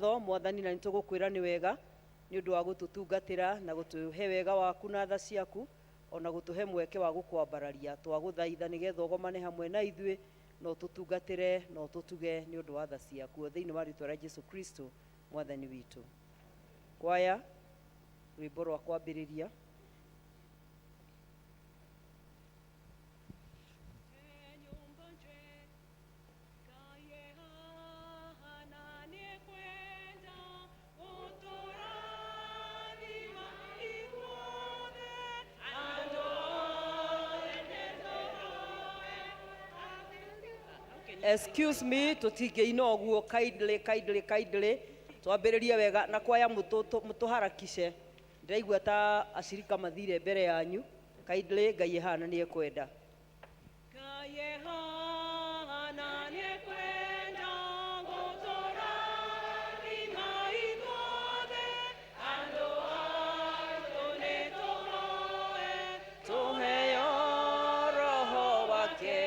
ngatho Mwathani, na nitugukwira ni wega ni undu wa gututungatira na gutuhe wega waku na tha ciaku, ona gutuhe mweke wa gukwambararia. Twaguthaitha nigetha ugomane hamwe na ithuĩ no tutungatire no tutuge ni undu wa tha ciaku thiini wa ritwa rĩa Jesu Kristo Mwathani witu. Kwaya rwimbo rwa kwambĩrĩria. Excuse me, tutingeina uguo, kindly twambĩrĩrie wega na kwaya mutuharakishe. Ndiraigua ta ashirika mathire mbere yanyu. Kindly Ngai ehana ni ekwenda. Ngai ehana ni ekwenda gũtũrathima ithuothe, andũ aitũ nĩtũhoe tũheo roho wake,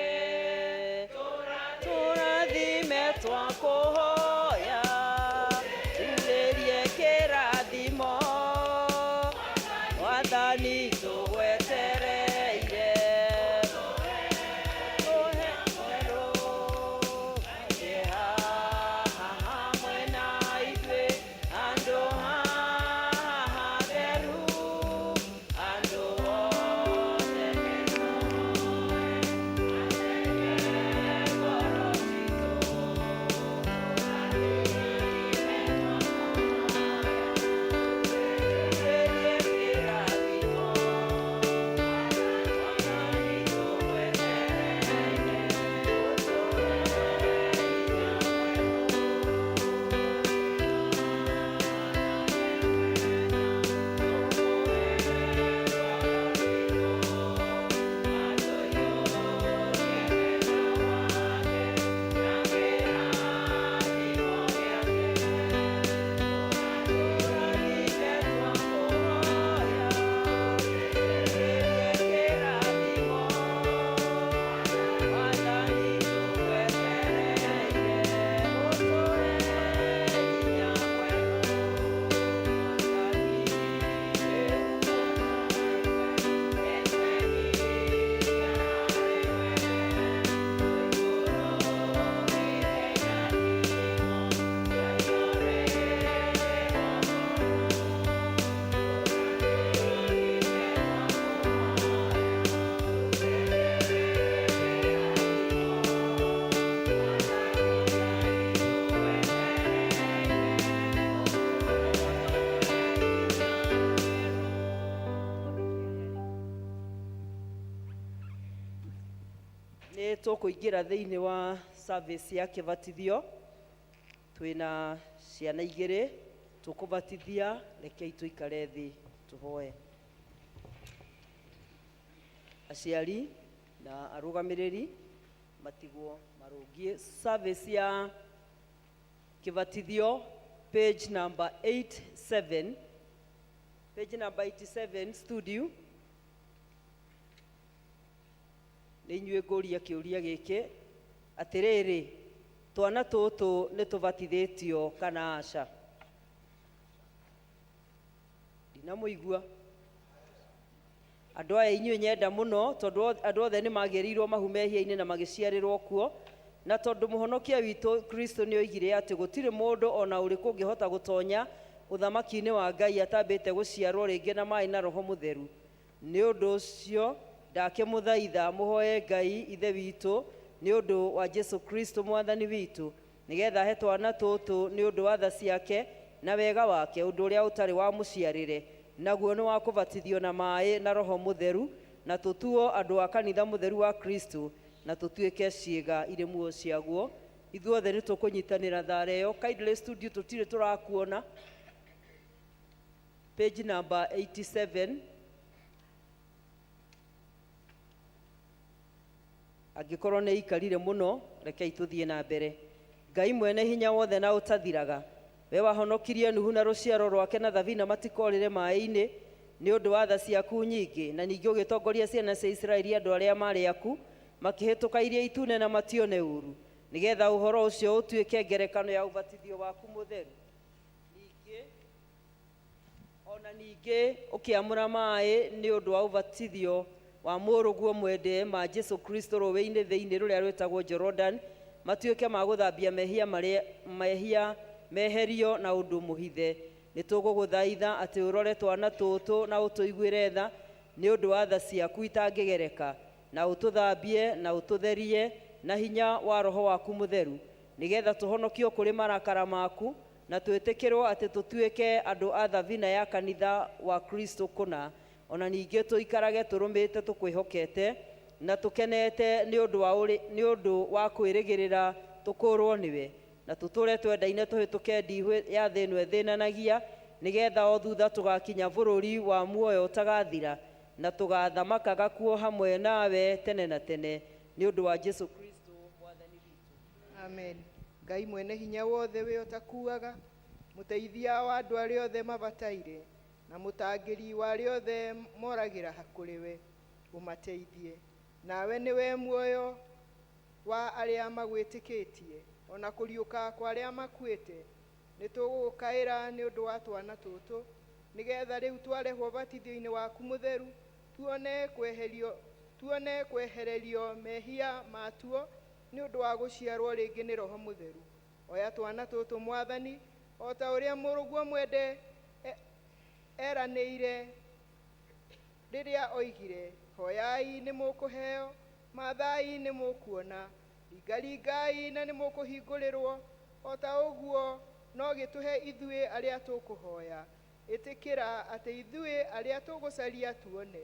tũrathime twakũhoya turĩrie kĩrathimo Mwathani tũgwetereire. Tukuingira thiini wa service ya kibatithio. Twina ciana igiri tukubatithia, rekei tuikare thi tuhoe. Aciari na arugamiriri matigwo marungie. Service ya kibatithio page number 87, page number 87 studio. Nĩ inyuĩ ngũria kĩũria gĩkĩ atĩrĩrĩ, twana tũtũ nĩ tũbatithĩtio kana aca? Ndinamũigua. Andũ aya inyuĩ nyenda mũno tondũ andũ othe nĩ magĩrĩirwo mahu mehia-inĩ na magĩciarĩrwo kuo, na tondũ mũhonokia witũ Kristo nĩ oigire atĩ gũtirĩ mũndũ ona ũrĩkũ ũngĩhota gũtonya ũthamaki-inĩ wa Ngai atambĩte gũciarwo rĩngĩ na maaĩ na Roho Mũtheru. Nĩ ũndũ ũcio ndakĩmũthaitha mũhoe Ngai ithe witũ nĩ ũndũ wa Jesu Kristo Mwathani witũ, nĩgetha he twana tũtũ nĩ ũndũ wa tha ciake na wega wake, ũndũ ũrĩa ũtarĩ wa mũciarĩre, naguo nĩ wa kũbatithio na maaĩ na Roho Mũtheru, na tũtuo andũ a kanitha mũtheru wa Kristo, na tũtuĩke ciĩga irĩ muoyo ciaguo. Ithuothe nĩ tũkũnyitanĩra thara ĩyo. Kindly studio tũtirĩ tũrakuona. Page number 87. Angĩkorwo nĩ ikarire mũno, rekei tũthiĩ na mbere. Ngai mwene hinya wothe na ũtathiraga, we wahonokirie Nuhu na rũciaro rwake na thabina matikorĩre maaĩ-inĩ nĩ ũndũ wa tha ciaku nyingĩ, na ningĩ ũgĩtongoria ciana cia Isiraeli andũ arĩa marĩ aku makĩhĩtũka iria itune na matione ũru, nĩgetha ũhoro ũcio ũtuĩke ngerekano ya ũbatithio waku mũtheru. ona ningĩ ũkĩamũra maĩ nĩ ũndũ wa ũbatithio wa mũrũguo mwende ma Jesu Kristo rũĩ-inĩ thĩinĩ rũrĩa rwĩtagwo Jordan, matuĩke ma gũthambia mehia meherio na ũndũ mũhithe. Nĩ tũgũgũthaitha atĩ ũrore twana tũtũ na ũtũiguĩre tha nĩ ũndũ wa tha ciaku itangĩgereka, na ũtũthambie na ũtũtherie na hinya wa Roho waku Mũtheru, nĩgetha tũhonokio kũrĩ marakara maku na twĩtĩkĩrwo atĩ tũtuĩke andũ a thabina ya kanitha wa Kristo kũna. Ona ningĩ tũikarage tũrũmĩte tũkwĩhokete na tũkenete nĩ ũndũ wa kwĩrĩgĩrĩra tũkũũrwo nĩwe, na tũtũũre twendaine tũhĩtũke ndihũ ya thĩ ĩno ĩthĩnanagia, nĩgetha o thutha tũgakinya bũrũri wa muoyo ũtagathira, na tũgathamakaga kuo hamwe nawe tene na tene, nĩ ũndũ wa Jesu Kristo mwathani witũ. Amen. Ngai mwene hinya wothe we ũtakuaga, mũteithia wa andũ arĩa othe mabataire na mũtangĩri wa arĩa othe moragĩra hakũrĩ we, ũmateithie. Nawe nĩwe muoyo wa arĩa magwĩtĩkĩtie, ona kũriũka kwa arĩa makuĩte. Nĩ tũgũgũkaĩra nĩ ũndũ wa twana tũtũ, nĩgetha rĩu twarehwo batithio-inĩ waku mũtheru, tuone kwehererio mehia matuo nĩ ũndũ wa gũciarwo rĩngĩ nĩ Roho Mũtheru. Oya twana tũtũ Mwathani, o ta ũrĩa mũrũguo mwende eranĩire rĩrĩa oigire, hoyai nĩ mũkũheo, mathai nĩ mũkuona, ringaringai na nĩ mũkũhingũrĩrwo. O ta ũguo no gĩtũhe ithuĩ arĩa tũkũhoya, ĩtĩkĩra atĩ ithuĩ arĩa tũgũcaria tuone,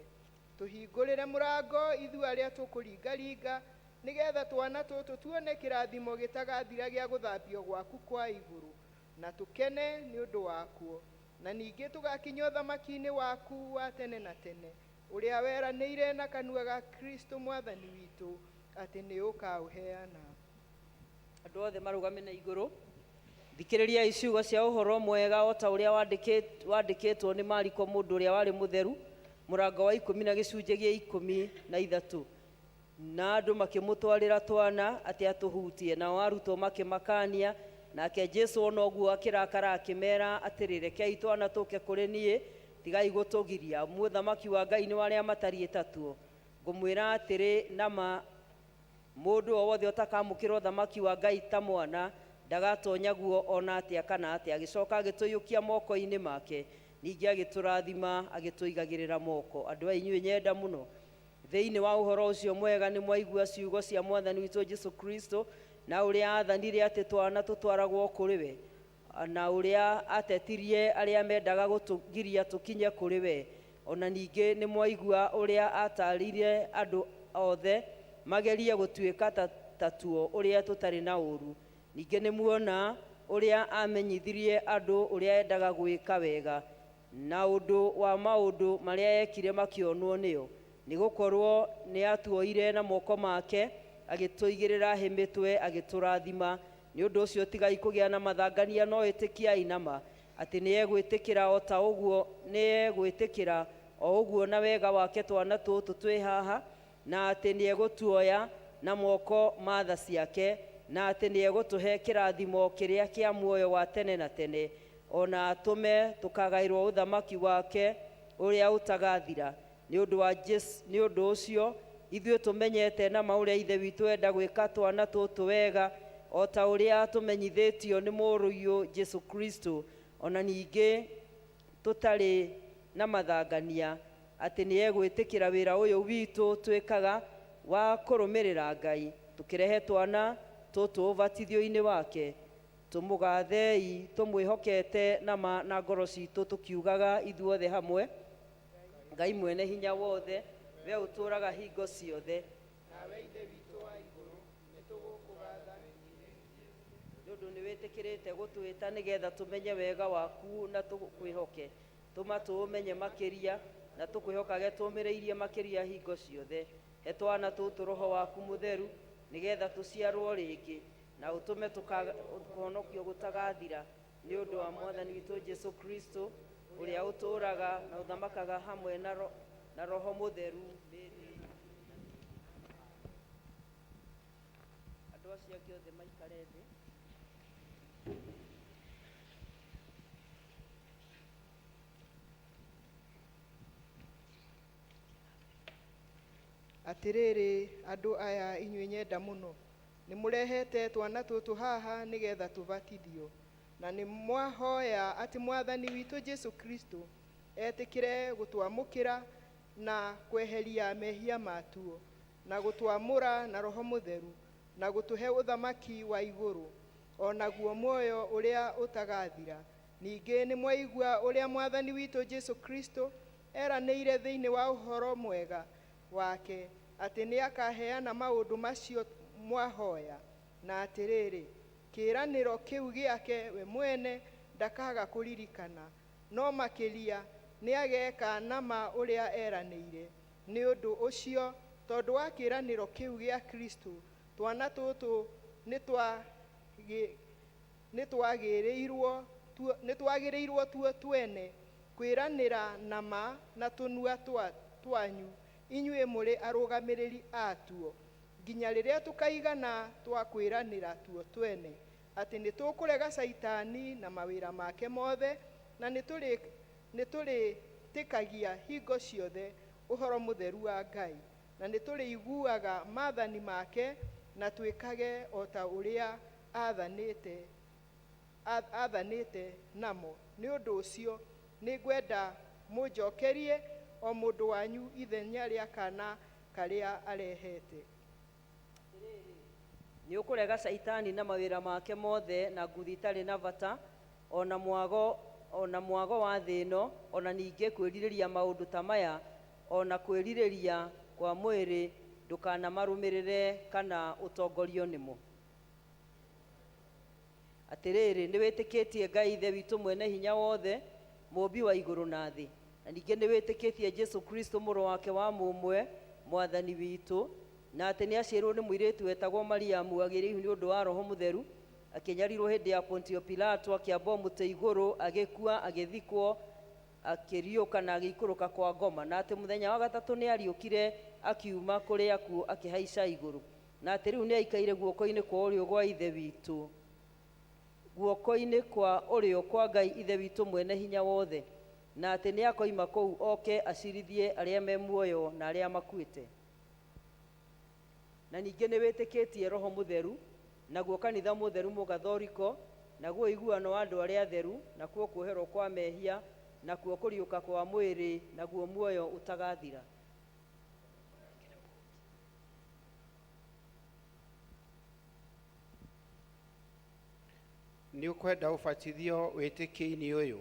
tũhingũrĩre mũrango ithuĩ arĩa tũkũringaringa, nĩgetha twana tũtũ tuone kĩrathimo gĩtagathira gĩa gũthambio gwaku kwa igũrũ, na tũkene nĩ ũndũ wakuo, na ningĩ tũgakinya ũthamaki-inĩ waku wa tene na tene, ũrĩa weranĩire na kanua ga Kristo mwathani witũ atĩ nĩ ũkaũheana. Andũ othe marũgame na igũrũ, thikĩrĩria ciugo cia ũhoro mwega o ta ũrĩa wandĩkĩtwo nĩ Mariko mũndũ ũrĩa warĩ mũtheru, mũrango wa 10 na gĩcunjĩ gĩa 13. Na andũ makĩmũtwarĩra twana atĩ atũhutie, nao arutwo makĩmakania, nake Jesu ona ũguo akĩrakara akĩmera atĩrĩ, rekei twana tũke kũrĩ niĩ, tigai gũtũgiria, mũthamaki wa Ngai nĩ warĩa matariĩ tatuo. Ngũmwĩra atĩrĩ, nama mũndũ o wothe ũtakamũkĩra ũthamaki wa Ngai ta mwana ndagatonya guo ona atĩa kana atĩa. Agĩcoka agĩtũiyũkia moko-inĩ make, ningĩ agĩtũrathima agĩtũigagĩrĩra moko. Andũ a inyuĩ nyenda mũno, thĩinĩ wa ũhoro ũcio mwega nĩ mwaigua ciugo cia mwathani witũ Jesu Kristo, na ũrĩa athanire atĩ twana tũtwaragwo kũrĩ we, na ũrĩa atetirie arĩa mendaga gũtũgiria tũkinye kũrĩ we. Ona ningĩ nĩ mwaigua ũrĩa atarire andũ othe magerie gũtuĩka tatuo ũrĩa tũtarĩ na ũũru. Ningĩ nĩ muona ũrĩa amenyithirie andũ ũrĩa endaga gwĩka wega, na ũndũ wa maũndũ marĩa yekire makĩonwo nĩo, nĩ gũkorwo nĩ atuoire na moko make agĩtũigĩrĩra hĩ mĩtwe agĩtũrathima. Nĩ ũndũ ũcio tigai kũgĩa na mathangania, no ĩtĩkiai nama atĩ nĩ egwĩtĩkĩra o ta ũguo nĩ egwĩtĩkĩra o ũguo na wega wake twana tũtũ twĩ haha, na atĩ nĩ egũtuoya na moko ma tha ciake, na atĩ nĩ egũtũhe kĩrathimo kĩrĩa kĩa muoyo wa tene na tene, ona atũme tũkagaĩrwo ũthamaki wake ũrĩa ũtagathira. Nĩ ũndũ ũcio ithuĩ tũmenyete na ũrĩa ithe witũ enda gwĩka twana tũtũ wega, o ta ũrĩa tũmenyithĩtio nĩ mũrũiũ Jesu Kristo. Ona ningĩ tũtarĩ na mathangania atĩ nĩ egwĩtĩkĩra wĩra ũyũ witũ twĩkaga wa kũrũmĩrĩra Ngai, tũkĩrehe twana tũtũ ũbatithio-inĩ wake. Tũmũgathei tũmwĩhokete na ngoro citũ tũkiugaga ithuothe hamwe, Ngai mwene hinya wothe, we ũtũũraga hingo ciothe, nawe ithe witũ wa igũrũ, nĩ tũgũkũgatha nĩ ũndũ nĩ wĩtĩkĩrĩte gũtwĩta nĩgetha tũmenye wega waku na tũkwĩhoke. Tũma tũũmenye makĩria na tũkwĩhokage tũũmĩrĩirie makĩria hingo ciothe. He twana tũtũ Roho waku Mũtheru, nĩgetha tũciarwo rĩngĩ, na ũtũme tũkahonokio gũtagathira, nĩ ũndũ wa mwathani witũ Jesu Kristo, ũrĩa ũtũũraga na ũthamakaga hamwe na Roho Mũtheru. Andũ acio angĩ othe maikare thĩ. Atĩrĩrĩ, andũ aya inyuĩ nyenda mũno, nĩ mũrehete twana tũtũ haha nĩgetha tũbatithio, na nĩ mwahoya atĩ Mwathani witũ Jesu Kristo etĩkĩre gũtwamũkĩra na kweheria mehia matuo, na gũtwamũra na Roho Mũtheru, na gũtũhe ũthamaki wa igũrũ, o naguo muoyo ũrĩa ũtagathira. Ningĩ nĩ mwaigua ũrĩa Mwathani witũ Jesu Kristo eranĩire thĩinĩ wa ũhoro mwega wake atĩ nĩ akaheana maũndũ macio mwahoya, na atĩrĩrĩ, kĩĩranĩro kĩu gĩake we mwene ndakaga kũririkana, no makĩria nĩ ageka nama ũrĩa eranĩire. Nĩ ũndũ ũcio, tondũ wa kĩĩranĩro kĩu gĩa Kristo, twana tũtũ nĩ twagĩrĩirwo tuo twene kwĩranĩra nama na tũnua twanyu, inyuĩ mũrĩ arũgamĩrĩri atuo, nginya rĩrĩa tũkaigana twa kwĩranĩra tuo twene atĩ nĩ tũkũrega Saitani na mawĩra make mothe, na nĩ tũrĩtĩkagia hingo ciothe ũhoro mũtheru wa Ngai, na nĩ tũrĩiguaga maathani make na twĩkage o ta ũrĩa athanĩte namo. Nĩ ũndũ ũcio nĩ ngwenda mũnjokerie o mũndũ wanyu ithenya rĩa kana karĩa arehete. Nĩ ũkũrega Saitani na mawĩra make mothe na nguthi itarĩ na bata, ona mwago wa thĩ ĩno, ona ningĩ kwĩrirĩria maũndũ ta maya, ona kwĩrirĩria kwa mwĩrĩ ndũkanamarũmĩrĩre kana ũtongorio nĩmo. Atĩrĩrĩ, nĩ wĩtĩkĩtie Ngai Ithe witũ mwene hinya wothe, mũmbi wa igũrũ na thĩ, na ningĩ nĩ wĩtĩkĩtie Jesu Kristo mũrũ wake wa mũmwe, Mwathani witũ, na atĩ nĩ aciarĩrwo nĩ mũirĩtu wetagwo Mariamu, agĩrĩirwo nĩ ũndũ wa Roho Mũtheru, akĩnyarirwo hĩndĩ ya Pontio Pilato, akĩamba mũtĩ igũrũ, agĩkua, agĩthikwo, akĩriũka na agĩikũrũka kwa ngoma, na atĩ mũthenya wa gatatũ nĩ ariũkire akiuma kũrĩ akuũ akĩhaica igũrũ, na atĩ rĩu nĩ aikaire guoko-inĩ kwa ũrĩo gwa Ithe witũ, guoko-inĩ kwa ũrĩo kwa Ngai Ithe witũ mwene hinya wothe, na atĩ nĩ akoima kũu oke acirithie arĩa me muoyo na arĩa makuĩte. Na ningĩ nĩ wĩtĩkĩtie Roho Mũtheru, naguo kanitha mũtheru mũgathoriko, naguo iguano wa andũ arĩa atheru, nakuo kuoherwo kwa mehia, nakuo kũriũka kwa mwĩrĩ, naguo muoyo ũtagathira. Nĩ ũkwenda ũbatithio wĩtĩkio-inĩ ũyũ?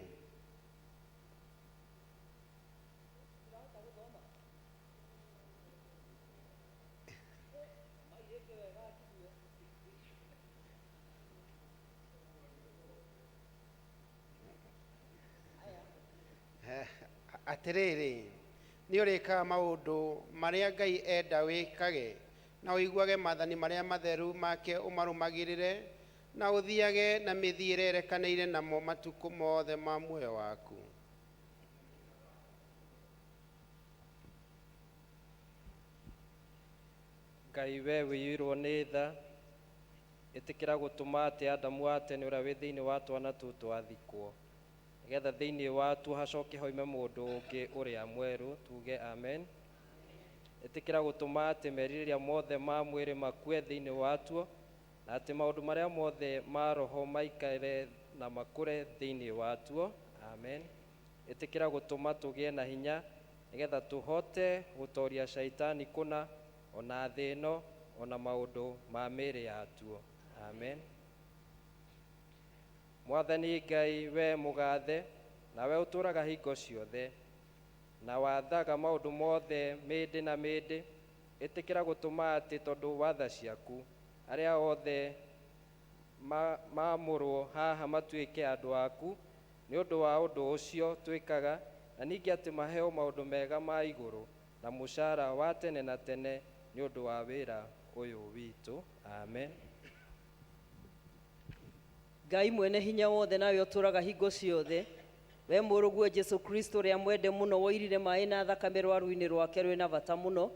Atĩrĩrĩ, nĩ ũrĩkaga maũndũ marĩa Ngai enda wĩkage, na ũiguage maathani marĩa matheru make ũmarũmagĩrĩre, na ũthiage na mĩthiĩre erekanĩire namo matukũ mothe ma muoyo waku. Ngai we wĩirwo nĩ tha, ĩtĩkĩra gũtũma atĩ Adamu wa tene ũrĩa wĩ thĩinĩ wa twana tũtũ athikwo, nĩgetha thĩinĩ watu hacoke hoime mũndũ ũngĩ ũrĩa mwerũ, tuge amen. Ĩtĩkĩra gũtũma atĩ merirĩria mothe ma mwĩrĩ makue thĩinĩ watuo, na atĩ maũndũ marĩa mothe ma roho maikare na makũre thĩinĩ watuo, amen. Ĩtĩkĩra gũtũma tũgĩe na hinya, nĩgetha tũhote gũtoria Saitani kũna, ona thĩ ĩno, ona maũndũ ma mĩĩrĩ yatuo, amen. Mwathani Ngai we mũgathe, nawe ũtũũraga hingo ciothe, na wathaga maũndũ mothe mĩndĩ na mĩndĩ, ĩtĩkĩra gũtũma atĩ tondũ watha ciaku arĩa othe maamũrwo haha matuĩke andũ aku, nĩ ũndũ wa ũndũ ũcio twĩkaga, na ningĩ atĩ maheo maũndũ mega ma igũrũ na mũcara wa tene na tene nĩ ũndũ wa wĩra ũyũ witũ, amen. Ngai mwene hinya wothe, nawe ũtũũraga hingo ciothe, we mũrũguo Jesu Kristo ũrĩa mwende mũno, woirire maaĩ na thakame rwaru-inĩ rwake rwĩ na bata mũno,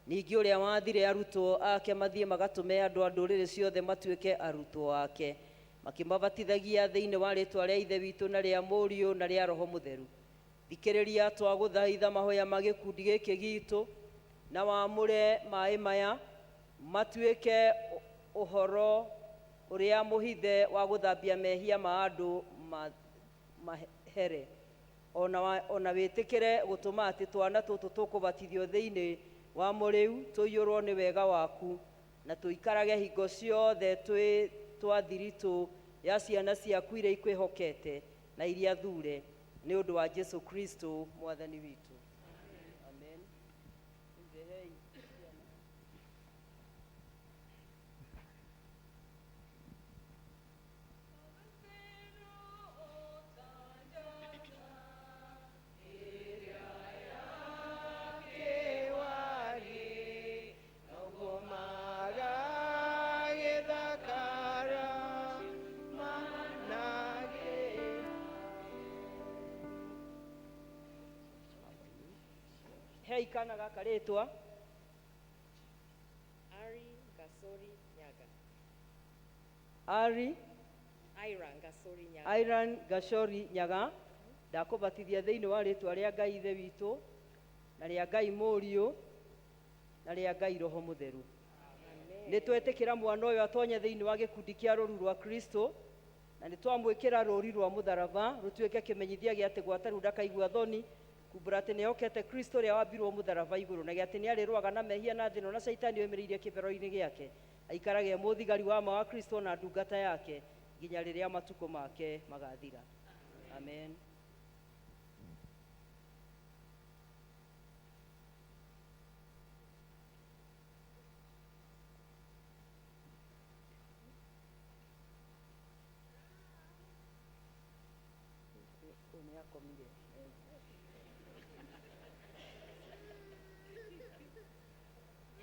ningĩ ũrĩa wathire arutwo ake mathiĩ magatũme andũ a ndũrĩrĩ ciothe matuĩke arutwo ake, makĩmabatithagia thĩinĩ wa rĩĩtwa rĩa Ithe witũ na rĩa Mũriũ na rĩa Roho Mũtheru. Thikĩrĩria twagũthaitha mahoya ma gĩkundi gĩkĩ gitũ, na wamũre maĩ maya matuĩke ũhoro ũrĩa mũhithe wa gũthambia mehia ma andũ mahere, ona wĩtĩkĩre gũtũma atĩ twana tũtũ tũkũbatithio thĩinĩ wa mũrĩu tũiyũrwo nĩ wega waku, na tũikarage hingo ciothe twĩ twa thiritũ ya ciana ciaku iria ikwĩhokete na iria thure, nĩ ũndũ wa Jesu Kristo mwathani witũ. Amen. Hei kana gaka rĩtwa Ari Gasori Nyaga. Ari Iran Gasori Nyaga. Iran Gashori Nyaga, ndakũbatithia thĩinĩ wa rĩtwa rĩa Ngai ithe witũ na rĩa Ngai Mũriũ na rĩa Ngai Roho Mũtheru. Nĩ twetĩkĩra mwana ũyũ atonye thĩinĩ wa gĩkundi kĩa rũru rwa Kristo, na nĩ twamwĩkĩra rũri rwa mũtharaba rũtuĩke kĩmenyithia gĩa atĩ gwata rĩu ndakaigua thoni kumbũra atĩ nĩehokete Kristo ũrĩa wambirwo mũtharaba igũrũ, na gĩa atĩ nĩarĩrũaga na mehia na thĩ ĩno na Saitani oimĩrĩirie kĩbero-inĩ gĩake, aikarage mũthigari wa ma wa Kristo na ndungata yake nginya rĩrĩa matukũ make magathira. Amen.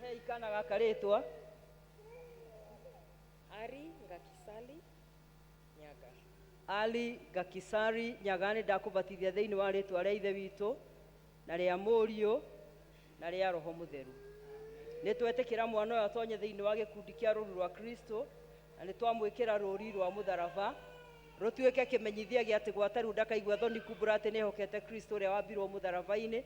Hei kana gaka rĩtwa Ari Ngakisali Nyaga. Ali Gakisari Nyaga, nĩ ndakũbatithia thĩinĩ wa rĩtwa rĩa ithe witũ na rĩa Mũriũ na rĩa Roho Mũtheru. Nĩ twetĩkĩra mwana ũyũ atonye thĩinĩ wa gĩkundi kĩa rũru rwa Kristo, na nĩ twamwĩkĩra rũri rwa mũtharaba rũtuĩke kĩmenyithia gĩa atĩ gwata rĩu ndakaigua thoni kumbũra atĩ nĩehokete Kristo ũrĩa wambirwo mũtharaba-inĩ,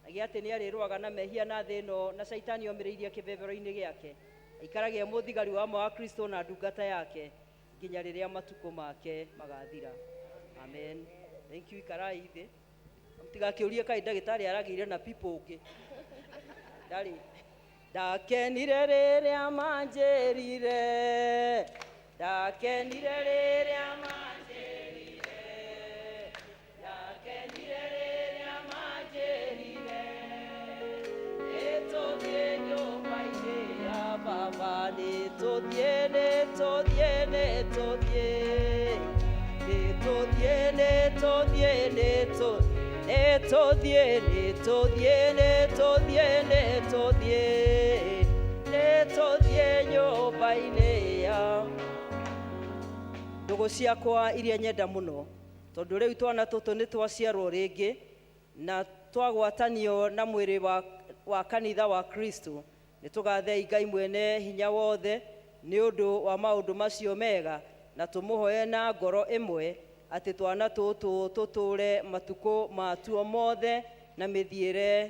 na gĩa atĩ nĩarĩrũaga na mehia na thĩ ĩno na Saitani omĩrĩirie kĩbebero-inĩ gĩake, aikarage mũthigari wa ma wa Kristo na ndungata yake nginya rĩrĩa matukũ make magathira. Amen. Thank you. Ikarai thĩ mũtigakĩũrie kaĩ ndagĩtarĩ aragĩire na pipo ũngĩ ndarĩ ndakenire rĩrĩa manjĩrire, ndakenire rĩrĩa manjĩrire, ndakenire rĩrĩa manjĩrire, nĩtũthiĩ nyũmba-inĩ ya baba, nĩtũthiĩ nĩtũthiĩ nĩtũthiĩ nĩtũthiĩ nĩtũthiĩ nĩtũthiĩ nĩtũthiĩ nĩtũthiĩ nĩtũthiĩ nĩtũthiĩ nyũmba-inĩ ya ndũgũ ciakwa iria nyenda mũno, tondũ rĩu twana tũtũ nĩ twaciarwo rĩngĩ na twagwatanio na mwĩrĩ wa kanitha wa Kristo. Nĩ tũgathei Ngai mwene hinya wothe nĩ ũndũ wa maũndũ macio mega, na tũmũhoye na ngoro ĩmwe atĩ twana tũtũ tũtũũre matukũ matuo mothe na mĩthiĩre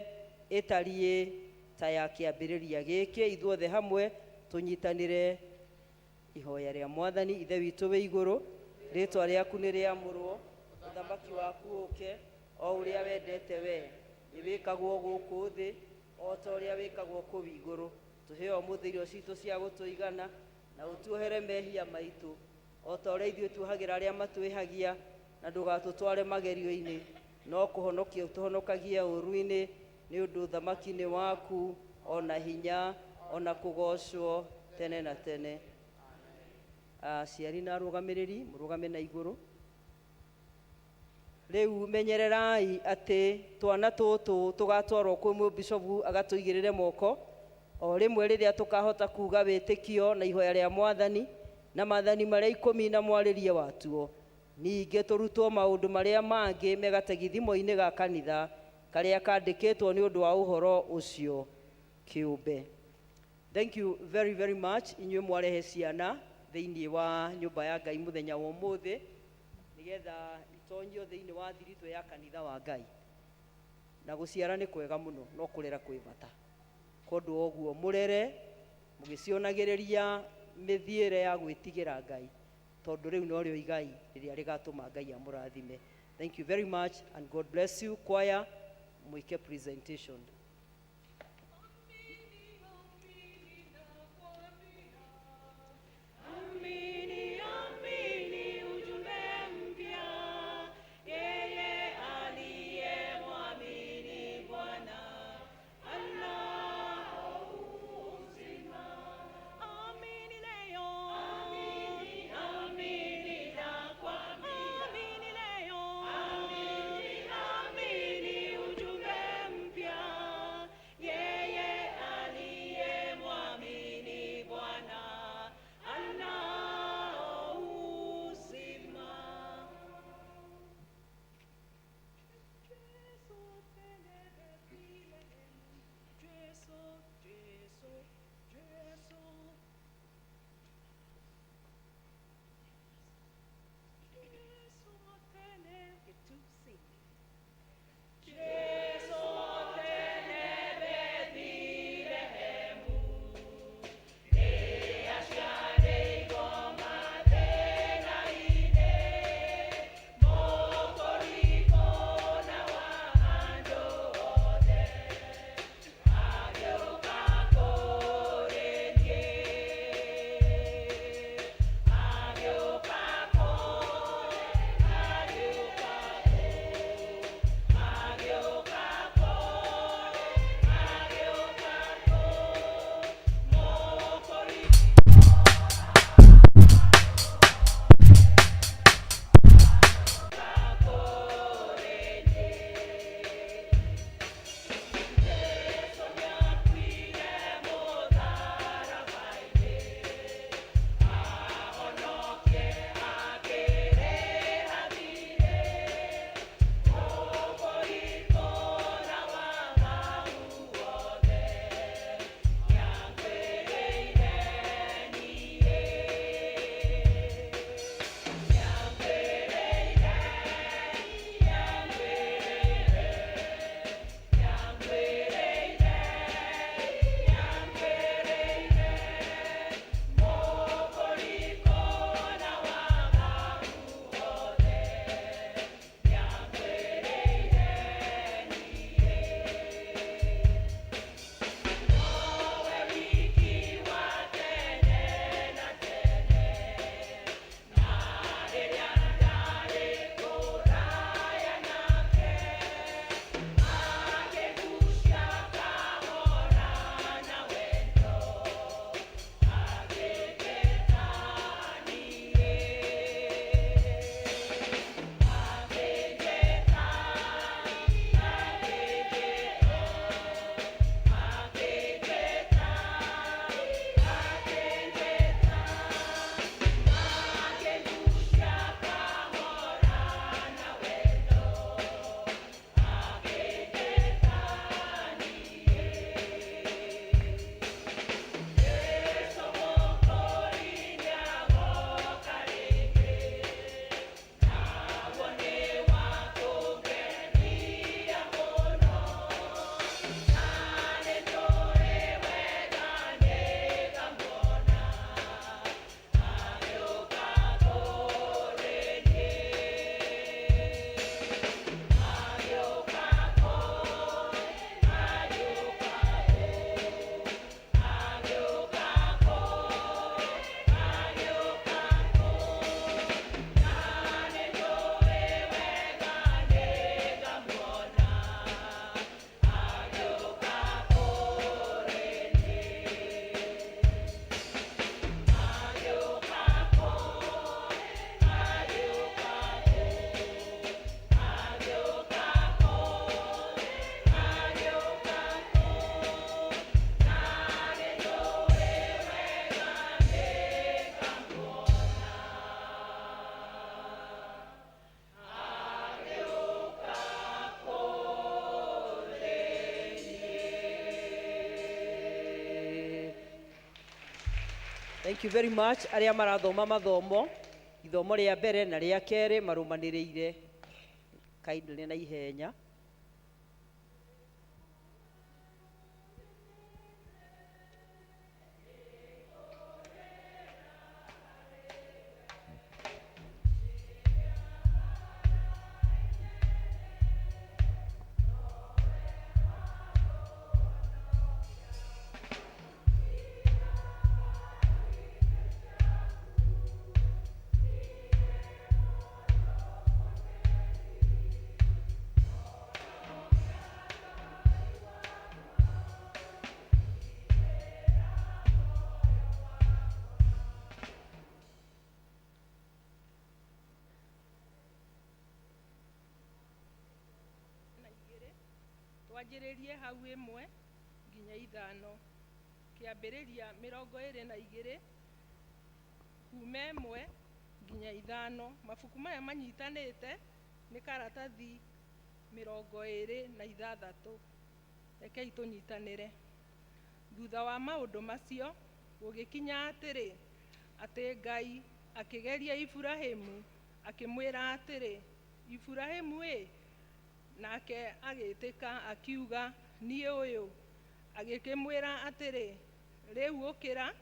ĩtariĩ ta ya kĩambĩrĩria gĩkĩ. Ithuothe hamwe tũnyitanĩre ihoya rĩa Mwathani. Ithe witũ wĩ igũrũ, rĩtwa rĩaku nĩ rĩamũrwo, ũthamaki waku ũke, o ũrĩa wendete we nĩ wĩkagwo gũkũ thĩ o ta ũrĩa wĩkagwo kũu igũrũ. Tũhe ũmũthĩ irio citũ cia gũtũigana, na ũtuohere mehia maitũ o ta ũrĩa ithuĩ tuohagĩra arĩa matwĩhagia, na ndũgatũtware magerio-inĩ, no kũhonokia ũtũhonokagie ũũru-inĩ, nĩ ũndũ ũthamaki nĩ waku, ona hinya, ona kũgocwo tene na tene. Aciari na arũgamĩrĩri mũrũgame na igũrũ. Rĩu menyererai atĩ twana tũtũ tũgatwarwo kwĩ mũbishopu agatũigĩrĩre moko, o rĩmwe rĩrĩa tũkahota kuga wĩtĩkio na ihoya rĩa Mwathani na maathani marĩa 10 na mwarĩrie watuo. Ningĩ tũrutwo maũndũ marĩa mangĩ megategithimo-inĩ ga kanitha karĩa kandĩkĩtwo nĩ ũndũ wa ũhoro ũcio kĩũmbe. Thank you very very much inyuĩ mwarehe ciana thĩinĩ wa nyũmba ya Ngai mũthenya wa ũmũthĩ, nĩgetha itonyio thĩinĩ wa thiritũ ya kanitha wa Ngai. Na gũciara nĩ kwega mũno, no kũrera kwĩ bata. kondu oguo murere mugicionagiriria mithiire ya gwitigira Ngai tondu riu no rio igai riria rigatuma Ngai amurathime. Thank you very much and God bless you. Choir, muike presentation. Thank you very much. Aria marathoma mathomo ithomo ria mbere na ria kere marumaniriire kindly na ihenya. twanjĩrĩrie hau 1 nginya 5. Kĩambĩrĩria 22 kuuma 1 nginya 5. Mabuku maya manyitanĩte nĩ karatathi 26. Rekei tũnyitanĩre. Thutha wa maũndũ macio gũgĩkinya atĩrĩ, atĩ Ngai akĩgeria Iburahĩmu akĩmwĩra atĩrĩ, Iburahĩmu nake agĩtĩka akiuga, niĩ ũyũ. Agĩkĩmwĩra atĩrĩ, rĩu ũkĩra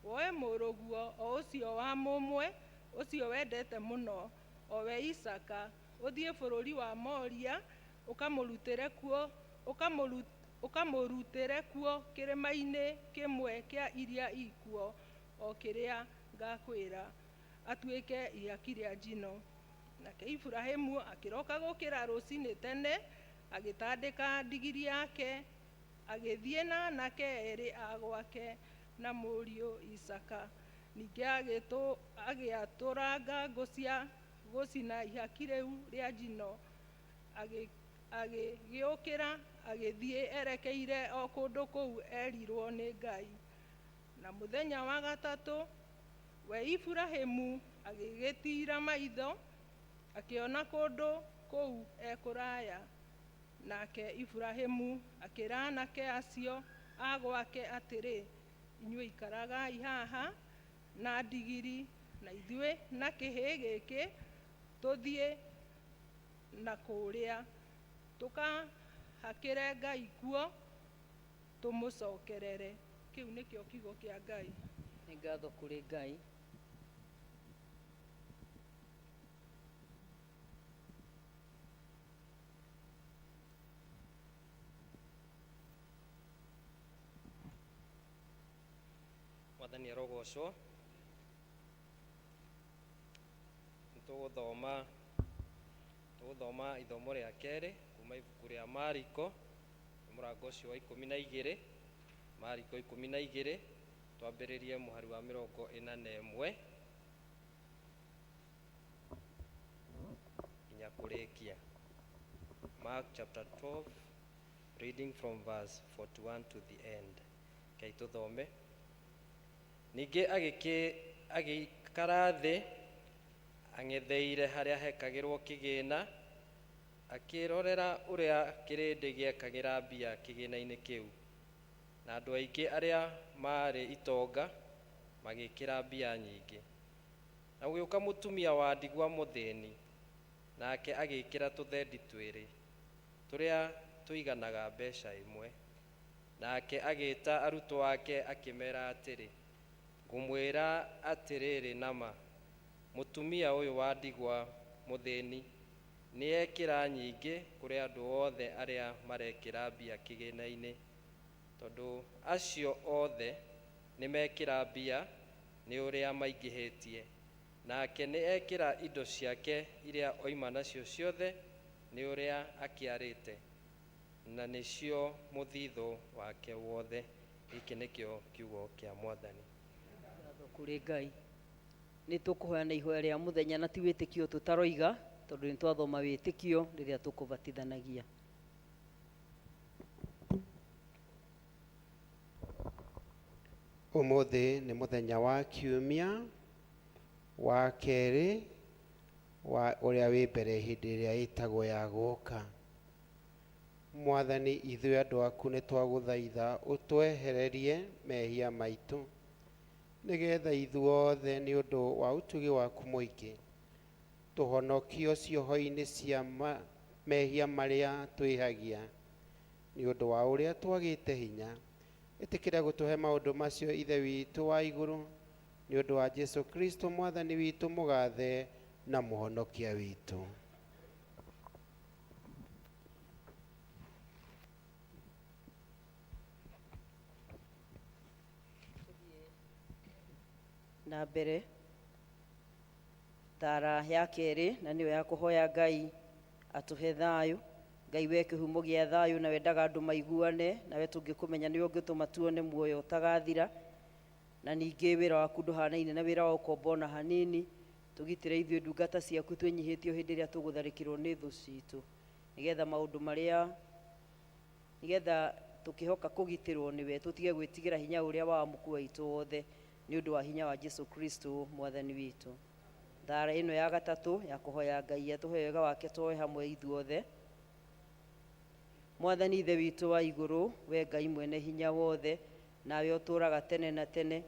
woe mũrũguo o ũcio wa mũmwe ũcio wendete mũno, o we Isaka, ũthiĩ bũrũri wa Moria ũkamũrutĩre kuo kĩrĩma-inĩ kĩmwe kĩa iria ikuo, o kĩrĩa ngakwĩra, atuĩke ihaki rĩa njino. Nake Iburahĩmu akĩroka gũkĩra rũcinĩ tene, agĩtandĩka ndigiri yake, agĩthiĩ na aanake erĩ a gwake na mũriũ Isaka. Ningĩ agĩatũranga ngũ cia gũcina ihaki rĩu rĩa njino, agĩgĩũkĩra agĩthiĩ erekeire o kũndũ kũu erirwo nĩ Ngai. Na mũthenya wa gatatũ, we Iburahĩmu agĩgĩtiira maitho, akĩona kũndũ kũu ekũraya. Nake Iburahĩmu akĩra aanake acio a gwake atĩrĩ, inyuĩ ikaragai haha na ndigiri, na ithuĩ na kĩhĩ gĩkĩ tũthiĩ na kũrĩa tũkahakĩre Ngai kuo tũmũcokerere. Kĩu nĩkĩo kiugo kĩa Ngai. Nĩ ngatho kũrĩ Ngai. Mwathani arogocwo. Tũgũthoma ithomo rĩa kerĩ kuma ibuku rĩa Mariko, mũrango ũcio wa 12, Mariko 12, twambĩrĩrie mũhari wa 41 nginya kũrĩkia. Mark chapter 12, reading from verse 41 to the end. Kei tũthome. Ningĩ agĩikara thĩ ang'etheire harĩa hekagĩrwo kĩgĩna, akĩrorera ũrĩa kĩrĩndĩ gĩekagĩra mbia kĩgĩna-inĩ kĩu. Na andũ aingĩ arĩa maarĩ itonga magĩkĩra mbia nyingĩ. Na gũgĩũka mũtumia wa ndigwa mũthĩni, nake agĩkĩra tũthendi 2 tũrĩa tũiganaga mbeca 1. Nake agĩĩta arutwo ake akĩmera atĩrĩ, ngũmwĩra atĩrĩrĩ nama, mũtumia ũyũ wa ndigwa mũthĩni nĩ ekĩra nyingĩ kũrĩ andũ othe arĩa marekĩra mbia kĩgĩna-inĩ, tondũ acio othe nĩ mekĩra mbia nĩ ũrĩa maingĩhĩtie, nake nĩ ekĩra indo ciake iria oima nacio ciothe nĩ ũrĩa akĩarĩte, na nĩcio mũthithũ wake wothe. Gĩkĩ nĩkĩo kiugo kĩa Mwathani. Kũrĩ Ngai. Nĩ tũkũheana ihoya rĩa mũthenya na ti wĩtĩkio tũtaroiga, tondũ nĩ twathoma wĩtĩkio rĩrĩa tũkũbatithanagia. Ũmũthĩ nĩ mũthenya wa kiumia wa kerĩ wa ũrĩa wĩ mbere hĩndĩ ĩrĩa ĩtagwo ya gũũka. Mwathani, ithuĩ andũ aku nĩ twagũthaitha ũtwehererie mehia maitũ, nĩgetha ithuothe nĩ ũndũ wa ũtugi waku mũingĩ tũhonokio cioho-inĩ cia mehia marĩa twĩhagia, nĩ ũndũ wa ũrĩa twagĩte hinya. Ĩtĩkĩra gũtũhe maũndũ macio Ithe witũ wa igũrũ, nĩ ũndũ wa Jesu Kristo Mwathani witũ, mũgathe na mũhonokia witũ. Na mbere tara ya kerĩ, na nĩyo ya kũhoya Ngai atũhe thayũ. Ngai we kĩhumo gĩa thayũ, na wendaga andũ maiguane, nawe tũngĩkũmenya nĩwe ũngĩtũma tuone muoyo ũtagathira. Na ningĩ wĩra waku ndũhanaine na wĩra wa ũkombo ona hanini. Tũgitĩre ithuĩ ndungata ciaku twĩnyihĩtio hĩndĩ ĩrĩa tũgũtharĩkĩrwo nĩ thũ citũ, nĩgetha maũndũ marĩa nigetha tukihoka kugitirwo niwe tutige gwitigira hinya uria wa mukuu witũ wothe ni undu wa hinya wa Jesu Kristo mwathani witũ. Thara ino ya gatatu ya kuhoya Ngai atuhe wega wake twoe hamwe ithuothe. Mwathani ithe witũ wa iguru, we Ngai mwene hinya wothe, nawe uturaga tene na tene,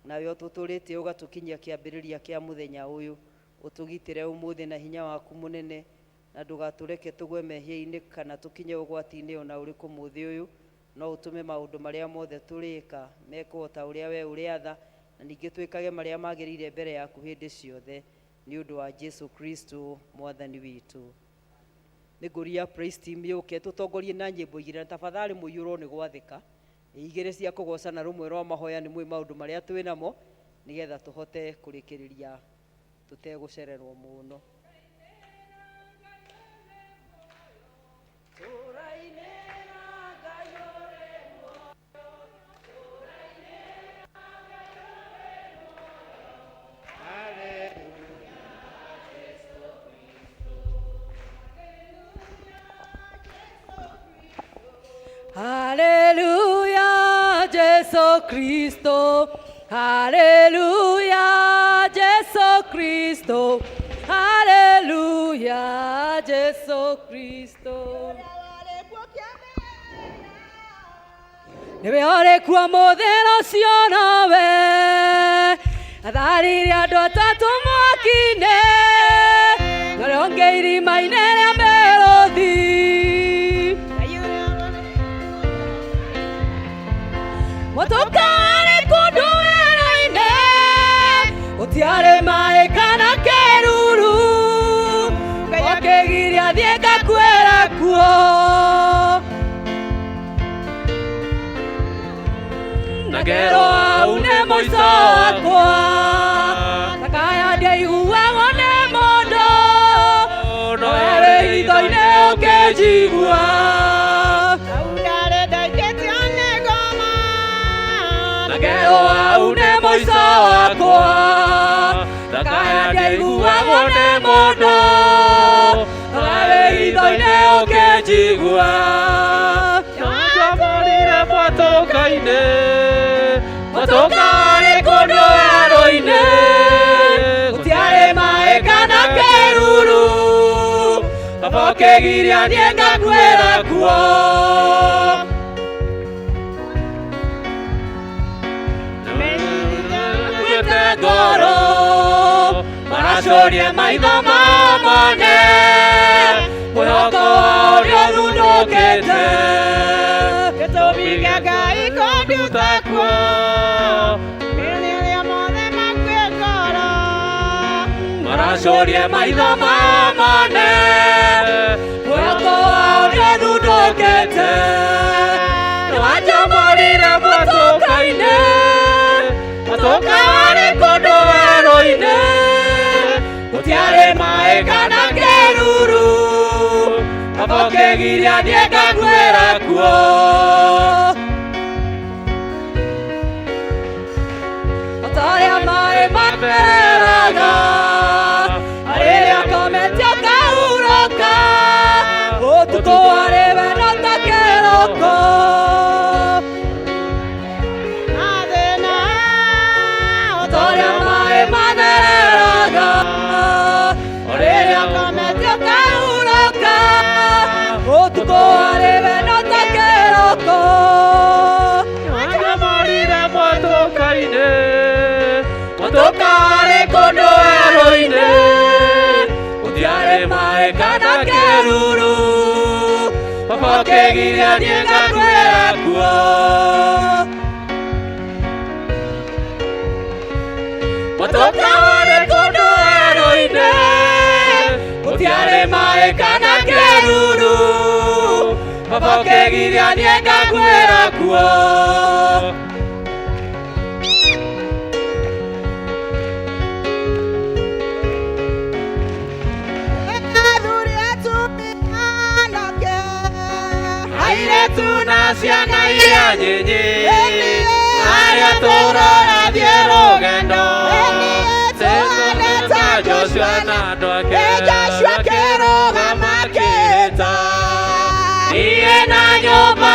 nawe ututurite ugatukinyia kiambiriria kia muthenya uyu, utugitire umuthi na hinya waku munene, na ndugatureke tugwe mehia-ini kana tukinye ugwati-ini ona uriku muthi uyu, no utume maundu maria mothe turika mekwo ta uria we uriatha, na ningi twikage maria magirire mbere yaku hindi ciothe ni undu wa Jesu Kristo mwathani witũ. Niguria praise team yuke tutongorie na nyimbo igire, tafadhali muiyuro ni gwathika igire cia kugoca na rumwe rwa mahoya ni mwi maundu maria twinamo nigetha tuhote kurikiriria tutegucererwo muno. Hallelujah, Jesu Kristo. Hallelujah, Jesu Kristo. Hallelujah, Jesu Kristo. Niwe ore kwa modelo siona we. Adari ya dota tomokine. Nore ongeiri mainere melody. Motokare kudueraine utiare maekana keruru wakegiria thiega kwera kuo nagero aune moiso wakwa takaya ndeihuagwo nĩ mũndũ noere hitho-inĩ ũkĩnjigua nagero aune moiso wakwa takaya ndeihuagwo nĩ mũndũ noere hitho-inĩ ũkĩnjigua nĩwajamũrire mwatũka-inĩ Matokare kondo aroine Utiare mae kana keruru Apoke giria nienga kwera kuo Kwete goro Marashorie maitho mamone Mwehoko aurio thundukite Gĩtũmi Ngai kũnduta kuo Marashorie maitho mamone Mwehoko aurio thundukite Nĩwanjamũrire mwatũka-inĩ Matũka warĩ kũndũ werũ-inĩ Gũtiarĩ maĩ kana kĩruru Apoke giria nienga kwera kuo Otaria maĩ maperaga Arĩrĩa kometio kaurũka Ũtukũ warĩ wendo ta kĩroko Nathĩna Otaria maĩ maperaga Arĩrĩa kometio kaurũka Ũtukũ warĩ wendo ta kĩroko Nĩwanjamũrire mwatũka-inĩ Matũka warĩ kũndũ werũ-inĩ Gũtiarĩ maĩ kana kĩruru Apoke giria nienga kwera kuo Matũka warĩ kũndũ werũ-inĩ Gũtiarĩ maĩ kana kĩruru Apoke giria nienga kwera kuo Tuna ciana iria nyinyi Arĩa tũrorathiĩ rũgendo Tũhanĩta Joshua na andũ ake Joshua akĩrũgama akĩĩta Niĩ na nyũmba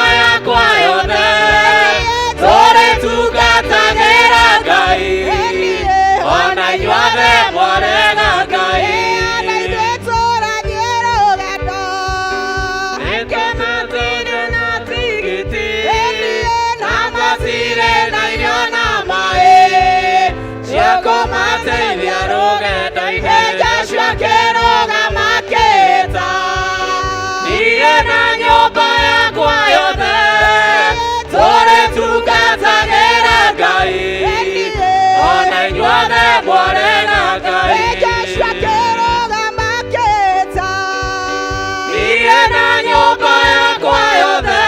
nyũmba yakwa yothe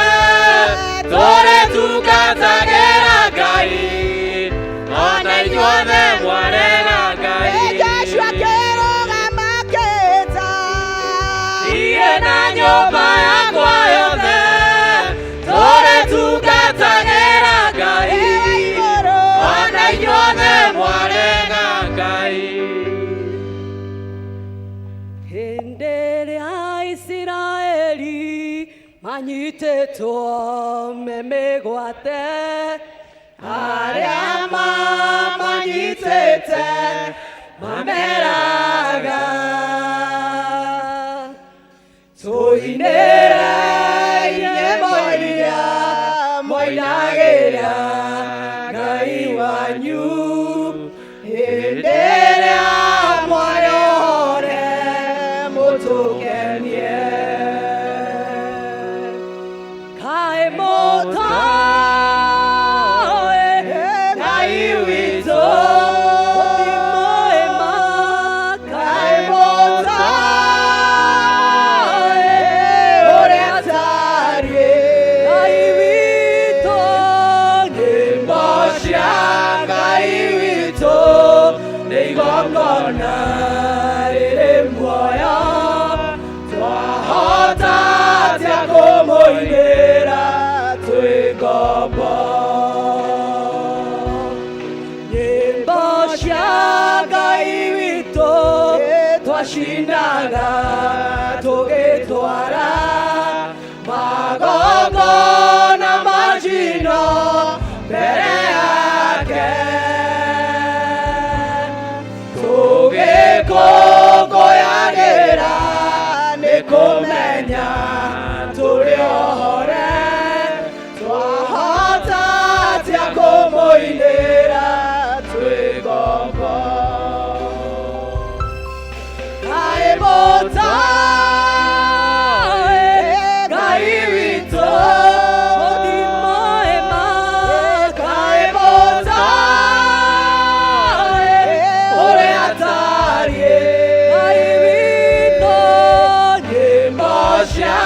tũrĩtungatagĩra Ngai, ona inyuothe mwarega Ngai. Joshua akĩrũgama akĩĩta, niĩ na nyũmba yakwa yothe tũrĩtungatagĩra Ngai, ona inyuothe mwarega Ngai. Hĩndĩ ĩrĩa Isiraeli manyitĩtwo me mĩgwate, arĩa mamanyitĩte mameraga, tũinĩre nyĩmbo iria moinagĩra Ngai wanyu, hĩndĩ ĩrĩa mwayohore mũtũkenie. Kaĩ mũtoĩ Ngai witũ ti mwema, kaĩ mũtoĩ ũrĩa atariĩ Ngai witũ, nyĩmbo cia Ngai witũ nĩ igongona rĩrĩ muoyo, twahota atĩa kũmũinĩra twĩ ngombo. Nyĩmbo cia Ngai witũ twacinaga tũgĩtwara magongona ma njino mbere yake, tũgĩkũngũyagĩra nĩ kũmenya tũrĩ ohore, twahota atĩa kũmũinĩra twĩ ngombo. Kaĩ mũtoĩ Ngai witũ ti mwema, kaĩ mũtoĩ ũrĩa atariĩ Ngai witũ, nyĩmbo cia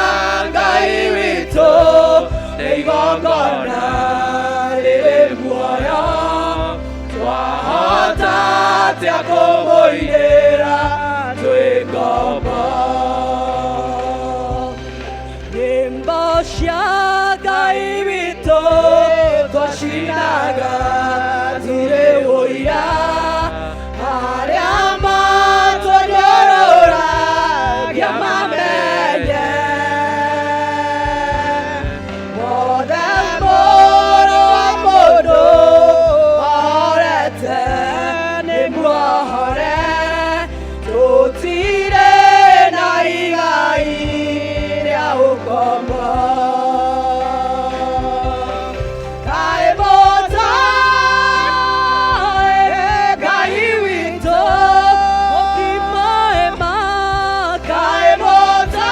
Ngai witũ nĩ igongona rĩrĩ muoyo, twahota atĩa kũmũinĩra twĩ ngombo. Nyĩmbo cia Ngai witũ twacinaga turĩ ũira, arĩa matũnyũrũragia mamenye, wothe mũrũ wa mũndũ ahorete nĩ muohore, tũtirĩ na igai rĩa ũkombo. Kaĩ mũtoĩ Ngai witũ ti mwema, kaĩ mũtoĩ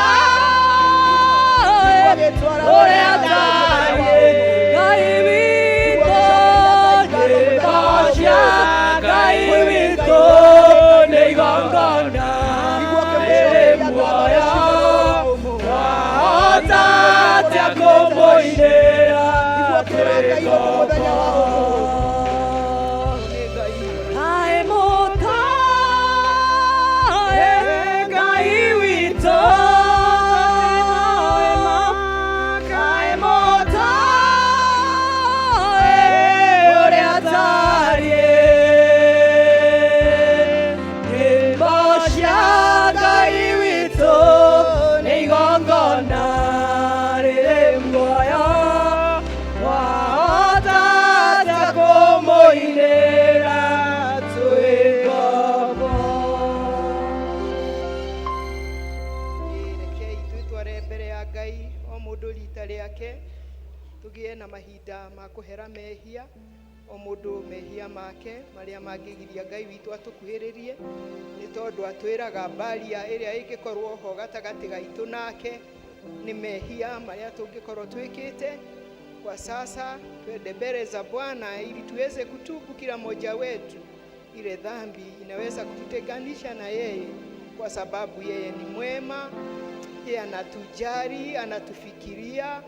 ũrĩa atariĩ Ngai witũ, nyĩmbo cia Ngai witũ nĩ igongona rĩrĩ muoyo, twahota atĩa kũmũinĩra twĩ ngombo. Kaĩ mũtoĩ Ngai witũ kaĩ mũtoĩ ũrĩa atariĩ, nyĩmbo cia Ngai witũ nĩ igongona rĩrĩ muoyo, twahota atĩa kũmũinĩra twĩ ngombo. Rekei twĩtware mbere ya Ngai o mũndũ rita rĩake, tũgĩe na mahinda ma kũhera mehia, o mũndũ mehia make marĩa mangĩgiria Ngai witũ atũkuhĩrĩrie, nĩ tondũ atwĩraga mbaria ĩrĩa ĩngĩkorwo ho gatagatĩ gaitũ nake nĩ mehia marĩa tũngĩkorwo twĩkĩte. Kwa sasa twende mbele za Bwana ili tuweze kutubu kila mmoja wetu ile dhambi inaweza kututenganisha na yeye, kwa sababu yeye ni mwema, Yeye anatujali, anatufikiria.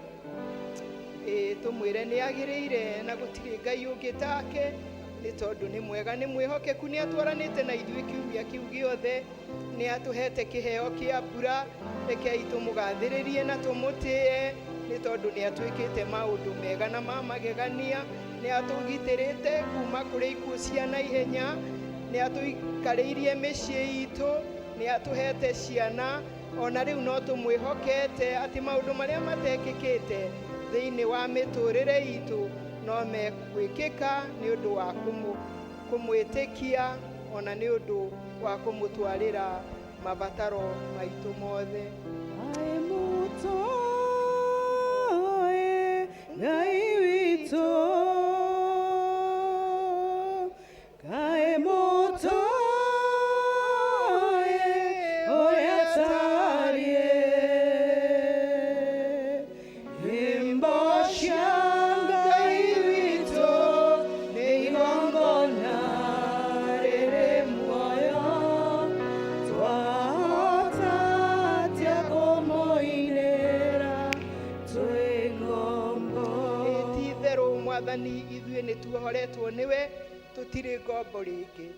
Tumwire nĩ agĩrĩire na gũtirĩ Ngai ũngĩ take, nĩ tondũ nĩ mwega, nĩ mwĩhokeku, nĩ atwaranĩte na ithuĩ kiumia kĩu gĩothe, nĩ atũhete kĩheo kĩa mbura. Rekei tũmũgathĩrĩrie na tũmũtĩe, nĩ tondũ nĩ atwĩkĩte maũndũ mega na ma magegania. Nĩ atũgitĩrĩte kuma kũrĩ ikuũ cia naihenya, nĩ atũikarĩirie mĩciĩ itũ, nĩ atũhete ciana. Ona rĩu no tũmwĩhokete atĩ maũndũ marĩa matekĩkĩte thĩinĩ wa mĩtũrĩre itũ no megwĩkĩka nĩ ũndũ wa kũmwĩtĩkia, ona nĩ ũndũ wa kũmũtwarĩra mabataro maitũ mothe. Ngai witũ, Ngai mũtũĩ ũrĩa tariĩ, nyĩmbo cia Ngai witũ nĩ igongona rĩrĩ muoyo, twahota atĩa kũmũinĩra twĩ ngombo. Ti-itherũ Mwathani, ithuĩ nĩ tuohoretwo nĩwe, tũtirĩ ngombo rĩngĩ.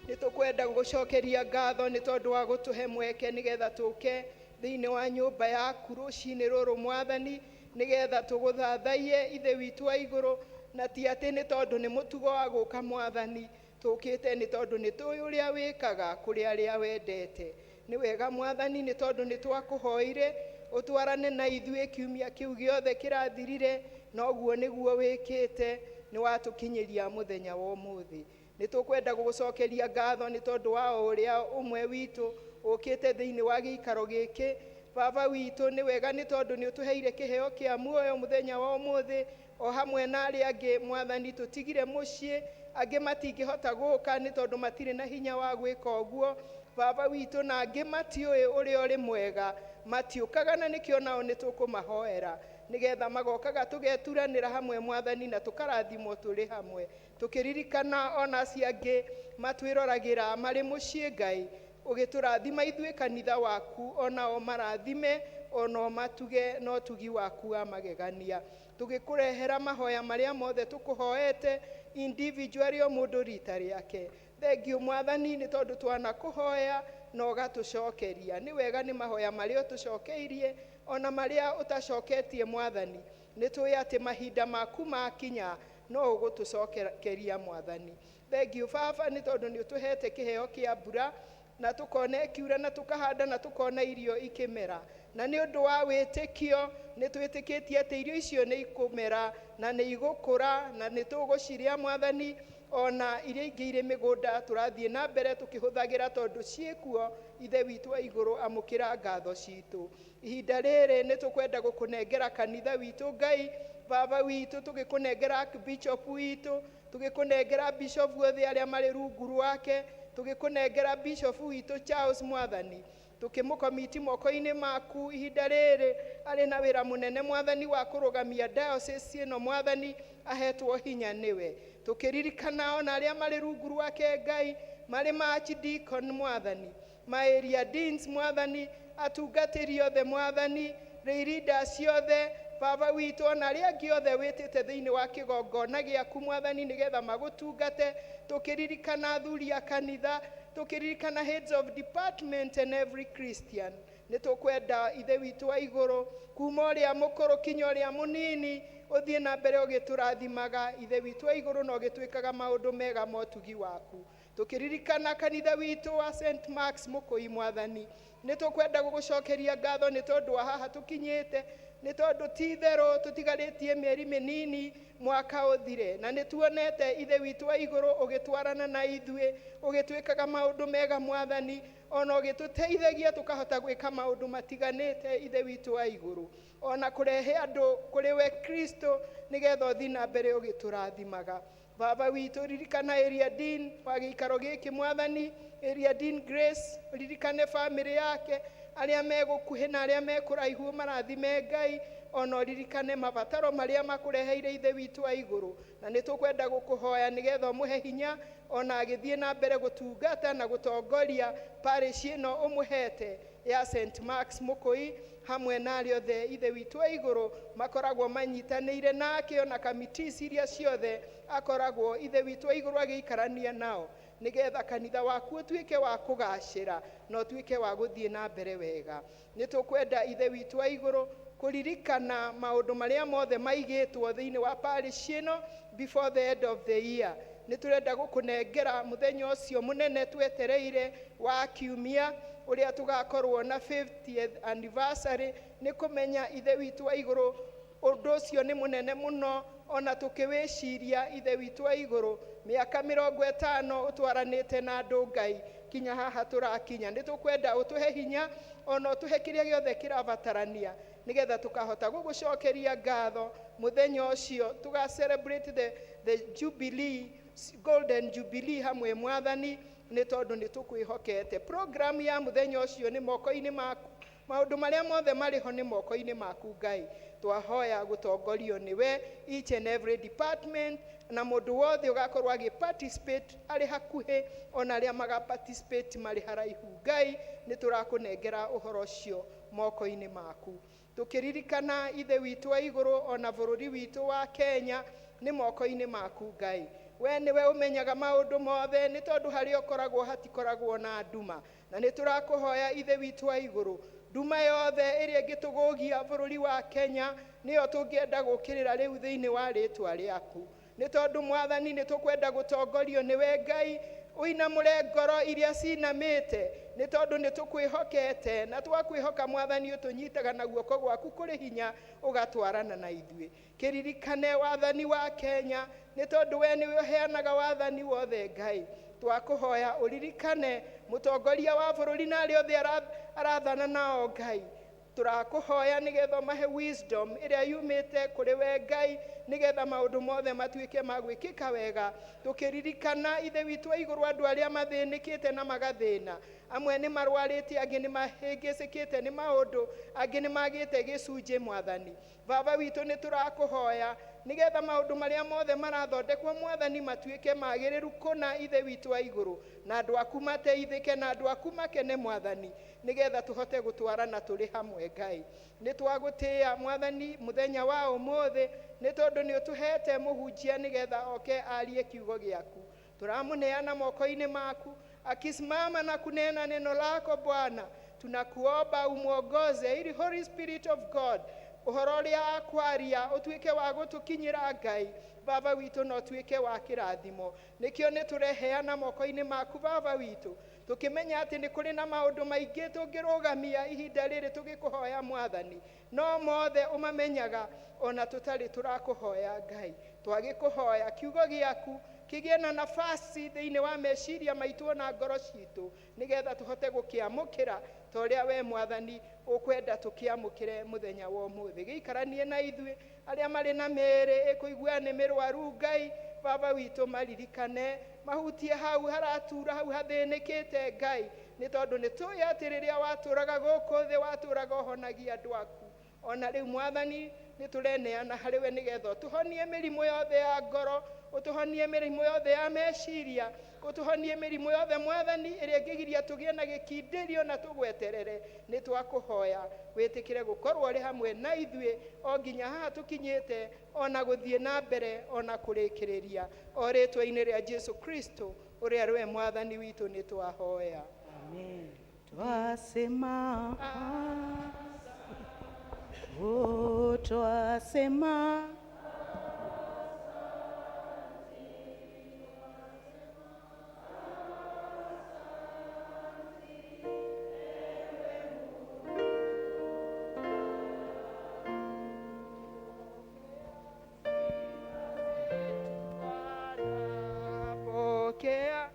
Nĩ tũkwenda gũgũcokeria ngatho nĩ tondũ wa gũtũhe mweke nĩgetha tũke thĩinĩ wa nyũmba yaku rũcinĩ rũrũ Mwathani, nĩgetha tũgũthathaiye Ithe witũ wa igũrũ, na ti atĩ nĩ tondũ nĩ mũtugo wa gũka Mwathani, tũkĩte nĩ tondũ nĩ tũĩ ũrĩa wĩkaga kũrĩ arĩa wendete. Nĩ wega Mwathani, nĩ tondũ nĩ twakũhoire ũtwarane na ithuĩ kiumia kĩu gĩothe kĩrathirire, na ũguo nĩguo wĩkĩte, nĩ watũkinyĩria mũthenya wa ũmũthĩ. Nĩ tũkwenda gũgũcokeria ngatho nĩ tondũ wa ũrĩa ũmwe witũ ũkĩte thĩinĩ wa gĩikaro gĩkĩ. Baba witũ, nĩ wega nĩ tondũ nĩ ũtũheire kĩheo kĩa muoyo mũthenya wa ũmũthĩ, o hamwe na arĩa angĩ Mwathani tũtigire mũciĩ, angĩ matingĩhota gũka nĩ tondũ matirĩ na hinya wa gwĩka ũguo. Baba witũ, na angĩ matiũĩ ũrĩa ũrĩ mwega, matiũkaga, na nĩkĩo nao nĩ tũkũmahoera, nĩgetha magokaga tũgeturanĩra hamwe Mwathani, na tũkarathimwo tũrĩ hamwe, tũkĩririkana ona acio angĩ matwĩroragĩra marĩ mũciĩ Ngai, ũgĩtũrathima ithuĩ kanitha waku, onao marathime, onao matuge no tugi waku wa magegania. Tũgĩkũrehera mahoya marĩa mothe tũkũhoete individually, o mũndũ rita rĩake. Thengiũ Mwathani, nĩ tondũ twanakũhoya na ũgatũcokeria. Nĩ wega nĩ mahoya marĩa ũtũcokeirie, ona marĩa ũtacoketie Mwathani, nĩ tũĩ atĩ mahinda maku makinya no ũgũtũcokeria Mwathani. Thengiũ Baba, nĩ tondũ nĩ ũtũhete kĩheo kĩa mbura, na tũkona ĩkiura, na tũkahanda, na tũkona irio ikĩmera. Na nĩ ũndũ wa wĩtĩkio nĩ twĩtĩkĩtie atĩ irio icio nĩ ikũmera na nĩ igũkũra, na nĩ tũgũcirĩa Mwathani. Ona iria ingĩ irĩ mĩgũnda tũrathiĩ na mbere tũkĩhũthagĩra, tondũ ciĩkuo Ithe witũ wa igũrũ, amũkĩra ngatho citũ. Ihinda rĩrĩ nĩ tũkwenda gũkũnengera kanitha witũ Ngai. Baba witũ, tũgĩkũnengera Archbishop witũ, tũgĩkũnengera bishop othe arĩa marĩ rungu rwake, tũgĩkũnengera Bishop witũ Charles Mwathani, tũkĩmũkomiti moko-inĩ maku. Ihinda rĩrĩ arĩ na wĩra mũnene Mwathani wa kũrũgamia diocese ĩno Mwathani, ahetwo hinya nĩwe. Tũkĩririkana ona arĩa marĩ rungu rwake Ngai, marĩ ma archdeacon Mwathani, ma area deans Mwathani, atungatĩri othe Mwathani, lay leaders othe Baba witũ, ona arĩa angĩ othe wĩtĩte thĩinĩ wa kĩgongona gĩaku Mwathani, nĩgetha magũtungate. Tũkĩririkana athuri a kanitha, tũkĩririkana heads of department and every Christian. Nĩ tũkwenda Ithe witũ wa igũrũ, kuma ũrĩa mũkũrũ kinya ũrĩa mũnini, ũthiĩ na mbere ũgĩtũrathimaga Ithe witũ wa igũrũ, na ũgĩtwĩkaga maũndũ mega ma ũtugi waku. Tũkĩririkana kanitha witũ wa St. Mark's Mũkũi Mwathani, nĩ tũkwenda gũgũcokeria ngatho nĩ tondũ wa haha tũkinyĩte, nĩ tondũ ti-itherũ tũtigarĩtie mĩeri mĩnini mwaka ũthire, na nĩ tuonete Ithe witũ wa igũrũ ũgĩtwarana na ithuĩ, ũgĩtwĩkaga maũndũ mega Mwathani, ona ũgĩtũteithagia tũkahota gwĩka maũndũ matiganĩte Ithe witũ wa igũrũ, ona kũrehe andũ kũrĩ we Kristo, nĩgetha ũthiĩ na mbere ũgĩtũrathimaga. Baba witũ, ririkana area dean wa gĩikaro gĩkĩ Mwathani, area dean Grace, ririkane family yake, arĩa megũkuhĩ na arĩa mekũraihu, marathime Ngai, ona ririkane mabataro marĩa makũreheire Ithe witũ wa igũrũ, na nĩ tũkwenda gũkũhoya nĩgetha ũmũhe hinya, ona agĩthiĩ na mbere gũtungata na gũtongoria parish ĩno ũmũhete, ya St Mark's Mukui hamwe na arĩa othe ithe witũ wa igũrũ makoragwo manyitanĩire nake, ona committees iria ciothe akoragwo ithe witũ wa igũrũ agĩikarania nao, nĩgetha kanitha waku ũtuĩke wa kũgacĩra na ũtuĩke wa gũthiĩ na mbere wega. Nĩ tũkwenda ithe witũ wa igũrũ kũririkana maũndũ marĩa mothe maigĩtwo thĩinĩ wa parish ĩno before the end of the year. Nĩ tũrenda gũkũnengera mũthenya ũcio mũnene twetereire wa kiumia ũrĩa tũgakorwo na 50th anniversary. Nĩ kũmenya ithe witũ wa igũrũ ũndũ ũcio nĩ mũnene mũno, ona tũkĩwĩciria ithe witũ wa igũrũ mĩaka 50 ũtwaranĩte na andũ Ngai kinya haha tũrakinya. Nĩ tũkwenda ũtũhe hinya ona ũtũhe kĩrĩa gĩothe kĩrabatarania nĩgetha tũkahota gũgũcokeria ngatho mũthenya ũcio tũga celebrate the Jubilee, Golden Jubilee hamwe Mwathani, nĩ tondũ nĩ tũkwĩhokete. Program ya mũthenya ũcio nĩ moko-inĩ maku, maũndũ marĩa mothe marĩ ho nĩ moko-inĩ maku Ngai. Twahoya gũtongorio nĩwe each and every department, na mũndũ wothe ũgakorwo agĩ-participate arĩ hakuhĩ, ona arĩa maga-participate marĩ haraihu. Ngai nĩ tũrakũnengera ũhoro ũcio moko-inĩ maku, tũkĩririkana ithe witũ wa igũrũ ona bũrũri witũ wa Kenya nĩ moko-inĩ maku Ngai. We nĩwe ũmenyaga maũndũ mothe, nĩ tondũ harĩa ũkoragwo hatikoragwo na nduma, na nĩ tũrakũhoya ithe witũ wa igũrũ nduma yothe ĩrĩa ĩngĩtũgũgia bũrũri wa Kenya nĩyo tũngĩenda gũkĩrĩra rĩu thĩinĩ wa rĩtwa rĩaku. Nĩ tondũ Mwathani nĩ tũkwenda gũtongorio nĩwe Ngai, ũinamũre ngoro iria cinamĩte, nĩ tondũ nĩ tũkwĩhokete, na twakwĩhoka Mwathani ũtũnyitaga na guoko gwaku kũrĩ hinya ũgatwarana na ithuĩ. Kĩririkane wathani wa Kenya, nĩ tondũ we nĩwe ũheanaga wathani wothe Ngai. Twakũhoya ũririkane mũtongoria wa bũrũri na arĩa othe arathana nao Ngai. Tũrakũhoya nĩgetha mahe wisdom ĩrĩa yumĩte kũrĩ we Ngai, nĩgetha maũndũ mothe matuĩke ma gwĩkĩka wega. Tũkĩririkana ithe witũ wa igũrũ andũ arĩa mathĩnĩkĩte na magathĩna, amwe nĩ marwarĩte, angĩ nĩ mahĩngĩcĩkĩte nĩ maũndũ, angĩ nĩ magĩte gĩcunjĩ Mwathani. Baba witũ nĩ tũrakũhoya nĩgetha maũndũ marĩa mothe marathondekwo Mwathani matuĩke magĩrĩru kũna ithe witũ wa igũrũ, na andũ aku mateithĩke na andũ aku makene Mwathani, nĩgetha tũhote gũtwarana tũrĩ hamwe Ngai. Nĩ twagũtĩĩa Mwathani mũthenya wa ũmũthĩ, nĩ tondũ nĩ ũtũhete mũhunjia nĩgetha oke arie kiugo gĩaku. Turamũneana moko-inĩ maku, akisimama na kunena neno lako Bwana, tunakuomba umuongoze ili Holy Spirit of God ũhoro ũrĩa akwaria ũtuĩke wa gũtũkinyĩra Ngai. Baba witũ no tuĩke wa kĩrathimo, nĩkĩo nĩ tũreheana moko-inĩ maku Baba witũ, tũkĩmenya atĩ nĩ kũrĩ na maũndũ maingĩ tũngĩrũgamia ihinda rĩrĩ tũgĩkũhoya Mwathani, no mothe ũmamenyaga ona tũtarĩ tũrakũhoya Ngai. Twagĩkũhoya kiugo gĩaku kĩgĩe na nafasi thĩinĩ wa meciria maitũ na ngoro citũ, nĩgetha tũhote gũkĩamũkĩra ta ũrĩa we Mwathani ũkwenda tũkĩamũkĩre mũthenya wa ũmũthĩ. Gĩikaranie na ithuĩ arĩa marĩ na mĩĩrĩ ĩkũigua nĩ mĩrwaru Ngai. Baba witũ maririkane, mahutie hau haratura, hau hathĩnĩkĩte Ngai, nĩ tondũ nĩ tũĩ atĩ rĩrĩa watũraga gũkũ thĩ watũraga ũhonagia andũ aku. Ona rĩu Mwathani nĩ tũreneana harĩ we nĩgetha ũtũhonie mĩrimũ yothe ya ngoro, ũtũhonie mĩrimũ yothe ya meciria, ũtũhonie mĩrimũ yothe Mwathani ĩrĩa ĩngĩgiria tũgĩe na gĩkindĩrio na tũgweterere. Nĩ twakũhoya wĩtĩkĩre gũkorwo ũrĩ hamwe na ithuĩ o nginya haha tũkinyĩte, ona gũthiĩ na mbere ona kũrĩkĩrĩria, o rĩtwa-inĩ rĩa Jesu Kristo ũrĩa rwe Mwathani witũ nĩ twahoya. Amen. Twasema oh, twasema Pokea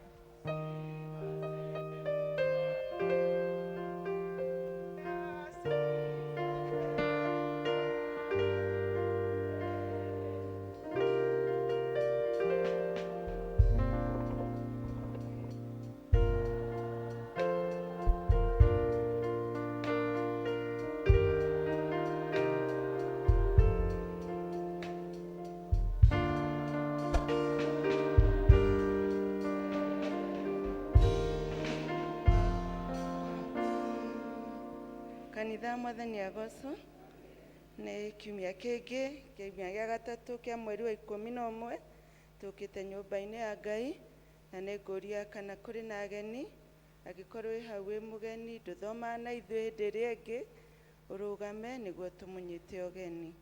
mwega mwathani agocwo nĩ kiumia kĩngĩ kiumia gĩa gatatũ kĩa mweri wa 11 tũkĩte nyũmba-inĩ ya Ngai na nĩ ngũria kana kũrĩ na ageni angĩkorwo wĩ hau wĩ mũgeni ndũthomaga na ithuĩ hĩndĩ ĩrĩa ĩngĩ ũrũgame nĩguo tũmũnyite ũgeni.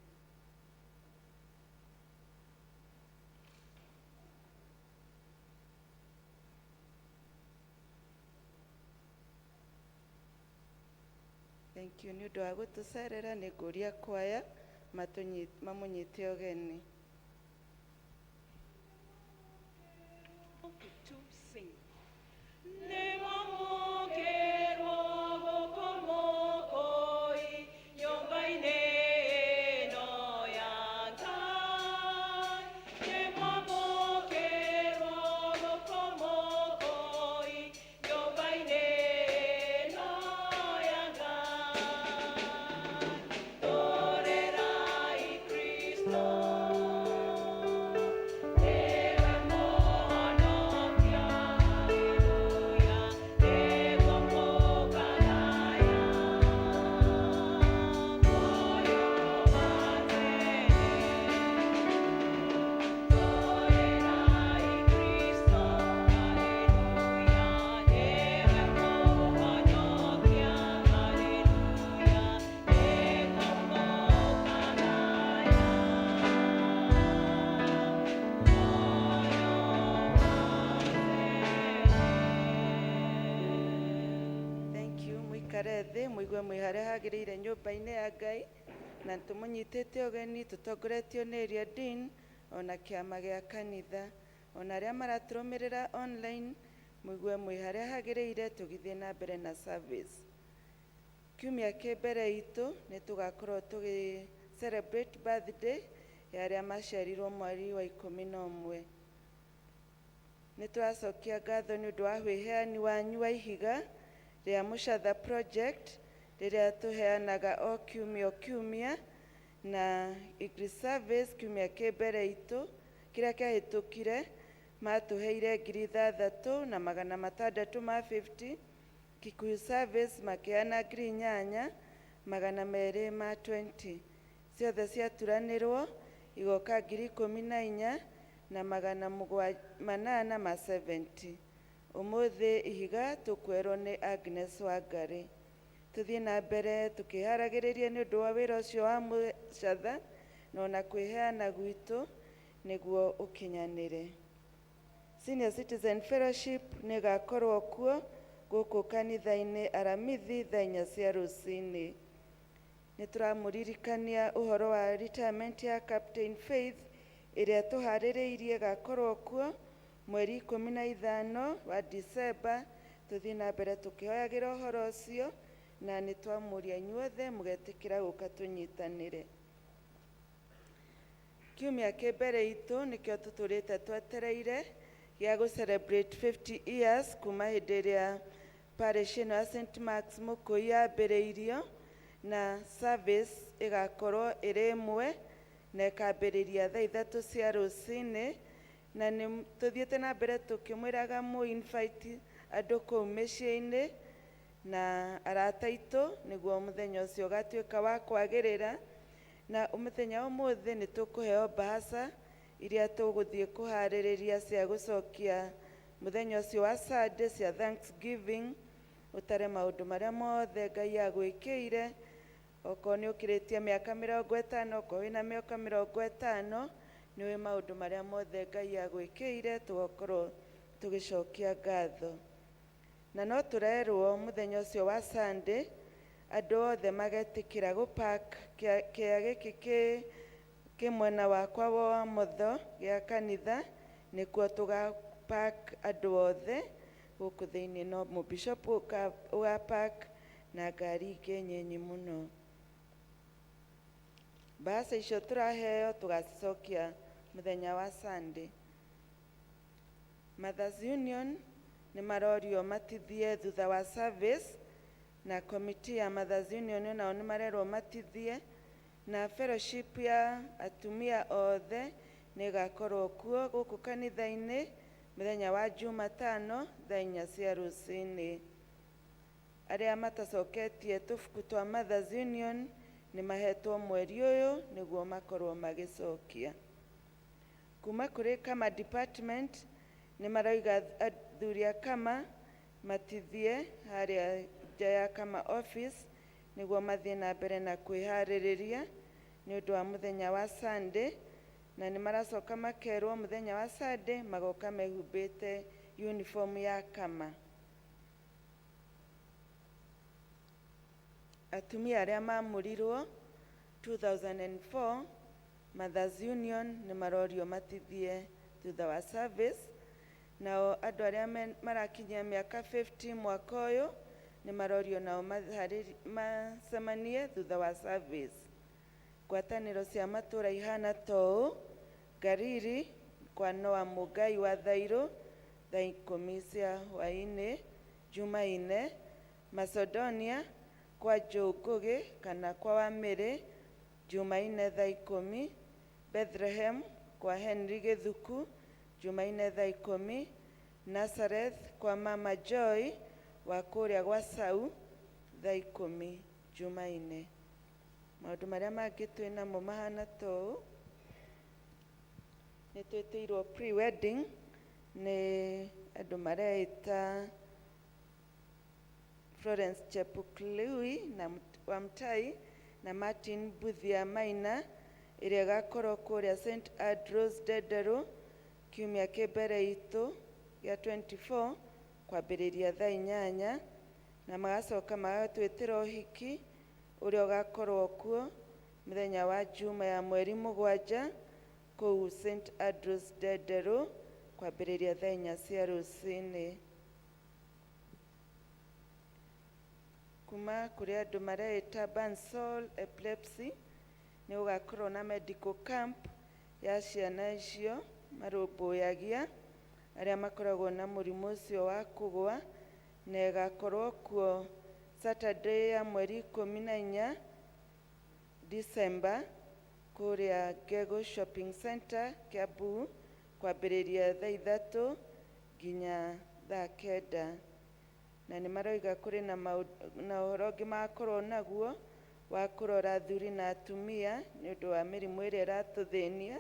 Thank you nĩ ũndũ wa gũtũcerera nĩ ngũria kwaya mamũnyite ũgeni. To sing. Thĩ mũigue mwĩ harĩa hagĩrĩire nyũmba-inĩ ya Ngai na tũmũnyitĩte ũgeni tũtongoretio nĩ ĩrĩa Dean ona kĩama gĩa kanitha ona arĩa maratũrũmĩrĩra online mũigue mwĩ harĩa hagĩrĩire tũgithiĩ na mbere na service. Kiumia kĩ mbere itũ nĩ tũgakorwo tũgĩ celebrate birthday ya arĩa maciarirwo mweri wa 11. Nĩ tũracokia ngatho nĩ ũndũ wa wĩheani wanyu wa ihiga rĩa Mũchatha project rĩrĩa tũheanaga o kiumia na Eagle service kiumia kĩ mbere itũ kĩrĩa kĩahĩtũkire matũheire 3,650. Kikuyu service makĩheana 8,220 ciothe ciaturanĩrwo igoka 14,870. Ũmũthĩ ihiga tũkwerwo nĩ Agnes Wangari. Tũthiĩ na mbere tũkĩharagĩrĩria nĩ ũndũ wa wĩra ũcio wa Mũchatha na ona kwĩheana gwitũ nĩguo ũkinyanĩre. Senior Citizen Fellowship nĩ ĩgakorwo kuo gũkũ kanitha-inĩ aramithi thaa 4 cia rũcinĩ. Nĩ tũramũririkania ũhoro wa retirement ya Captain Faith ĩrĩa tũharĩrĩirie ĩgakorwo kuo mweri 15 wa December. Tũthiĩ na mbere tũkĩhoyagĩra ũhoro ũcio na nĩ twamũria inyuothe mũgetĩkĩra gũka tũnyitanĩre. Kiumia kĩ mbere itũ nĩkĩo tũtũrĩte twetereire gĩa gũ celebrate 50 years kuma hĩndĩ ĩrĩa parish ĩno ya St. Mark's Mũkũi yambĩrĩirio na service ĩgakorwo ĩrĩ ĩmwe na ĩkambĩrĩria thaa 3 cia rũcinĩ na nĩ tũthiĩte na mbere tũkĩmwĩraga mũ invite andũ kũu mĩciĩ-inĩ na arata aitũ nĩguo mũthenya ũcio ũgatuĩka wa kwagĩrĩra. Na mũthenya ũmũthĩ nĩ tũkũheo bahasha iria tũgũthiĩ kũharĩrĩria cia gũcokia mũthenya ũcio wa Sunday cia Thanksgiving ũtare maũndũ marĩa mothe Ngai agwĩkĩire. Okorwo nĩ ũkĩrĩtie mĩaka 50, okorwo wĩna mĩaka 50 nĩ ũĩ maũndũ marĩa mothe Ngai agwĩkĩire tũgakorwo tũgĩcokia ngatho. Na no tũrerwo mũthenya ũcio wa Sunday andũ othe magetĩkĩra gũpark kĩa gĩkĩ kĩ mwena wakwa wa motho gĩa kanitha nĩkuo tũgapark andũ othe gũkũ thĩinĩ. No mũbishop ũgapark na ngari ingĩ nyinyi mũno. Bahasha icio tũraheo tũgacicokia mũthenya wa Sunday. Mothers Union nĩ marorio matithie thutha wa service na committee ya Mothers Union nao nĩ marerwo matithie na fellowship ya atumia othe nĩ ĩgakorwo kuo gũkũ kanitha-inĩ mũthenya wa Jumatano thaa 4 cia rũcinĩ. arĩa matacoketie tũbuku twa Mothers Union nĩ mahetwo mweri ũyũ nĩguo makorwo magĩcokia. Kuma kũrĩ Kama Department nĩ marauga athuri a Kama matithie harĩa nja ya Kama Office nĩguo mathiĩ na mbere na kwĩharĩrĩria nĩ ũndũ wa mũthenya wa Sunday, na nĩ maracoka makerwo mũthenya wa Sunday magoka mehumbĩte uniform ya Kama. Atumia arĩa mamũrirwo 2004 Mothers Union nĩ marorio matithie thutha wa service, nao andũ arĩa marakinyia mĩaka 50 mwaka ũyũ nĩ marorio nao macemanie thutha wa service. Ngwatanĩro cia matũũra ihana toũ: Gariri kwa Noah Mũngai wa Thairũ thaa 10 cia hwaĩ-inĩ Jumaine, Macedonia kwa Joe Ngugi kana kwa Wamĩrĩ Jumaine thaa 10, Bethlehem kwa Henry Githuku Jumaine thaa 10, Nazareth kwa Mama Joy wa kũrĩa gwa Sau thaa 10 Jumaine. Maũndũ marĩa mangĩ twĩ namo mahana toũ: nĩ twĩtĩirwo pre-wedding nĩ andũ mareĩta Florence Chepukului na Wamtai na Martin Buthia Maina, ĩrĩa ĩgakorwo kũrĩa St. Andrews Ndenderu kiumia kĩmbere itũ gĩa 24 kwambĩrĩria thaa 8, na magacoka magatwĩtĩra ũhiki ũrĩa ũgakorwo kuo mũthenya wa Juma ya mweri 7 kũu St. Andrews Ndenderu kwambĩrĩria thaa 4 cia rũcinĩ. Kuma kũrĩ andũ mareĩta Bansol Epilepsy nĩ gũgakorwo na medical camp ya ciana icio marũmbũyagia arĩa makoragwo na mũrimũ ũcio wa kũgũa, na ĩgakorwo kuo Saturday ya mweri 14 December kũrĩa Gego Shopping Center Kiambu kwambĩrĩria thaa 3 nginya thaa 9. Na nĩ maroiga kũrĩ na ũhoro ũngĩ magakorwo naguo wa kũrora athuri na atumia nĩ ũndũ wa mĩrimũ ĩrĩa ĩratũthĩnia,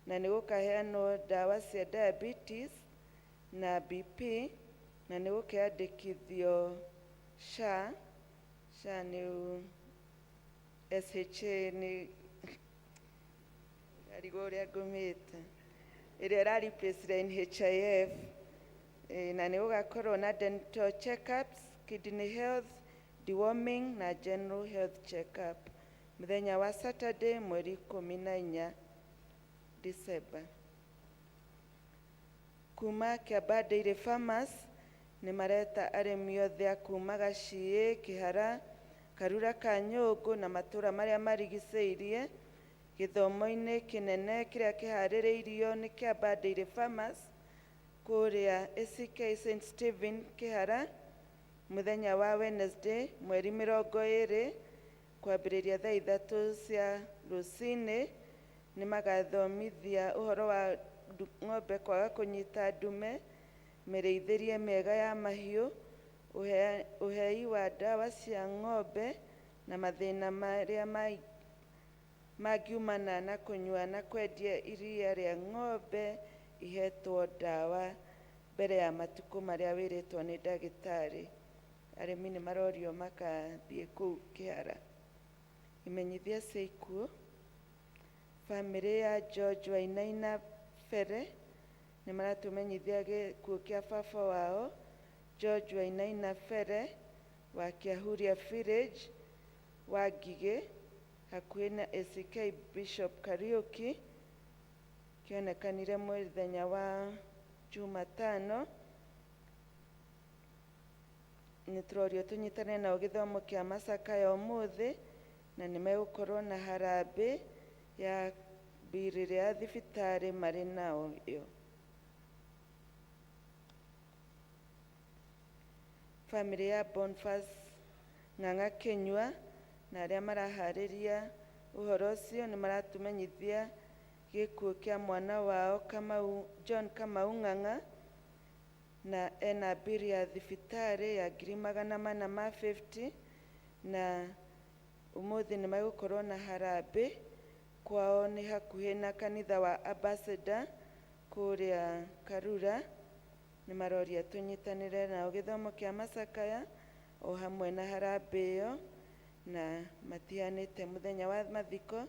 na nĩ gũkaheanwo ndawa cia diabetes na BP, na nĩ gũkĩandĩkithio SHA nĩ SHA nĩ arigwo ũrĩa ngũmĩte, ĩrĩa ĩra-replace NHIF, na nĩ gũgakorwo na dental check-ups, kidney health, deworming na general health check-up mũthenya wa Saturday mweri 14 December. Kuma Kiambaa Dairy Farmers nĩ mareta arĩmi othe a kuma Gaciĩ, Kĩhara, Karura ka Nyũngũ na matũũra marĩa marigicĩirie gĩthomo-inĩ kĩnene kĩrĩa kĩharĩrĩirio nĩ Kiambaa Dairy Farmers kũrĩa ACK St. Stephen Kĩhara mũthenya wa Wednesday mweri 20 kwambĩrĩria thaa 3 cia rũcinĩ. Nĩ magathomithia ũhoro wa ng'ombe kwaga kũnyita ndume, mĩrĩithĩrie mĩega ya mahiũ, ũhei wa ndawa cia ng'ombe na mathĩna marĩa mangiumana na kũnyua na kwendia iria rĩa ng'ombe ihetwo ndawa mbere ya matukũ marĩa wĩrĩtwo nĩ ndagĩtarĩ. Arĩmi nĩ marorio makathiĩ kũu Kĩhara. Imenyithia cia ikuũ: bamĩrĩ ya George Wainaina Fere nĩ maratũmenyithia gĩkuũ kĩa baba wao George Wainaina Fere wa Kĩahuria Village wa Ngigĩ hakuhĩ na ACK Bishop Kariuki, kĩonekanire mũthenya wa Jumatano. Nĩ tũrorio tũnyitane nao gĩthomo kĩa macakaya ũmũthĩ, na nĩ megũkorwo na harambĩ ya mbirĩrĩ ya thibitarĩ marĩ nao yo. Bamĩrĩ ya Boniface Ng'ang'a Kĩnyua na arĩa maraharĩria ũhoro ũcio nĩ na ena mbiri ya thibitarĩ ya 450 na umuthi nĩ megũkorwo na harambĩ kwao nĩ hakuhĩ na kanitha wa Ambassador kũrĩa Karura. Nĩ maroria tũnyitanĩre nao gĩthomo kĩa macakaya o hamwe na harambĩ ĩyo, na matihanĩte mũthenya wa mathiko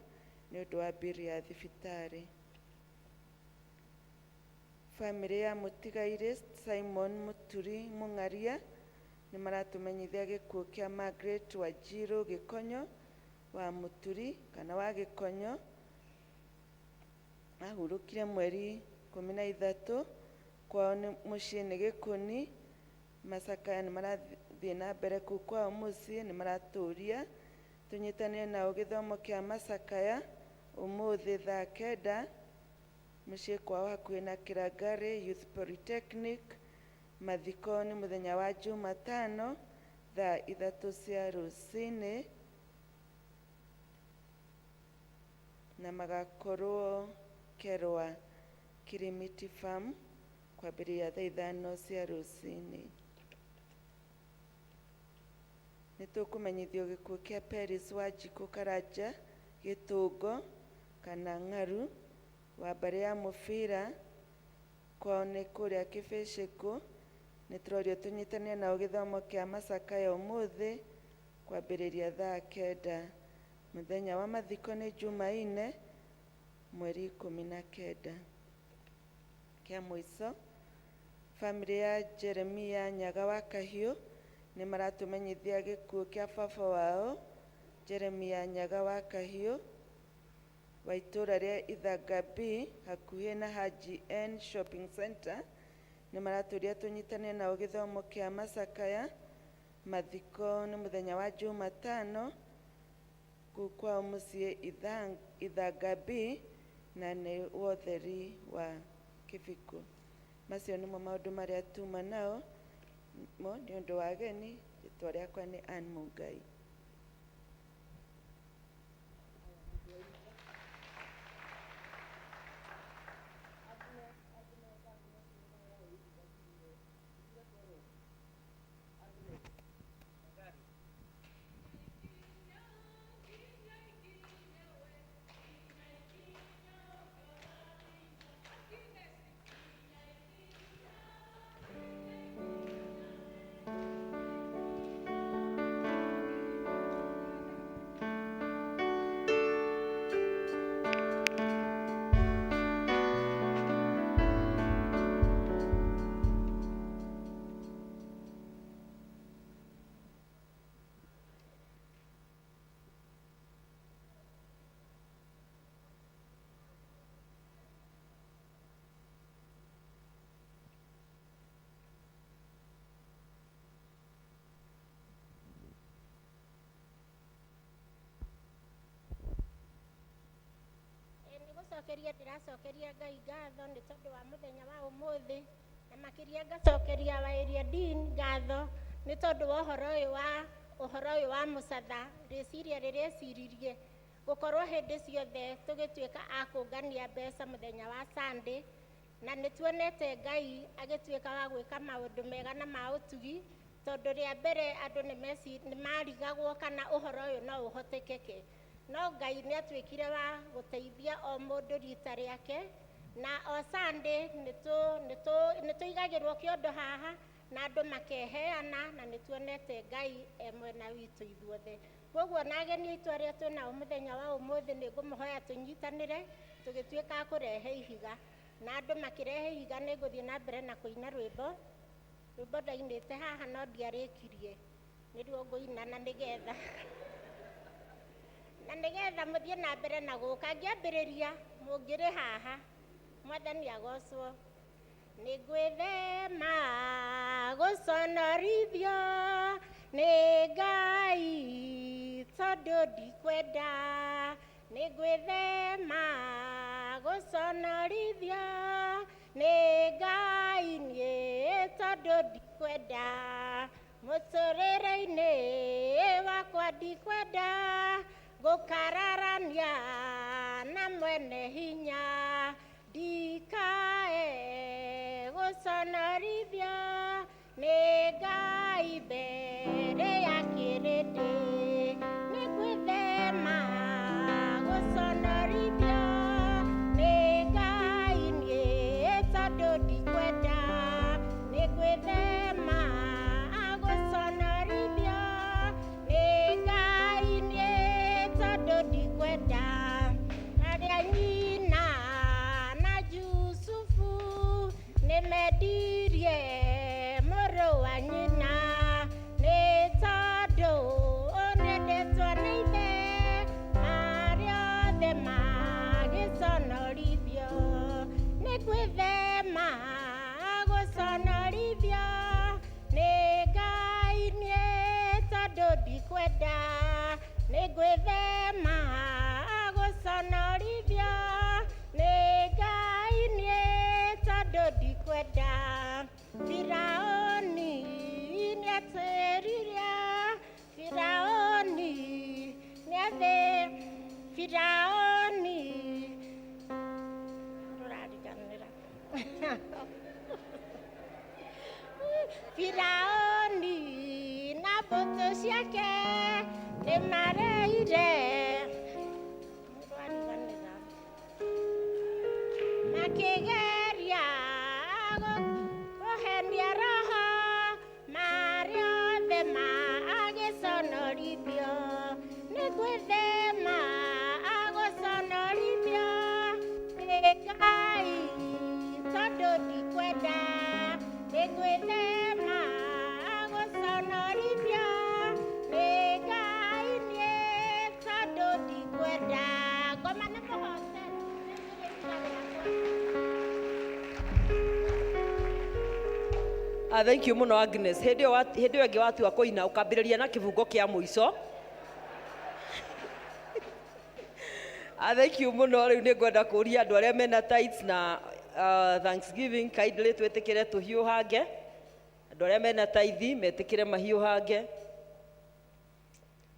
nĩ ũndũ wa mbiri ya thibitarĩ. Famĩlĩ ya mũtigairĩ Simon Muturi Mũng'aria nĩ maratũmenyithia gĩkuũ kĩa Margaret Wanjiru Gĩkonyo wa Muturi kana wa Gĩkonyo, ahurũkire mweri 13. Kwao mũciĩ nĩ Gĩkũni. Macakaya nĩ marathiĩ na mbere kũu kwao mũciĩ, nĩ maratũria. Tũnyitanĩre nao gĩthomo kĩa macakaya ũmũthĩ thaa 9 mũciĩ kwao hakuhĩ na Kĩrangari Youth Polytechnic. Mathiko nĩ mũthenya wa Jumatano thaa 3 cia rũcinĩ, na magakorwo Kerwa Kirimiti Farm kwambĩrĩria thaa 5 cia rũcinĩ. Nĩ tũkũmenyithio gĩkuũ kĩa Peris Wanjikũ Karanja Gĩtũngo kana Ng'aru wa mbarĩ ya mũbira. Kwao nĩ kũrĩa Kĩbĩcĩkũ. Nĩ tũrorio tũnyitanĩre nao gĩthomo kĩa macakaya ũmũthĩ kwambĩrĩria thaa 9. Mũthenya wa mathiko nĩ Jumaine mweri 19. Kĩa mũico, famĩlĩ ya Jeremia Nyaga wa Kahiũ nĩ maratũmenyithia gĩkuũ kĩa baba wao Jeremia Nyaga wa Kahiũ wa itũũra rĩa Ithanga B hakuhĩ na Haji N Shopping Center. Nĩ maratũria tũnyitanĩre nao gĩthomo kĩa macakaya. Mathiko nĩ mũthenya wa Jumatano kũu kwao mũciĩ Ithanga B na nĩ wotheri wa Kĩbiko. Macio nĩmo maũndũ marĩa tuma nao mo nĩ ũndũ wa ageni. Rĩtwa rĩakwa nĩ Ann Mũngai. Ndĩracokeria Ngai ngatho nĩ tondũ wa mũthenya wa ũmũthĩ, na makĩria ngacokeria wa Area Dean ngatho nĩ tondũ wa ũhoro ũyũ wa mũcatha. Rĩciria rĩrĩciririe gũkorwo hĩndĩ ciothe tũgĩtuĩka a kũngania mbeca mũthenya wa Sunday, na nĩ tuonete Ngai agĩtuĩka wa gwĩka maũndũ mega na ma ũtugi, tondũ rĩa mbere andũ nĩ marigagwo kana ũhoro ũyũ no ũhotekeke. No Ngai nĩ atuĩkire wa gũteithia o mũndũ rita rĩake, na o Sunday nĩ tũigagĩrwo kĩondo haha na andũ makeheana, na nĩ tuonete Ngai mwena witũ ithuothe. Koguo na ageni aitũ arĩa twĩnao mũthenya wa ũmũthĩ nĩ ngũmũhoya tũnyitanĩre tũgĩtuĩka a kũrehe ihiga, na andũ makĩrehe ihiga nĩ ngũthiĩ na mbere na kũina rwĩmbo ndainĩte haha no ndiarĩkirie, nĩruo ngũina na nĩgetha mũthiĩ na mbere na gũka. Ngĩambĩrĩria mũngĩrĩ haha, Mwathani agocwo. Nĩ ngwĩthema gũconorithio nĩ Ngai tondũ ndikwenda, nĩ gwĩthema gũconorithio nĩ Ngai niĩ tondũ ndikwenda, mũtũrĩre-inĩ wakwa ndikwenda gũkararania na mwene hinya, ndikae gũconorithio ndikwenda naria nyina na Yusufu nimendirie mũrũ wa nyina nĩ tondũ nĩendetwo nĩ ithe marĩa othe magĩconorithio nĩ gwĩthema gũconorithio nĩ Ngai niĩ tondũ ndikwenda nĩ gwĩthema gũconorithio nĩ Ngai niĩ tondũ ndikwenda Firaũni nĩatĩririe Firaũni nĩathĩ Firaũni rũrariganĩra Firaũni na mbũtũ ciake nĩmareire rũrariganĩra makĩgeria kũhenia roho marĩa othe magĩconorithio nĩ gwĩthema gũconorithio nĩ Ngai tondũ ndikwenda nĩ gwĩthema gũconorithio nĩ Ngai niĩ tondũ ndikwenda ngoma nĩ mũhote Thank you muno Agnes. Hĩndĩ ĩyo ĩngĩ watua kũina ũkambĩrĩria na kĩbungo kĩa mũico. Thank you muno. Rĩu nĩ ngwenda kũria andũ arĩa mena tithes na Thanksgiving kindly twĩtĩkĩre tũhiũhange. Andũ arĩa mena tithe metĩkĩre mahiũhange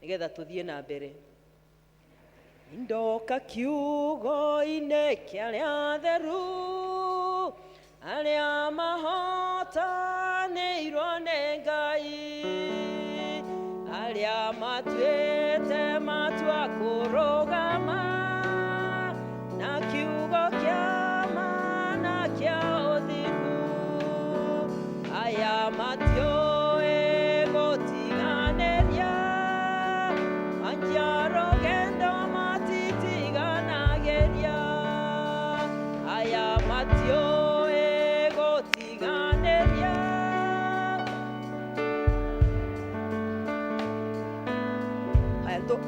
nĩgetha tũthiĩ na mbere. Ndoka kiugo-inĩ kĩa arĩa atheru arĩa mahotanĩirwo nĩ Ngai arĩa matuĩte matua kũrũgama na kiugo kĩa ma na kĩa ũthingu aya matiũĩ gũtiganĩria manjia rũgendo matitiganagĩria aya matiũĩ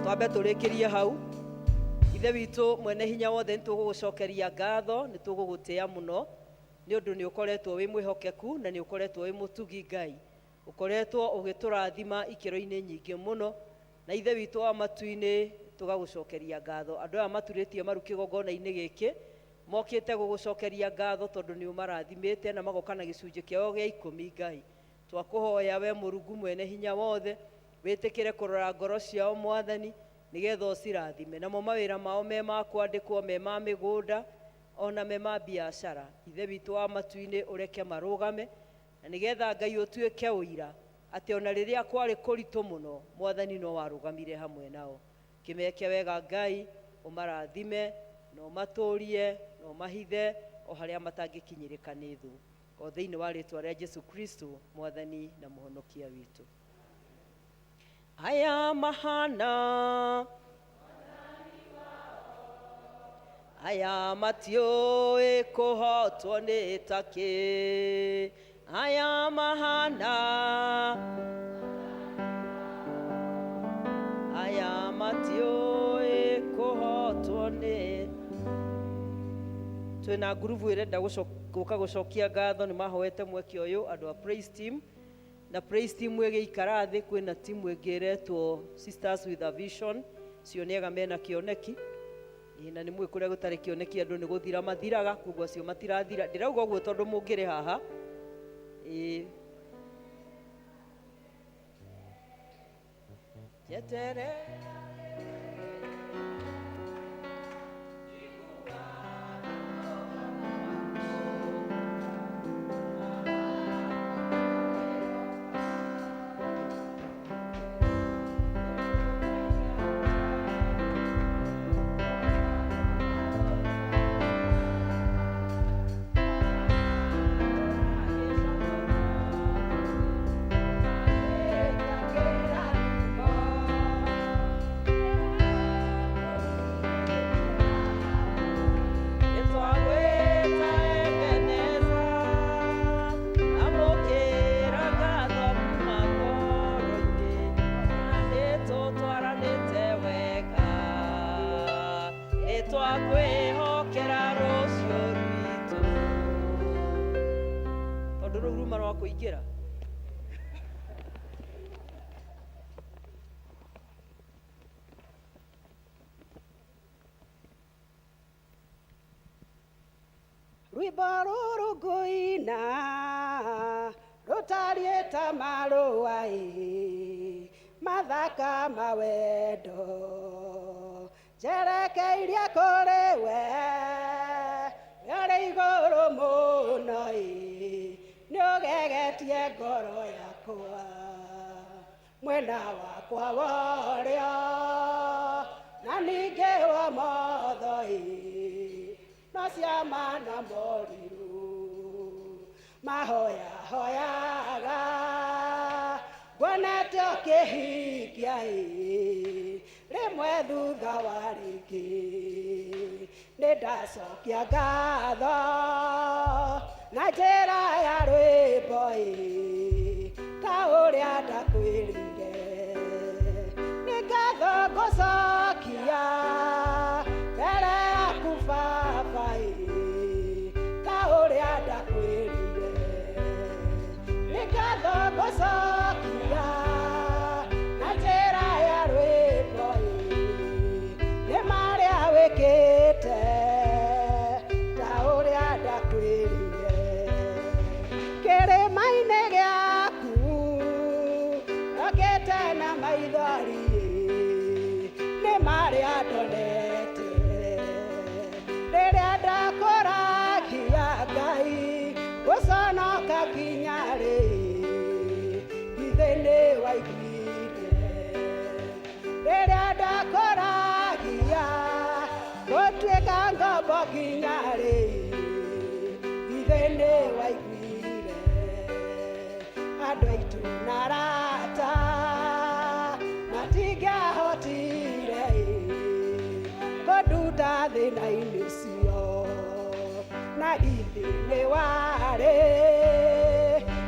twambe tũrĩkĩrie hau. Ithe witũ mwene hinya wothe nĩ tũgũgũcokeria ngatho, nĩ tũgũgũtĩĩa mũno nĩ ũndũ nĩ ũkoretwo wĩ mwĩhokeku na nĩ ũkoretwo wĩ mũtugi Ngai, ũkoretwo ũgĩtũrathima ikĩro-inĩ nyingĩ mũno, na ithe witũ wa matu-inĩ tũgagũcokeria ngatho. Andũ aya maturĩtie maru kĩgongona-inĩ gĩkĩ mokĩte gũgũcokeria ngatho tondũ nĩ ũmarathimĩte na magoka na gĩcunjĩ kĩao gĩa 10 Ngai. Twakũhoya we Mũrungu mwene hinya wothe wĩtĩkĩre kũrora ngoro ciao Mwathani nĩgetha ũcirathime, namo mawĩra mao me ma kwandĩkwo, me ma mĩgũnda ona me ma biacara. Ithe witũ wa matu-inĩ ũreke marũgame na nĩgetha Ngai ũtuĩke ũira atĩ ona rĩrĩa kwarĩ kũritũ mũno Mwathani no warũgamire hamwe nao. Kĩmeke wega Ngai, ũmarathime na ũmatũrie na ũmahithe o harĩa matangĩkinyĩrĩka nĩ thũ, o thĩinĩ wa rĩtwa rĩa Jesu Kristo Mwathani na mũhonokia witũ. Aya mahana aya matiũĩ kũhotwo nĩ takĩ aya mahana aya matiũĩ kũhotwo nĩ. Twĩna ngurubu ĩrenda gũka gũcokia ngatho, nĩ mahoete mweke ũyũ andũ a praise team, na praise team ĩgĩikara thĩ. Kwĩna timu ĩngĩ ĩretwo Sisters with a Vision, cio nĩega mena kĩoneki, na nĩ mwĩ kũrĩa gũtarĩ kĩoneki andũ nĩ gũthira mathiraga, koguo acio matirathira. Ndĩrauga ũguo tondũ mũngĩrĩ haha. Jetere twakwĩhokera rũciũ rwitũ. Tondũ rũu ruma rwa kũingĩra. Rwĩmbo rũrũ ngũina rũtariĩ ta marũa mathaka mawendo njerekeirie kũrĩ we ũrĩ igũrũ mũno nĩũgegetie ngoro yakwa mwena wakwa wa ũrĩo na ningĩ wa motho no ciama na morirũ mahoya hoyaga nguonete ũkĩhingia rĩmwe thutha wa rĩngĩ nĩndacokia ngatho na njĩra ya rwĩmbo ta ũrĩa ndakwĩrire nĩ ngatho ngũcokia mbere yaku Baba ta ũrĩa ndakwĩrire nĩ ngatho ngũcokia na njĩra ya rwĩmbo nĩ marĩa wĩkĩte ta ũrĩa ndakwĩrire kĩrĩma-inĩ gĩaku rokĩte na maithori nĩ marĩa ndonete rĩrĩa ndakũragia Ngai gũconoka kinya rĩ githĩ nĩ waiguire rĩrĩa ndakũragia gũtuĩka ngombo kinya rĩ githĩ nĩ waiguire andũ aitũ na arata matingĩahotire kũnduta thĩna-inĩ ũcio na githĩ nĩ warĩ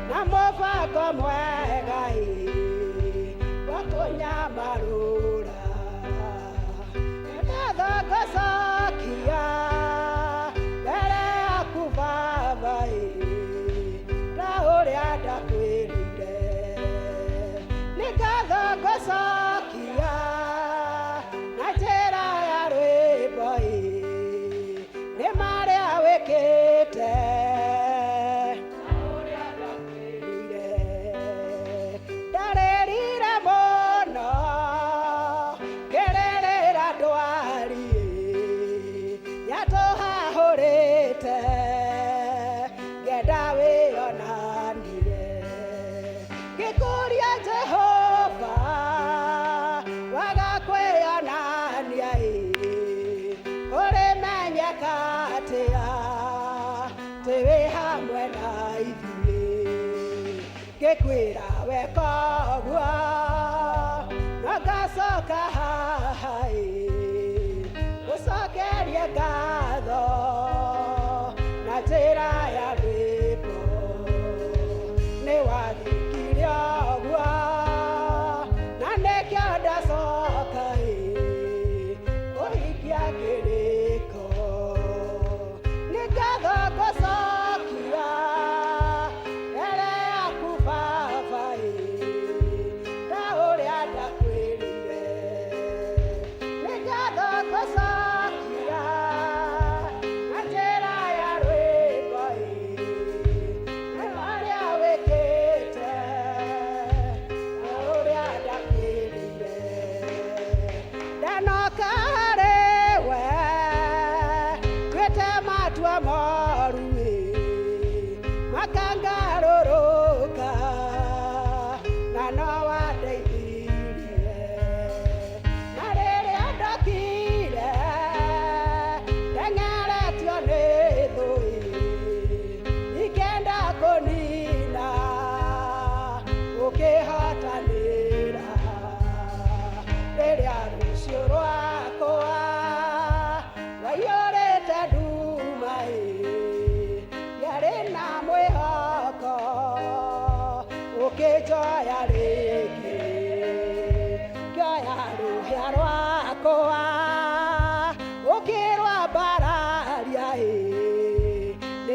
na mũbango mwega wa kũnyamarũra ngatho ngũcokia mbere yaku Baba ta ũrĩa ndakwĩrire nĩ ngatho ngũcokia na njĩra ya rwĩmbo nĩ marĩa wĩkĩte ndarĩrire mũno ngĩrĩrĩra ndwari yatũhahũrĩte ngenda wĩonanie ngĩkũria Jehova waga kwĩonania ũrĩmenyeka atĩa tĩ wĩ hamwe na ithuĩ ngĩkwĩra weka ũguo no ngacoka haha gũcokeria ngatho na njĩra ya rwĩmbo nĩ wathĩkire ũguo na nĩkĩo ndacoka kũhingia kĩrĩko nĩ ngatho ngũcokia mbere yaku Baba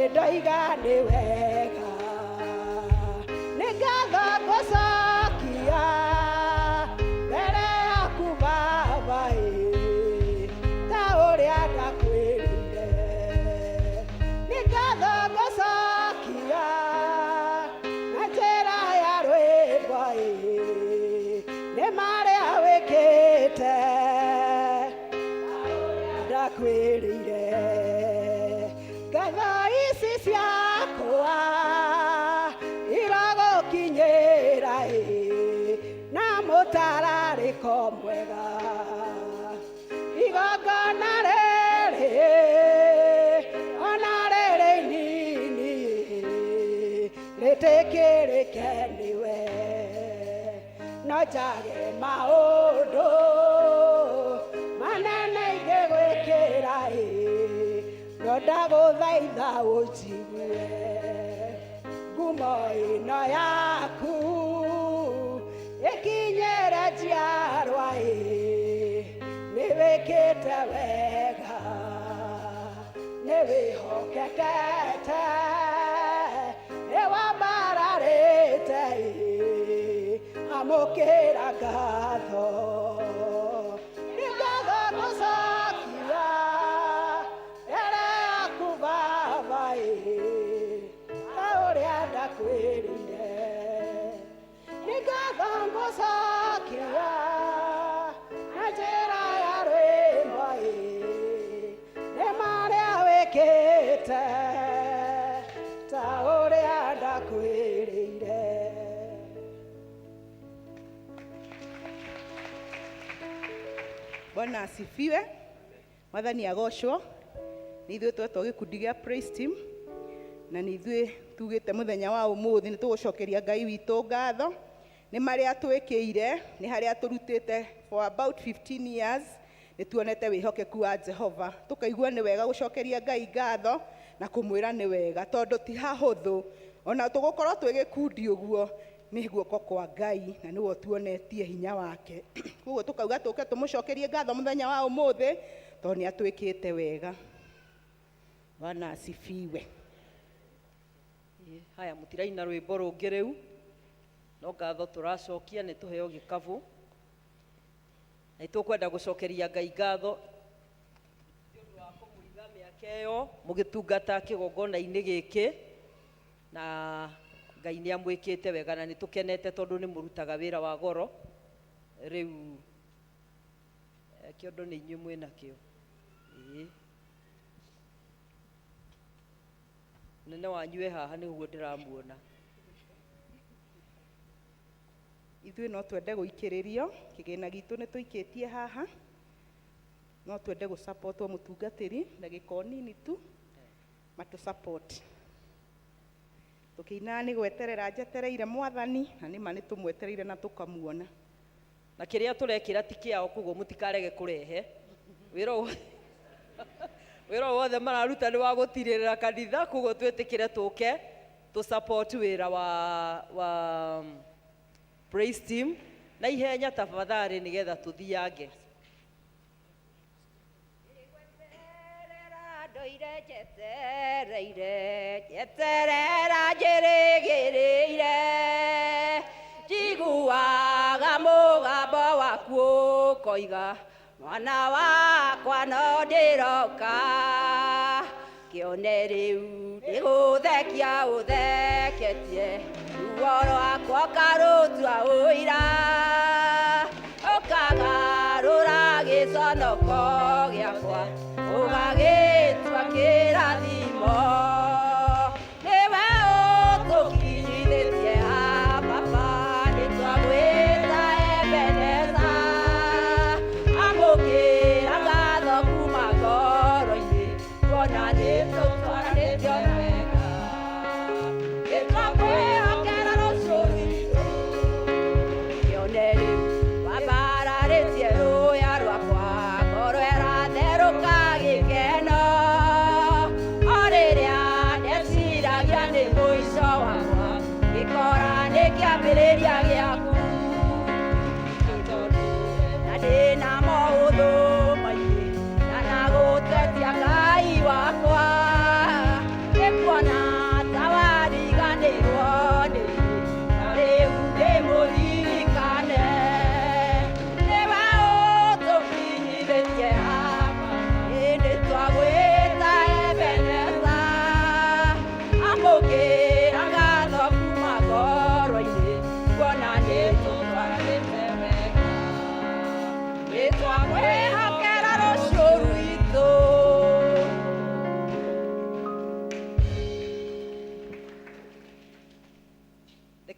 nĩndoiga nĩ wega nĩ ngatho ngũcokia mbere yaku Baba ta ũrĩa ndakwĩrire nĩ ngatho ngũcokia na njĩra ya rwĩmbo nĩ marĩa wĩkĩte ndakwĩrire ngatho ici ciakwa iragũkinyĩra na mũtararĩko mwega igongona rĩrĩ ona rĩrĩ inini rĩtĩkĩrĩke nĩwe no njage maũndũ manene ingĩgwĩkĩra no ndagũthaitha ũnjigue ngumo ĩno yaku ĩkinyĩre njiarwa nĩwĩkĩte wega nĩwĩhokekete nĩwambararĩte amũkĩra ngatho nĩ ngatho ngũcokia mbere yaku Baba ta ũrĩa ndakwĩrire nĩ ngatho ngũcokia na njĩra ya rwĩmbo nĩ marĩa wĩkĩte ta ũrĩa ndakwĩrĩire. Bwana asifiwe. Mwathani agocwo. Nĩ ithuĩ twetwo gĩkundi gĩa praise team na nĩ ithuĩ tugĩte mũthenya wa ũmũthĩ nĩ tũgũcokeria Ngai witũ ngatho nĩ marĩa twĩkĩire nĩ harĩa tũrutĩte for about 15 years nĩ tuonete wĩhokeku wa Jehova tũkaigua nĩ wega gũcokeria Ngai ngatho na kũmwĩra nĩ wega tondũ ti hahũthũ ona tũgũkorwo twĩ gĩkundi ũguo nĩ guoko kwa Ngai na nĩwe tuonetie hinya wake koguo tũkauga tũke tũmũcokerie ngatho mũthenya wa ũmũthĩ tondũ nĩ atwĩkĩte wega. Bwana asifiwe. Haya mũtiraina rwĩmbo rũngĩ rĩu no ngatho tũracokia nĩ tũheo gĩkabũ na nĩtũkwenda gũcokeria Ngai ngatho nĩ ũndũ wa kũmũiga mĩaka ĩyo mũgĩtungata kĩgongona-inĩ gĩkĩ na Ngai nĩ amwĩkĩte wega na nĩ tũkenete tondũ nĩ mũrutaga wĩra wa goro rĩu kĩondo nĩ inyuĩ mwĩnakĩo. Nene wanyu haha nĩguo ndĩramuona. Ithuĩ no twende gũikĩrĩrio kĩgĩna gitũ nĩ tũikĩtie haha no twende gũsupportwo mũtungatĩri ndagĩka o nini tu matũ support tũkĩinaga nĩ gweterera njetereire Mwathani na nĩma nĩ tũmwetereire na tũkamuona na kĩrĩa tũrekĩra ti kĩao koguo mũtikarege kũrehe wĩra wothe mararuta nĩ wa gũtirĩrĩra kanitha koguo twĩtĩkĩre tũke tũ support wĩra wa praise team na ihenya tafadhali nĩgetha tũthiange. Ndoire njeterera njĩrĩgĩrĩire njiguaga mũgambo waku ũkoiga mwana wakwa no ndĩroka kĩone rĩu ndĩgũthekia ũtheketie ruo rwakwa ũkarũtua ũira ũkagarũra gĩconoko gĩakwa ũgagĩtua kĩrathimo nĩwe ũtũkinyithĩtie ha Baba nĩtwagwĩta Ebeneza amũkĩra ngatho kuma ngoro-inĩ kuona nĩtũtwaranĩtio wega nĩtwakwĩhokera rũciũ rwitũ kĩone rĩu wambararĩtie rũya rwakwa ngoro ĩratherũka gĩkeno o rĩrĩa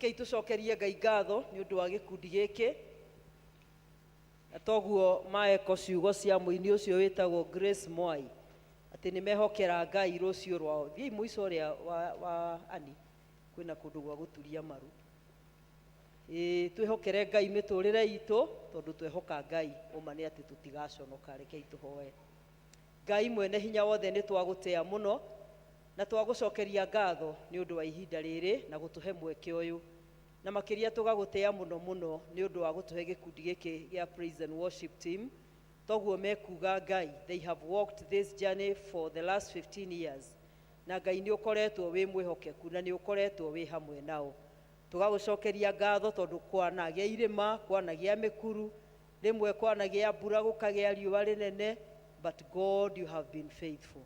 rekei tucokerie Ngai ngatho nĩ ũndũ wa gĩkundi gĩkĩ na toguo maeko ciugo cia mũini ũcio wĩtagwo Grace Mwai atĩ nĩ mehokera Ngai rũciũ rwao. Thiĩ mũico ũrĩa wa ani kwĩna kũndũ gwa gũturia maru. Twĩhokere Ngai mĩtũrĩre itũ tondũ twehoka Ngai ũma nĩ atĩ tũtigaconoka. Rekei tũhoe. Ngai mwene hinya wothe nĩ twagũtĩa mũno na twagũcokeria ngatho nĩ ũndũ wa ihinda rĩrĩ na gũtũhe mweke ũyũ, na makĩria tũgagũtĩa mũno mũno nĩ ũndũ wa gũtũhe gĩkundi gĩkĩ gĩa Praise and Worship Team. Toguo mekuga Ngai, they have walked this journey for the last 15 years, na Ngai nĩ ũkoretwo wĩ mwĩhokeku na nĩ ũkoretwo wĩ hamwe nao. Tũgagũcokeria ngatho tondũ kwanagĩa irĩma, kwanagĩa mĩkuru, rĩmwe kwanagĩa mbura, gũkagĩa riũa rĩnene, but God, you have been faithful.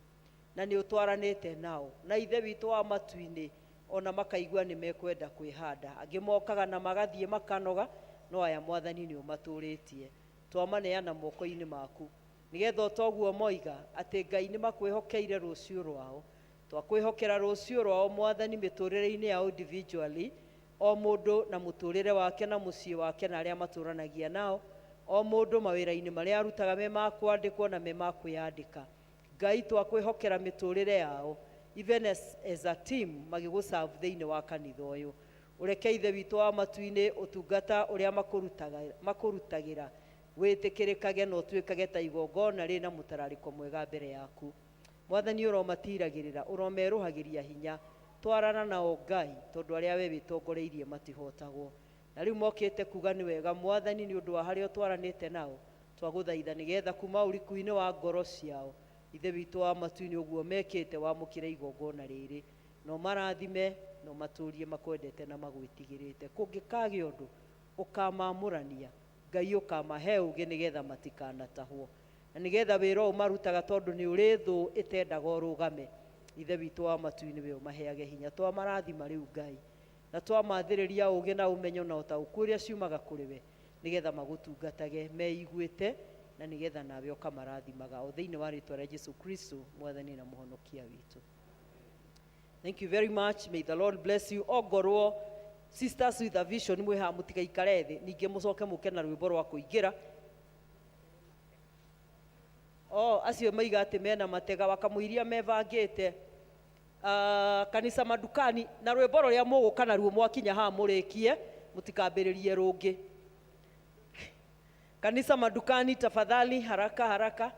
Na nĩ ũtwaranĩte nao, na ithe witũ wa matu-inĩ ona makaigua nĩ mekwenda kwĩhanda, angĩ mokaga na magathiĩ makanoga, no aya Mwathani nĩ ũmatũrĩtie. Twamaneana moko-inĩ maku nĩgetha toguo moiga atĩ Ngai nĩ makwĩhokeire rũciũ rwao. Twakwĩhokera rũciũ rwao Mwathani mĩtũrĩre-inĩ yao individually, o mũndũ na mũtũrĩre wake na mũciĩ wake na arĩa matũranagia nao, o mũndũ mawĩra-inĩ marĩa arutaga me ma kwandĩkwo na me ma kwĩyandĩka. Ngai twakwĩhokera mĩtũrĩre yao even as a team magĩgũserve thĩinĩ wa kanitha ũyũ. Ũreke ithe witũ wa matu-inĩ ũtungata ũrĩa makũrutagĩra wĩtĩkĩrĩkage na ũtuĩkage ta igongona rĩna mũtararĩko mwega mbere yaku. Mwathani ũromatiragĩrĩra, ũromerũhagĩria hinya, twarana nao Ngai tondũ arĩa we wĩtongoreirie matihotagwo. Na rĩu mokĩte kuga nĩ wega Mwathani nĩ ũndũ wa harĩa ũtwaranĩte nao, twagũthaitha nĩgetha kuma ũriku-inĩ wa ngoro ciao ithe witũ wa matu-inĩ ũguo mekĩte wamũkĩre igongona rĩrĩ, no marathime no matũrie makwendete na magwĩtigĩrĩte. Kũngĩkagĩa ũndũ ũkamamũrania, Ngai ũkamahe ũgĩ nĩgetha matikanatahwo, na nĩgetha wĩra ũyũ marutaga tondũ nĩ ũrĩ thũ ĩtendaga ũrũgame, ithe witũ wa matu-inĩ we ũmaheage hinya. Twamarathima rĩu Ngai na twamathĩrĩria ũgĩ na ũmenyo na ũtaũku ũrĩa ciumaga kũrĩ we nĩgetha magũtungatage meiguĩte, na nĩgetha nawe ũkamarathimaga o thĩinĩ wa rĩtwa rĩa Jesu Kristo Mwathani na mũhonokia witũ. Thank you very much. May the Lord bless you. Ongorwo Sisters with a Vision mwĩha mũtigaikare thĩ, ningĩ mũcoke mũke na rwĩmbo rwa kũingĩra. Acio maiga atĩ mena matega wakamũiria mebangĩte kanisa madukani, na rwĩmbo rũrĩa mũgũka naruo mwakinya haha mũrĩkie, mũtikambĩrĩrie rũngĩ. Kanisa madukani tafadhali, haraka haraka.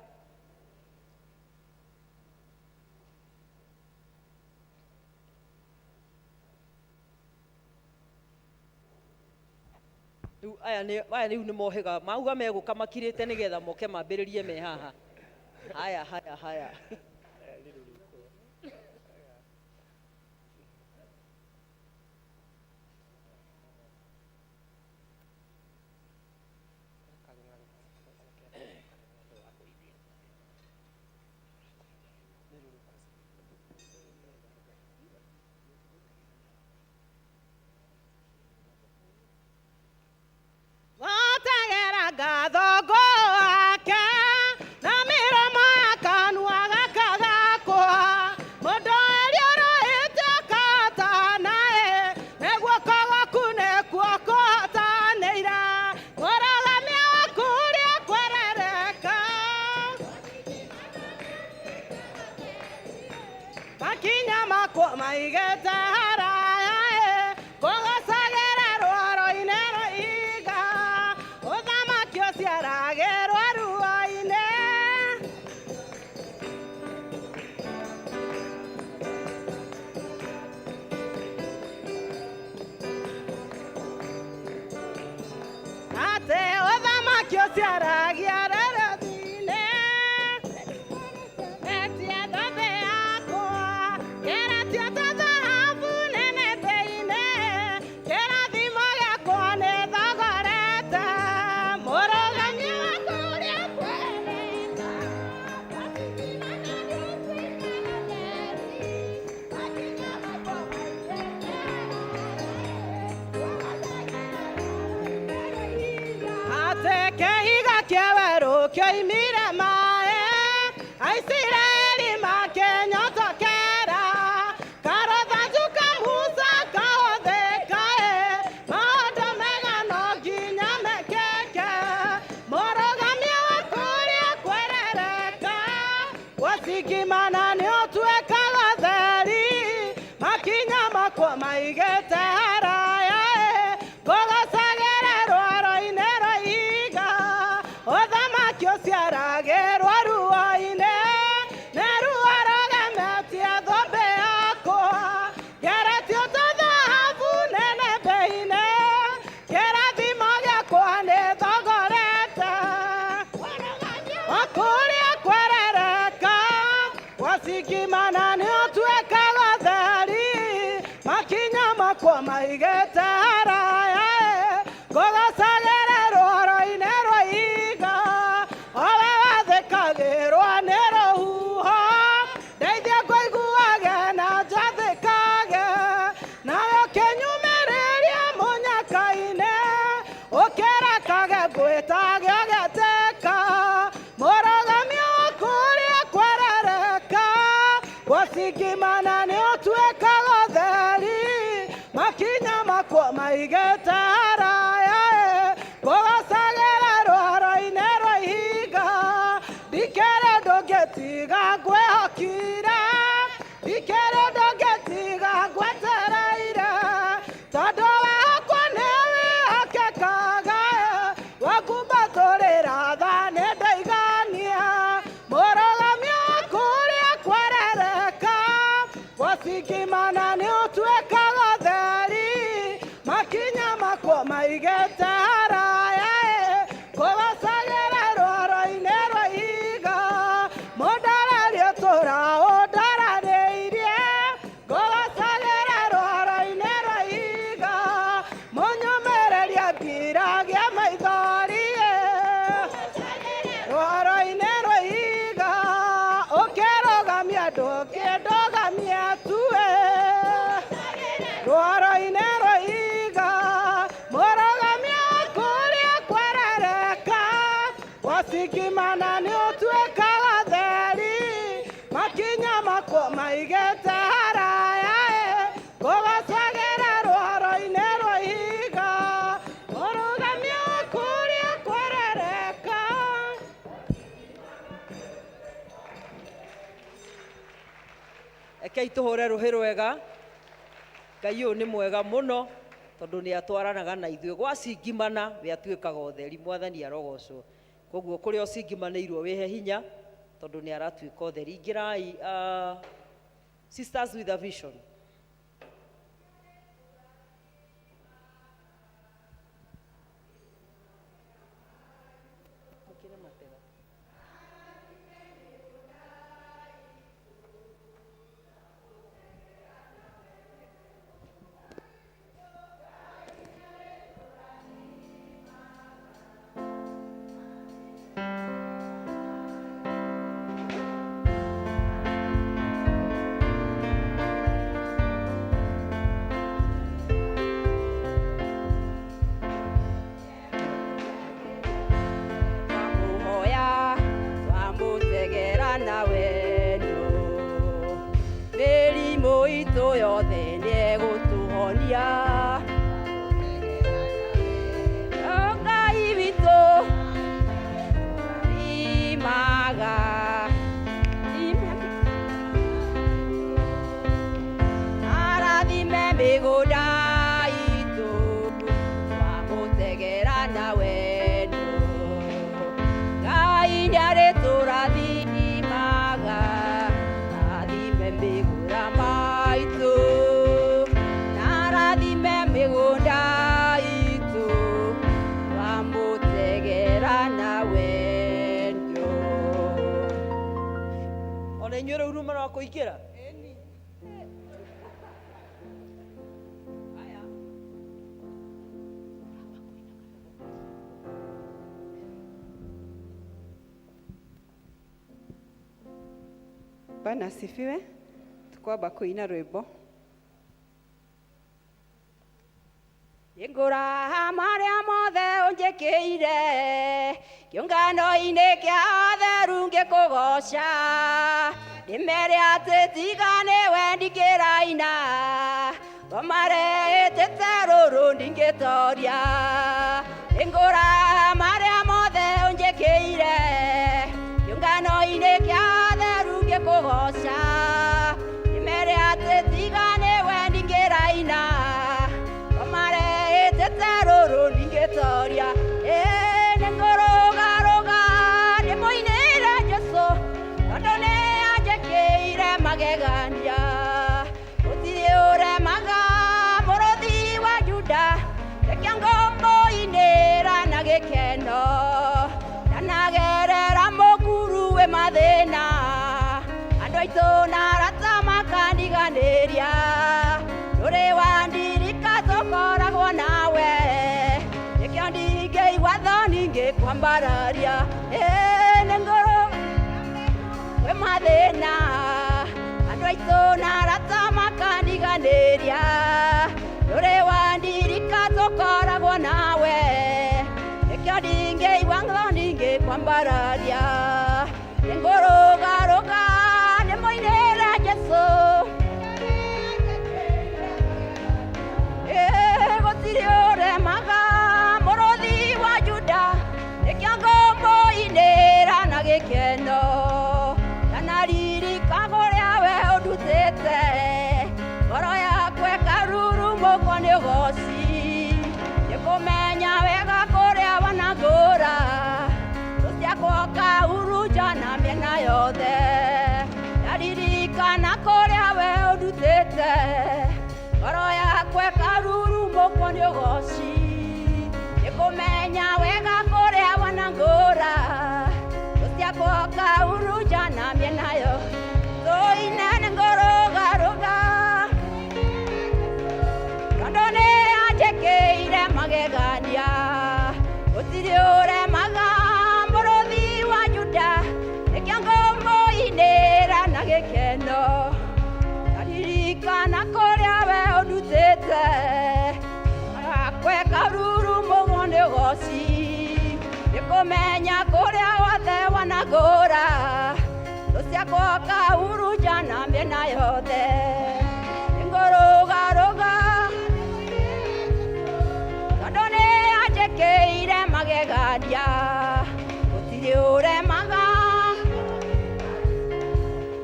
Aya rĩu nĩ mohĩga mauga megũka makirĩte nĩgetha moke mambĩrĩrie me haha. Haya. wasigimana nĩ ũtuĩkaga theri makinya makwa maigĩte haraya ngũgũcagĩra rwaro-inĩ rwa ihiga ũthamaki ũciaragĩrwo ruo-inĩ nĩ ruo rũgemetie thũmbĩ yakwa ngeretio ta thahabu nene mbei-inĩ kĩrathimo gĩakwa nĩ thogorete wakũrĩa kwerereka wasigimana nĩ ũtuĩkaga theri makinya makwa maigĩte haraya ngũgũcagĩra rwaro-inĩ rwa ihiga owe wathĩkagĩrwo nĩ rũhuho ndeithia ngũiguage na njathĩkage nawe ũkĩnyumĩrĩria mũnyaka-inĩ ũkĩrekage ngwĩtage ũgetĩka mũrũgamio wakũrĩa kwerereka wasigimana nĩ ũtuĩkaga theri makinya makwa maigĩte haraya ngũgũcagĩra rwaro-inĩ rwa ihiga ndikĩrĩ ndũngĩtiga ngwĩhokire ndikĩrĩ ndũngĩtiga ngwetereire tondũ wehokwo nĩ wĩhokekaga wakumbatũrĩra tha nĩ ndaigania mũrũgamio wakũrĩa kwerereka wasigimana nĩ ũtuĩkaga theri makinya makwa maigĩte haraya ngũgũcagĩra rwaro-inĩ rwa ihiga mũndarerio tũra ũndaranĩirie ngũgũcagĩra rwaro-inĩ rwa ihiga mũnyumĩrĩria ngiragia maithori rwaro-inĩ rwa ihiga ũkĩrũgamia ndũngĩndũgamia tue rwaro-inĩ rwa ihiga mũrũgamia wakũrĩa kwerereka wasigimana nĩ ũtuĩkaga theri makinya makwa maigĩte haraya ngũgũcagĩra rwaro-inĩ rwa ihiga mũrũgamia wakũrĩa kwerereka. Rekei tũhũre rũhĩ rwega. Ngai ũyũ nĩ mwega mũno tondũ nĩ atwaranaga na ithuĩ gwacingimana we atuĩkaga ũtheri mwathani arogocwo koguo kũrĩa ũcingimanĩirwo wĩhe hinya tondũ nĩ aratuĩka ũtheri ingĩrai sisters with a vision. Kuikira Bwana asifiwe. Tukwamba kuina rwĩmbo. Ngũra marĩa mothe ũnjĩkĩire kĩũngano-inĩ kĩa atheru ngĩkũgoca ndĩmere atĩ tiga nĩwe ndingĩraina ngomarehĩtĩte rũrũ ndingĩtoria ngũra marĩa mothe ũnjĩkĩire kĩũngano-inĩ kĩa atheru kugoca imere ate tigane wendi ngiraina omare tetaruru ningetoria nengorogaroga nimoinera Jesu tondone ajekeire magegania uthiure maga morothi wa Juda ekiangombo inera na gikeno nagerera mokuru we mathina andu aitu narata makandiganiria nduri wandirika tokoragwo nawe nikio ndingĩigua thoni ngĩkwambararia nĩ ngoro we mathĩna andũ aitũ narata makandiganĩria ndũrĩ wandirika tokoragwo nawe nikio ndingĩigua thoni ngĩkwambararia nĩ ngũrũgarũga nĩ mũinĩre Jesu gũtirĩ ũremaga mũrũthi wa Juda nĩkĩo ngũmũinĩra na gĩkeno ndanaririka kũrĩa we ũndutĩte ngoro yakwa ĩkarurumũkwo nĩ ũgooci nĩkũmenya wega kũrĩa wanangũra tũciakwo kahurunja na mĩena yothe ndaririkana kũrĩa we ũndutĩte ngoro yakwa ĩkarurumũkwo nĩ ũgooci nĩkũmenya wega kũrĩa wanangũra tũciakwo kahurunja na mĩena yothe tũine nĩ ngũrũgarũga tondũ nĩ anjĩkĩire magegania gũtirĩ ũremaga mũrũthi wa Juda nĩkĩo ngũmũinĩra na gĩkeno ndaririkana kũrĩa we ũndutĩte akwa ĩkarurumũkwo nĩ ũgooci nĩkũmenya kũrĩa wothe wanangũra tũciakwo kahurunja na mĩena yothe nĩ ngũrũgarũga tondũ nĩ anjĩkĩire magegania gũtirĩ ũremaga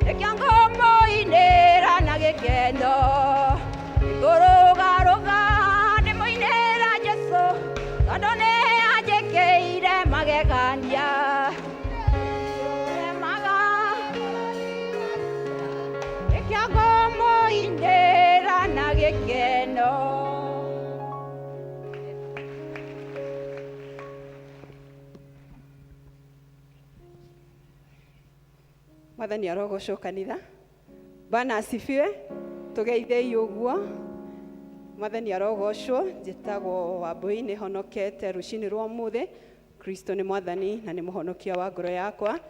nĩkĩo ngũmũinĩra na gĩkeno nĩ ngũrũgarũga ndĩmũinĩra Jesu tondũ nĩ anjĩkĩire magegania ũremaga nĩkĩo ngũmũinĩra na gĩkeno. Mwathani arogocwo kanitha. Bwana asifiwe. Tugeithei uguo. Mwathani arogocwo. Njĩtagwo Wambui nĩ honokete rũcinĩ rwa ũmũthĩ. Kristo nĩ mwathani na nĩ mũhonokia wa ngoro yakwa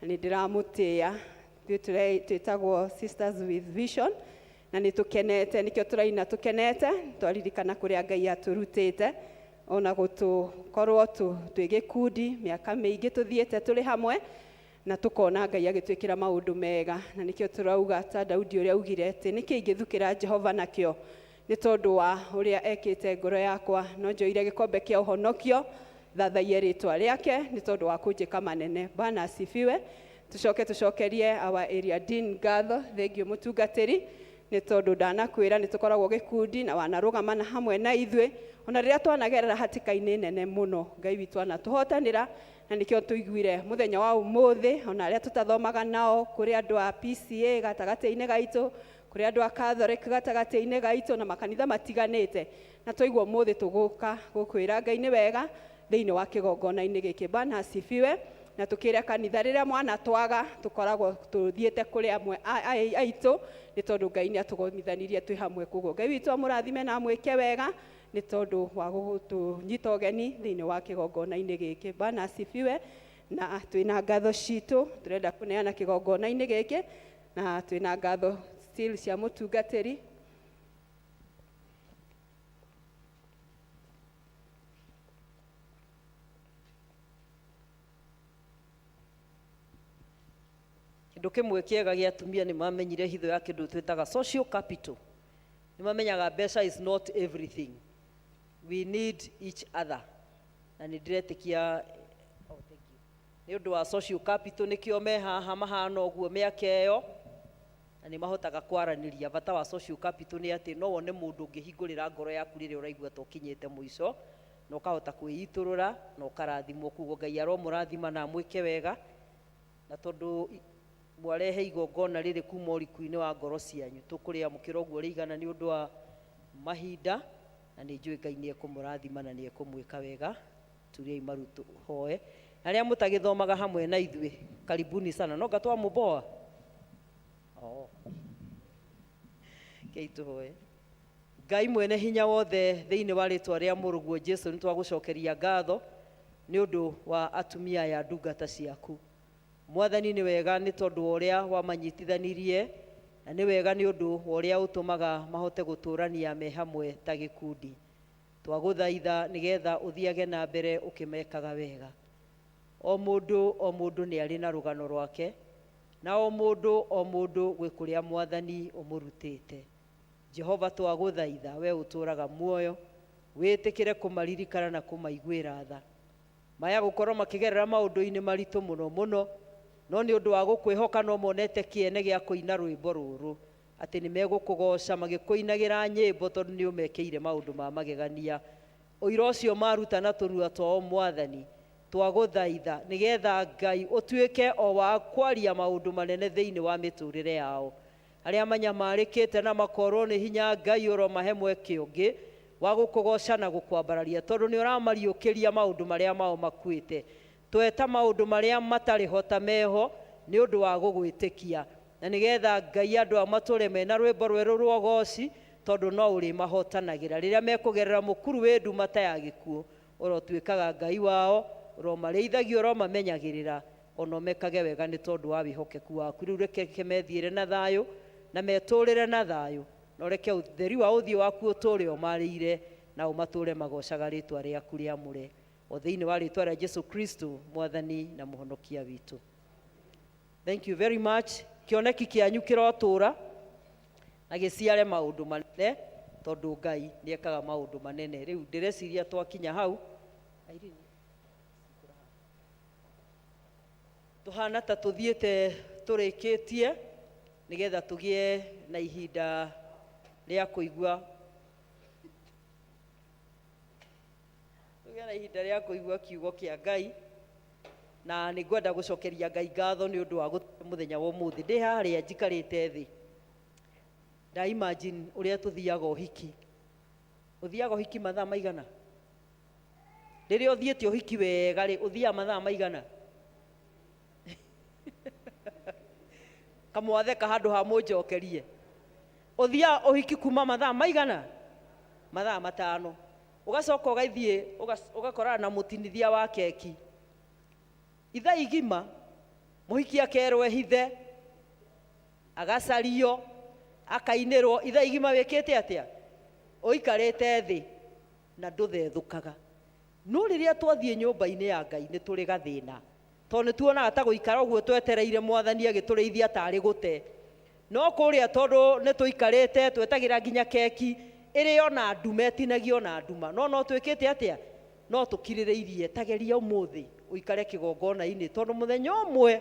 na nĩ ndĩramũtĩĩa. Twĩtagwo Sisters with Vision na nĩ tũkenete nĩkĩo tũraina tũkenete twaririkana kũrĩa Ngai atũrutĩte ona gũtũkorwo twĩ gĩkundi mĩaka mĩingĩ tũthiĩte tũrĩ hamwe na tukona Ngai agĩtwĩkĩra maũndũ mega na nĩkĩo tũrauga ta Daudi ũrĩa augire atĩ nĩkĩ ingĩthukĩra Jehova nakĩo nĩ tondũ wa ũrĩa ekĩte ngoro yakwa no njoire gĩkombe kĩa ũhonokio thathaie rĩtwa rĩake nĩ tondũ wa kũnjĩka manene. Bwana asifiwe. Tucokerie our area dean ngatho thengio mũtungatĩri nĩ tondũ ndanakwĩra nĩ tũkoragwo gĩkundi na wanarũgamana hamwe na ithuĩ ona rĩrĩa twanagerera hatĩka-inĩ nene mũno Ngai witũ anatũhotanĩra na nĩkĩo tũiguire mũthenya wa ũmũthĩ ona arĩa tũtathomaga nao kũrĩ andũ a PCA gatagatĩ-inĩ gaitũ kũrĩ andũ a Catholic gatagatĩ-inĩ gaitũ na makanitha matiganĩte na twaigua ũmũthĩ tũgũka gũkwĩra Ngai nĩ wega thĩinĩ wa kĩgongona-inĩ gĩkĩ. Bwana asifiwe. Na tukĩrĩa kanitha rĩrĩa mwana twaga tũkoragwo tũthiĩte kũrĩ amwe aitũ nĩ tondũ Ngai nĩ atũgomithanirie twĩ hamwe koguo Ngai witũ amũrathime na amwĩke wega nĩ tondũ wa gũtũnyita ũgeni thĩinĩ wa kĩgongona-inĩ gĩkĩ. Bwana asifiwe. Na twĩna ngatho citũ tũrenda kũneana kĩgongona-inĩ gĩkĩ na twĩna ngatho still cia mũtungatĩri. Kĩndũ kĩmwe kĩega gĩa atumia nĩ mamenyire hitho ya kĩndũ twĩtaga social capital. Nĩ mamenyaga mbeca is not everything. We need each other. Na nĩ ndĩretĩkia nĩ ũndũ wa social capital nĩkĩo me haha mahana ũguo mĩaka ĩyo, na nĩ mahotaga kwaranĩria. Bata wa social capital nĩ atĩ no wone mũndũ ũngĩhingũrĩra ngoro yaku rĩrĩa ũraigua ta ũkinyĩte mũico, na ũkahota kwĩitũrũra na ũkarathimwo. Kuguo Ngai aromũrathima na mwĩke wega, na tondũ mwarehe igongona rĩrĩ kuma ũriku-inĩ wa ngoro cianyu, tũkũrĩamũkĩra ũguo rĩigana nĩ ũndũ wa mahinda, na nĩ njũĩ Ngai nĩ ekũmũrathima na nĩ ekũmwĩka wega. Turiai maru tũhoe. Na arĩa mũtagĩthomaga hamwe na ithuĩ, karibuni sana. No ngatwa mũboa kei tũhoe. Ngai mwene hinya wothe, thĩinĩ wa rĩtwa rĩa mũrũguo Jesũ, nĩ twagũcokeria ngatho nĩ ũndũ wa atumia aya ndungata ciaku. Mwathani nĩ wega nĩ tondũ wa ũrĩa wamanyitithanirie, na nĩ wega nĩ ũndũ wa ũrĩa ũtũmaga mahote gũtũrania me hamwe ta gĩkundi. Twagũthaitha nĩgetha ũthiage na mbere ũkĩmekaga wega. O mũndũ nĩ arĩ na rũgano rwake, na o mũndũ gwĩ kũrĩa Mwathani ũmũrutĩte. Jehova, twagũthaitha we ũtũraga muoyo, wĩtĩkĩre kũmaririkana na kũmaiguĩra tha. Maya gũkorwo makĩgerera maũndũ-inĩ maritũ mũno, no nĩ ũndũ wa gũkwĩhoka no monete kĩene gĩa kũina rwĩmbo rũrũ, atĩ nĩ megũkũgoca magĩkũinagĩra nyĩmbo tondũ nĩ ũmekĩire maũndũ ma magegania. Ũira ũcio maruta na tũnua twao Mwathani, twagũthaitha nĩgetha Ngai ũtuĩke o wa kwaria maũndũ manene thĩinĩ wa mĩtũrĩre yao. Arĩa manyamarĩkĩte na makorwo nĩ hinya Ngai ũromahe mweke ũngĩ wa gũkũgoca na gũkwambararia, tondũ nĩ ũramariũkĩria maũndũ marĩa mao makuĩte. Tweta maũndũ marĩa matarĩ hota meho nĩ ũndũ wa gũgwĩtĩkia, na nĩgetha Ngai andũ a matũre mena rwĩmbo rwerũ rwa ũgooci, tondũ no ũrĩ mahotanagĩra rĩrĩa mekũgerera mũkuru wĩ ndumata ya gĩkuũ. Ũrotuĩkaga Ngai wao, ũromarĩithagia, ũromamenyagĩrĩra, ona ũmekage wega nĩ tondũ wa wĩhokeku waku. Rĩu reke methiĩre na thayũ na metũrĩre na thayũ, na ũreke ũtheri wa ũthiũ waku ũtũre ũmarĩire, na ũmatũre magocaga rĩtwa rĩaku rĩamũre, o thĩinĩ wa rĩtwa rĩa Jesũ Kristo Mwathani na mũhonokia witũ. Thank you very much. Kĩoneki kĩanyu kĩrotũra na gĩciare maũndũ manene, tondũ Ngai nĩ ekaga maũndũ manene. Rĩu ndĩreciria twakinya hau tũhana ta tũthiĩte tũrĩkĩtie, nĩgetha tũgĩe na ihinda rĩa kũigua kiugo kĩa Ngai. Na nĩ ngwenda gũcokeria Ngai ngatho nĩ ũndũ wa mũthenya wa ũmũthĩ. Ndĩ harĩa njikarĩte thĩ, nda imagine ũrĩa tũthiaga ũhiki. Ũthiaga ũhiki mathaa maigana? Rĩrĩa ũthiĩte ũhiki wega rĩ, ũthiaga mathaa maigana? Kamwatheka handũ ha mũnjokerie. Ũthiaga ũhiki kuma mathaa maigana? Mathaa 5. Ũgacoka ũgathiĩ ũgakorana na mũtinithia wa keki. Ithaa igima mũhiki akerwo ehithe, agacario, akainĩrwo. Ithaa igima wĩkĩte atĩa? Ũikarĩte thĩ na ndũthethũkaga. No rĩrĩa twathiĩ nyũmba-inĩ ya Ngai nĩ tũrĩ gathĩna, tondũ nĩ tuonaga ta gũikara ũguo twetereire Mwathani agĩtũrĩithia tarĩ gũte. No kũrĩa tondũ nĩ tũikarĩte twetagĩra nginya keki ĩrĩ ona nduma, ĩtinagio na nduma. No twĩkĩte atĩa? No tũkirĩrĩirie. Tageria ũmũthĩ ũikare kĩgongona-inĩ, tondũ mũthenya ũmwe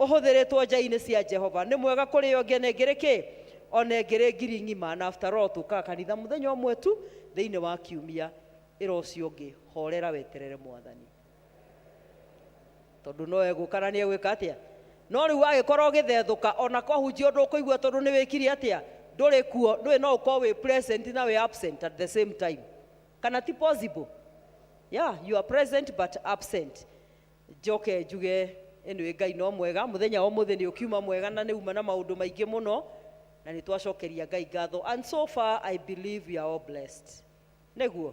ũhũthĩrĩtwo nja-inĩ cia Jehova nĩ mwega kũrĩ o ngene ngĩrĩ kĩ? Ona ngĩrĩ ngiri ng'ima. Na after all tũkaga kanitha mũthenya ũmwe tu thĩinĩ wa kiumia. Ĩra ũcio ũngĩ horera weterere Mwathani, tondũ no egũka na nĩ egwĩka atĩa. No rĩu wagĩkorwo ũgĩthethũka, ona kwahunjia ũndũ ũkũigua tondũ nĩ wĩkire atĩa? Ndũrĩ kuo, ndũrĩ no ũkorwo wĩ present na wĩ absent at the same time. Kana ti possible? Yeah, you are present but absent. Njoke njuge ĩno Ngai no mwega. Mũthenya wa ũmũthĩ nĩ ũkiuma mwega na nĩ uma na maũndũ maingĩ mũno, na nĩ twacokeria Ngai ngatho. And so far I believe we are all blessed. Nĩguo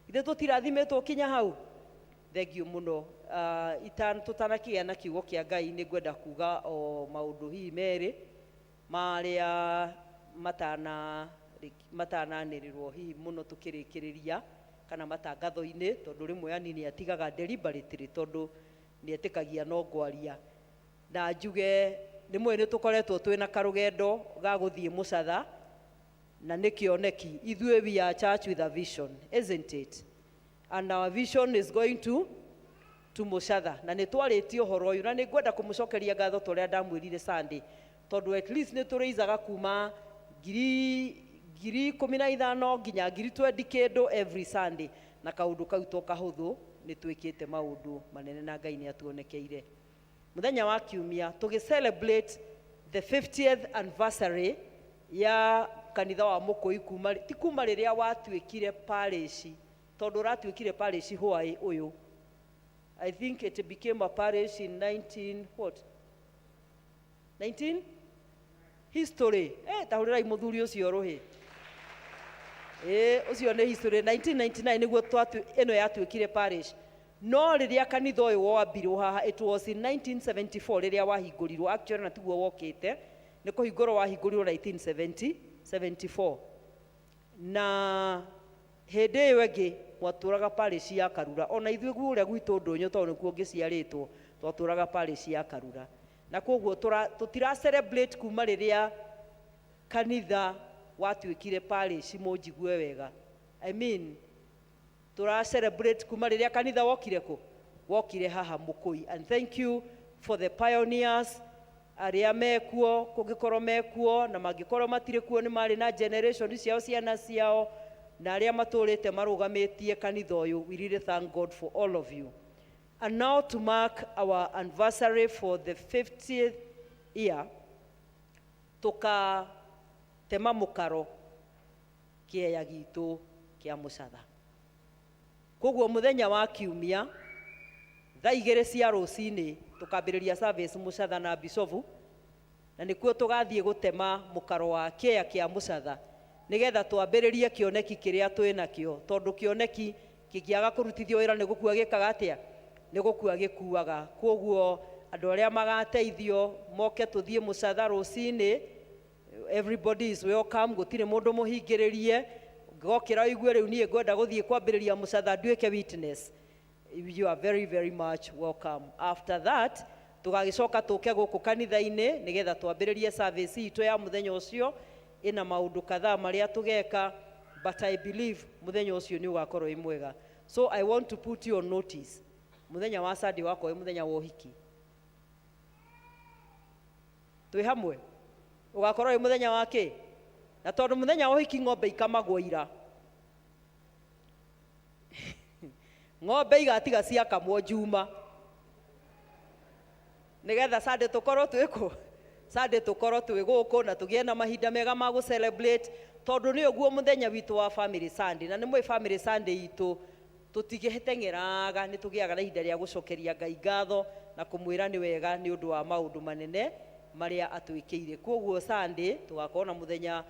ithe tũtirathimĩtwo kinya hau. Thengiũ mũno. Tũtanakĩgĩa na kiugo kĩa Ngai, nĩ ngwenda kuga o maũndũ hihi merĩ marĩa matananĩrĩrwo hihi mũno tũkĩrĩkĩrĩria kana matangatho-inĩ, tondũ rĩmwe anini atigaga deliberately tondũ nĩ etĩkagia no ngwaria. Na njuge rĩmwe nĩ tũkoretwo twĩna karũgendo ga gũthiĩ Mũcatha, na nĩ kĩoneki. Ithuĩ we are a church with a vision, isn't it? And our vision is going to tumucatha na nä twarä horo å yå na nä ngwenda kå må cokeria ngatho ta å rä a ndamwä rire Sunday tondå at least nä tå rä izaga kuma ngiri 15 nginya ngiri 20 kä ndå every Sunday na kaå ndå kau to kahå thå nä twä kä te maå ndå manene na Ngai nä atuonekeire må thenya wa kiumia tå gä celebrate the 50th anniversary ya kanitha wa Mũkũi ti kuma rä rä a watuä kire parish tondå å ratuä kire parish hwaä å yå I think it became a parish in 19 what 19 history tahå rä rai må thuri å cio rå hä å cio nä history 1999 nä guo ä no yatuä kire parish no rä rä a kanitha å yå wambirwo haha it was in 1974 rä rä a wahingå rirwo actually na tiguo wokä te nä kå hingå rwo wahingå rirwo 1974 na hä ndä ä yo ĩngĩ mwatå raga parish ya Karura ona ithuĩ guo ũrĩa gwitũ ndũnyũ tondũ nĩkuo ngĩciarĩtwo twatå raga parish ya Karura na koguo tũtira celebrate kuma rä rĩ a kanitha watuä kire parish må njigue wega I mean tũra celebrate kuma rä rĩ a kanitha wokire haha Mũkũi and thank you for the pioneers arĩa mekuo kũngĩkorwo mekuo na mangĩkorwo matirĩ kuo nĩ marĩ na generation ciao ciana ciao na arĩa matũrĩte marũgamĩtie kanitha ũyũ we really thank God for all of you and now to mark our anniversary for the 50th year tũkatema mũkaro kĩeya gitũ kĩa mũcatha koguo mũthenya wa kiumia thaa 2 cia rũcinĩ tũkambĩrĩria service mũcatha na bicobu na nĩkuo tũgathiĩ gũtema mũkaro wa kĩeya kĩa mũcatha nĩgetha twambĩrĩrie kĩoneki kĩrĩa twĩ nakĩo tondũ kĩoneki kĩngĩaga kũrutithio wĩra nĩ gũkua gĩkaga atĩa nĩ gũkua gĩkuaga koguo andũ arĩa magateithio moke tũthiĩ mũcatha rũcinĩ everybody is welcome gũtirĩ mũndũ mũhingĩrĩrie ngokĩra igue rĩu niĩ ngwenda gũthiĩ kwambĩrĩria mũcatha nduĩke witness you are very very much welcome after that tũgagĩcoka tũke gũkũ kanitha-inĩ nĩgetha twambĩrĩrie service itũ ya mũthenya ũcio ina maundu kadhaa maria tugeka but I believe muthenya ucio ni ugakorwo i mwega so I want to put you on notice muthenya wa Sunday wako i muthenya wa uhiki twi hamwe ugakorwo i muthenya wake na tondu muthenya wa uhiki ng'ombe ikamagwo ira ng'ombe igatiga ciakamwo njuma nigetha Sunday tukorwo twiko Sunday tukorwo twĩ gũkũ na tũgĩe na mahinda mega ma gũ celebrate tondũ nĩ ũguo mũthenya witũ wa family Sunday na nĩ mwĩ family Sunday itũ tũtigĩteng'eraga nĩ tũgĩaga na ihinda rĩa gũcokeria Ngai ngatho na kũmwĩra nĩ wega nĩ ũndũ wa maũndũ manene marĩa atwĩkĩire koguo Sunday tũgakorwo na mũthenya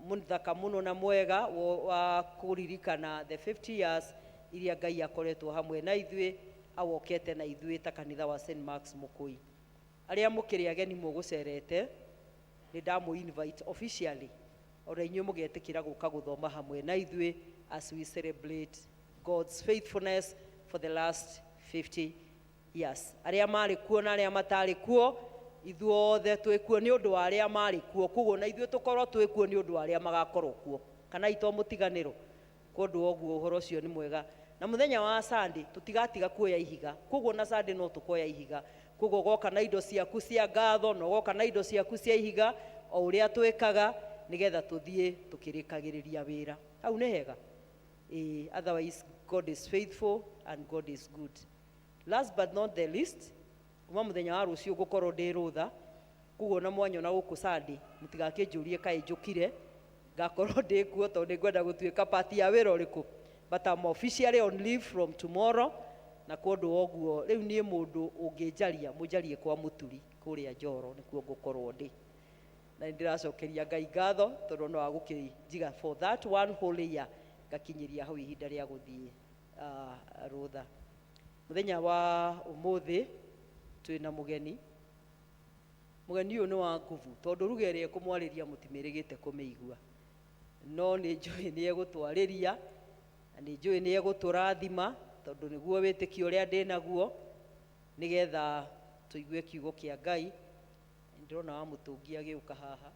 mũthaka mũno na mwega wa kũririkana the 50 years iria Ngai akoretwo hamwe na ithuĩ awokete na ithuĩ ta kanitha wa St Mark's Mũkũi aria mukiri ageni mugucerete ni ndamu invite officially ora inyu mugetikira guka guthoma hamwe na ithuĩ as we celebrate God's faithfulness for the last 50 years aria mari kuo na aria matari kuo ithuothe twikuo ni undu wa aria mari kuo kuguo na ithuĩ tukorwo twikuo ni undu wa aria magakorwo kuo kana ito mutiganiro kundu oguo uhoro ucio ni mwega na muthenya wa Sunday tutigatiga kuoya ihiga kuguo na Sunday no tukoya ihiga kuguo goka na indo ciaku cia ngatho no goka na indo ciaku cia ihiga o uria twikaga nigetha tuthie tukirikagiriria wira au ne hega otherwise God is faithful and God is good last but not the least kuma muthenya wa rucio gukorwo ndi rutha kuguo na mwanya na guku Sunday mutigakinjurie kai njukire ngakorwo ndi kuo tondu ngwenda gutuika party ya wira uriku but I'm officially on leave from tomorrow na kundu oguo riu nie mundu ungijaria mujarie kwa muturi kuria Njoro nikuo ngukorwo ndi na ndiracokeria Ngai ngatho tondu no agukijiga for that one whole year ngakinyiria hau ihinda ria guthie rutha muthenya wa umuthi twina mugeni uyu ni wa nguvu tondu rugere kumwariria mutimirigite kumeigua no ni njui ni egutwariria ni njui ni eguturathima tondu niguo witikio uria ndi naguo nigetha tuigue kiugo kia Ngai ndirona wa mutungia giuka haha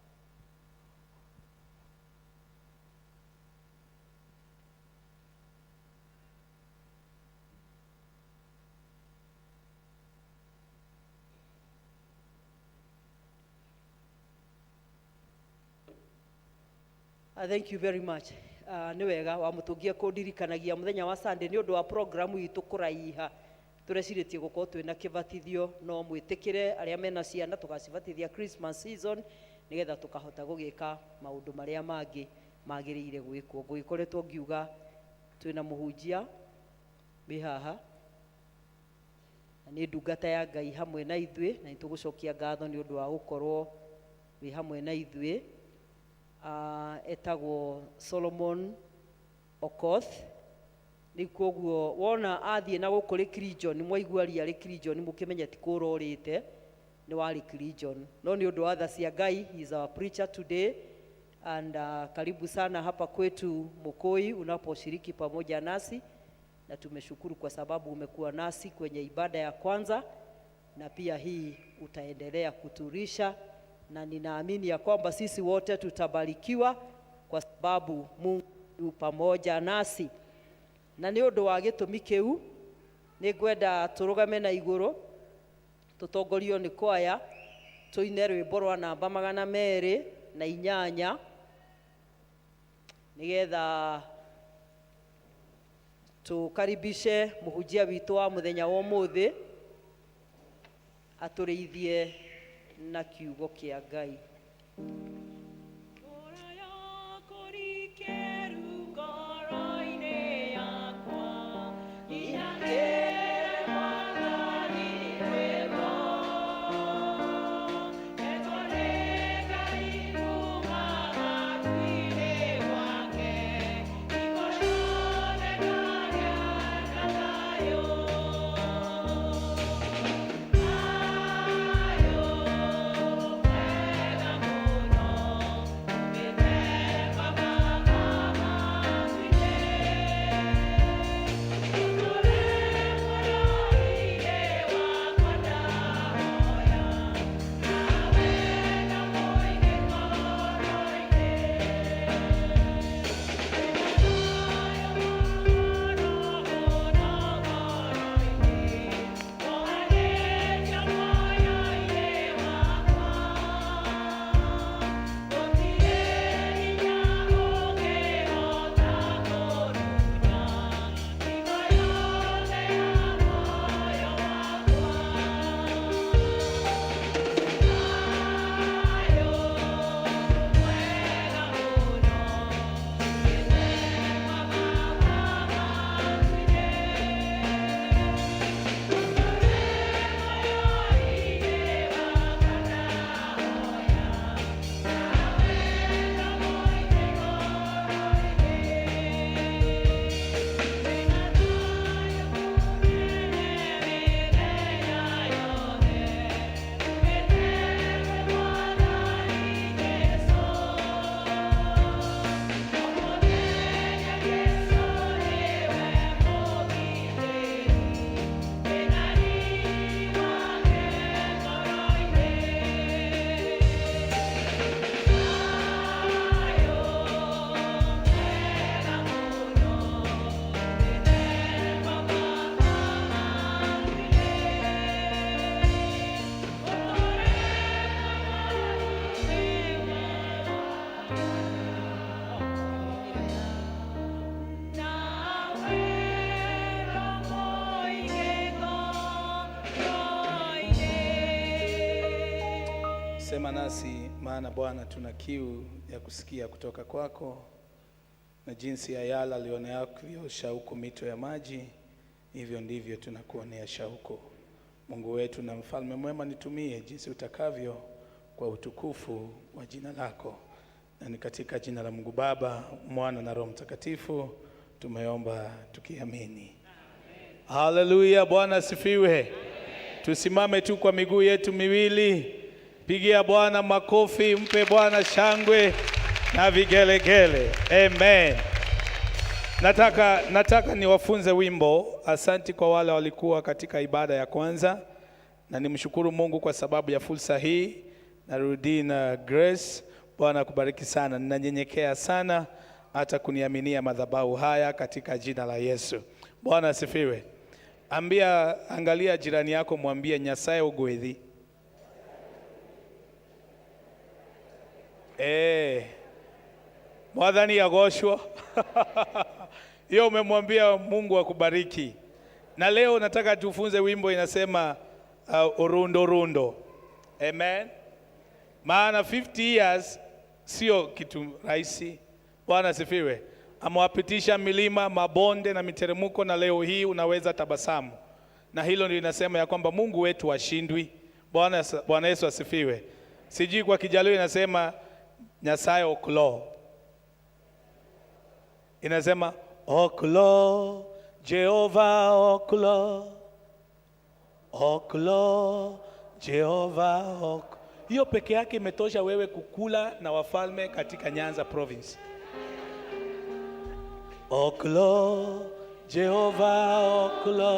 Thank you very much. Nĩ wega wa mũtũngia kũndirikanagia mũthenya wa Sunday nĩ ũndũ wa programu itũ kũraiha. Tũrecirĩtie gũkorwo twĩna kĩbatithio no mwĩtĩkĩre arĩa mena ciana tũgacibatithia Christmas season nĩgetha tũkahota gũgĩka maũndũ marĩa mangĩ magĩrĩire gwĩkwo. Ngũgĩkoretwo ngiuga twĩna mũhunjia wĩ haha na nĩ ndungata ya Ngai hamwe na ithuĩ na nĩtũgũcokia ngatho nĩ ũndũ wa gũkorwo wĩ hamwe na ithuĩ. Etagwo Solomon Okoth. Nĩ koguo wona athiĩ na gũkũ Lake Region mwaigua ria Lake Region mũkĩmenya ti kũrorĩte nĩ wa Lake Region no nĩ ũndũ wa tha cia Ngai. He is our preacher today and karibu sana hapa kwetu Mukoi unaposhiriki pamoja nasi, na tumeshukuru kwa sababu umekuwa nasi kwenye ibada ya kwanza na pia hii utaendelea kuturisha, na ninaamini ya kwamba sisi wote tutabarikiwa kwa sababu Mungu yu pamoja nasi. Na nĩ ũndũ wa gĩtũmi kĩu nĩ ngwenda tũrũgame na igũrũ tũtongorio nĩ kwaya tũine rwĩmbo rwa namba 208 nĩgetha tũkaribishe mũhunjia witũ wa mũthenya wa ũmũthĩ atũrĩithie na kiugo kĩa Ngai. Sema nasi maana Bwana tuna kiu ya kusikia kutoka kwako, na jinsi ya yala alioneavyo shauku mito ya maji, hivyo ndivyo tunakuonea shauku. Mungu wetu na mfalme mwema, nitumie jinsi utakavyo kwa utukufu wa jina lako. Na ni katika jina la Mungu Baba, Mwana na Roho Mtakatifu tumeomba tukiamini. Haleluya, Bwana asifiwe. Tusimame tu kwa miguu yetu miwili. Pigia Bwana makofi, mpe Bwana shangwe na vigelegele. Amen. Nataka niwafunze wimbo. Asanti kwa wale walikuwa katika ibada ya kwanza, na nimshukuru Mungu kwa sababu ya fursa hii. Narudi na Grace. Bwana kubariki sana. Ninanyenyekea sana hata kuniaminia madhabahu haya katika jina la Yesu. Bwana asifiwe. Angalia jirani yako, mwambie Nyasaye ugwethi. Mwathani agoshwo. Hiyo umemwambia Mungu akubariki. Na leo nataka tufunze wimbo inasema urundo rundo. Amen. Maana 50 years sio kitu rahisi. Bwana asifiwe. Amewapitisha milima, mabonde na miteremko, na leo hii unaweza tabasamu. Na hilo ndio inasema ya kwamba Mungu wetu hashindwi. Bwana Yesu asifiwe. Sijui kwa Kijaluo inasema Nyasaye oklo. Inasema oklo, Jehova oklo. Oklo, Jehova oklo. Hiyo peke yake imetosha wewe kukula na wafalme katika Nyanza province. Oklo, Jehova oklo.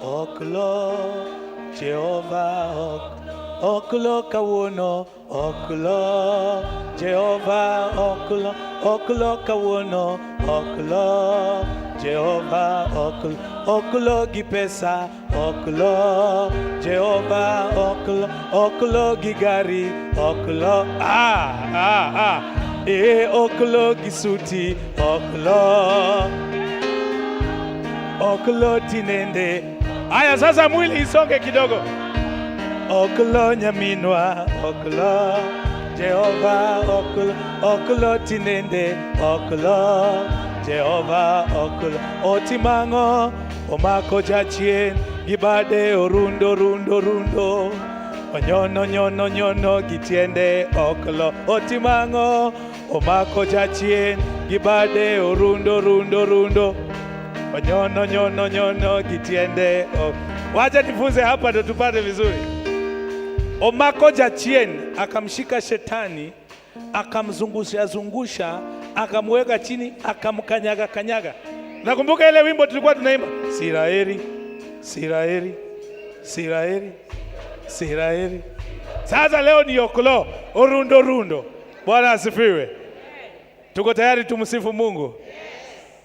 Oklo, Jehova oklo. Oklo kawuono, oklo, Jehova oklo. Oklo kawuono, oklo, Jehova oklo. Oklo gi pesa, oklo, Jehova oklo. Oklo gi gari, oklo. Oklo gi suti, oklo. Oklo tinende. Aya sasa mwili isonge kidogo. Oklo nyaminwa, oklo, Jehova oklo. Oklo tinende, oklo, Jehova oklo. Otimango, omako jachien, gibade orundo rundo rundo. Onyono nyono nyono gitiende, oklo. Otimango, omako jachien, gibade orundo rundo rundo. Onyono nyono nyono gitiende. Wacha nifunze hapa ndio tupate vizuri. Omako jachien akamshika shetani, akamzungusha zungusha, akamweka chini, akamkanyaga kanyaga. Nakumbuka ile wimbo tulikuwa tunaimba, Siraeli, Siraeli, Siraeli, Siraeli. Sasa leo ni oklo, urundo rundo. Bwana asifiwe. Tuko tayari tumsifu Mungu?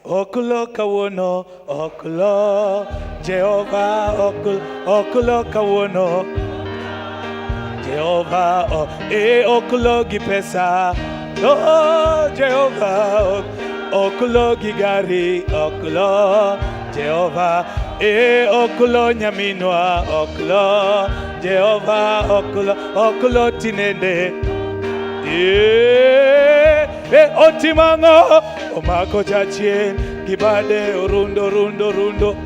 Oklo kawuono, oklo, Jehova oklo. Oklo kawuono, Jehova oklo gi pesa, Jehova oklo gi gari, oklo, Jehova oklo nyaminwa, oklo, Jehova oklo. Oklo tinende, otimango, omako jachien, gibade orundo rundo rundo.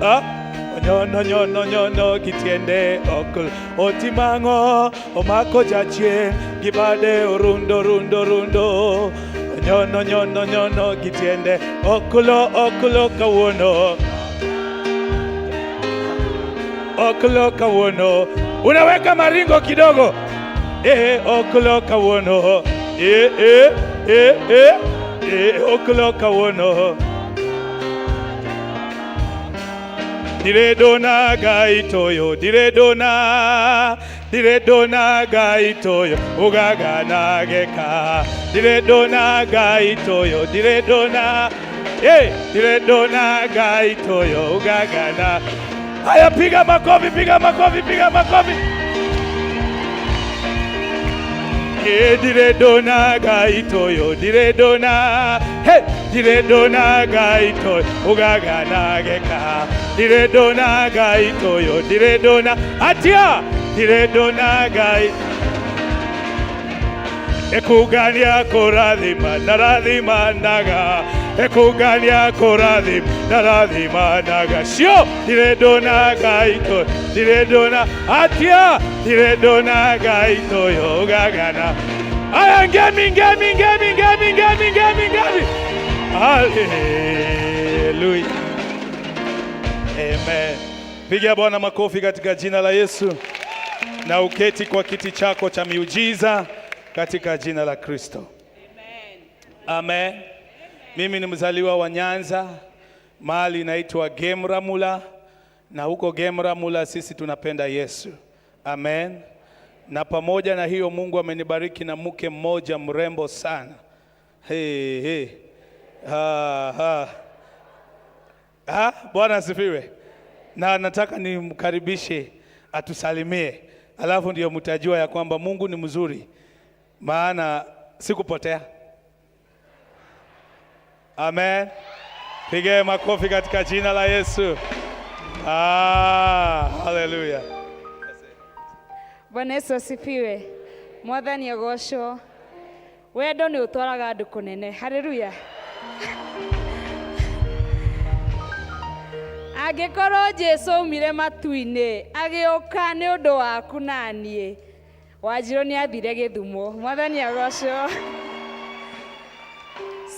Onyono nyono nyono gitiende, oklo. Otimango, omako jachien, gibade orundo rundo rundo. Onyono nyono nyono gitiende, oklo. Oklo kawuono, oklo kawuono. Unaweka maringo kidogo. Oklo kawuono. Oklo kawuono. Diredona gaitoyo, diredona, diredona gaitoyo, ugaga nageka. Diredona gaitoyo, diredona, diredona gaitoyo, ugaga na. Haya, piga makofi, piga makofi, piga makofi. Diredona gaitoyo, diredona, diredona gaitoyo, ugaga nageka. Diredona gaitoyo, diredona, atia, diredona gai. Ekugania koradhima, naradhima naga. Ekugania koradhima, naradhima naga. Shio, diredona gaitoyo, diredona, atia, diredona gaitoyo, gagana. Aya, ngemi, ngemi, ngemi, ngemi, ngemi, ngemi, ngemi. Hallelujah. Amen. Pigia Bwana makofi katika jina la Yesu. Na uketi kwa kiti chako cha miujiza katika jina la Kristo. Amen. Amen. Mimi ni mzaliwa wa Nyanza, mahali inaitwa Gemramula, na huko Gemramula sisi tunapenda Yesu. Amen. Na pamoja na hiyo Mungu amenibariki na mke mmoja mrembo sana. Bwana asifiwe. Na nataka nimkaribishe atusalimie. Alafu ndio mtajua ya kwamba Mungu ni mzuri. Maana sikupotea. Amen. Pige makofi katika jina la Yesu. Hallelujah. Bwana Yesu asifiwe. Mwathani agocwo. Wendo nĩ ũtwaraga andũ kũnene. Haleluya. Angĩkorwo Jesũ aumire matu-inĩ agĩũka nĩ ũndũ waku na niĩ, Wanjirũ nĩ athire Gĩthumo. Mwathani agocwo.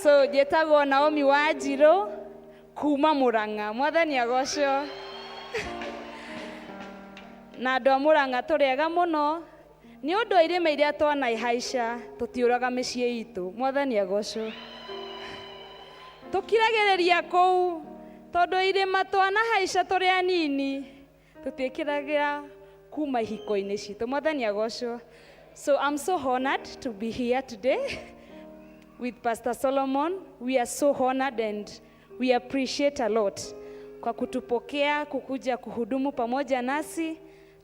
So njĩtagwo Naomi Wanjirũ kuma Mũrang'a. Mwathani agocwo. Na andũ a Mũrang'a tũrĩega mũno nĩ ũndũ wa irĩma iria twanahaica tũtiũraga mĩciĩ itũ. Mwathani agocwo. Tũkiragĩrĩria kũu tondũ irĩma twanahaica tũrĩ anini tũtiĩkĩragĩra kuma ihiko-inĩ citũ. Mwathani agocwo. So I'm so honored to be here today with Pastor Solomon. We are so honored and we appreciate a lot kwa kutupokea kukuja kuhudumu pamoja nasi.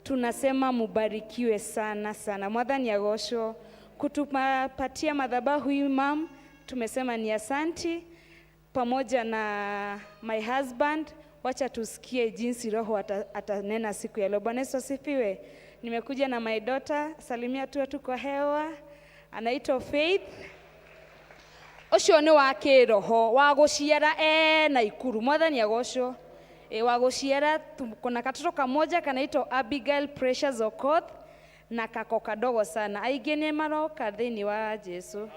Tunasema mubarikiwe sana sana. Mwathani agocwo. Kutupatia madhabahu hii mam, tumesema ni asanti. Pamoja na my husband, wacha tusikie jinsi Roho atanena siku ya leo. Bwana Yesu asifiwe. Nimekuja na my daughter, salimia tu kwa hewa. Anaitwa Faith. Ucio ni wa kiroho wa guciara na ikuru. Mwathani agocwo. Wa guciara kuna katoto kamoja kanaitwa Abigail Precious Okoth na kako kadogo sana. Aingĩ nĩ maroka thĩinĩ wa Jesu.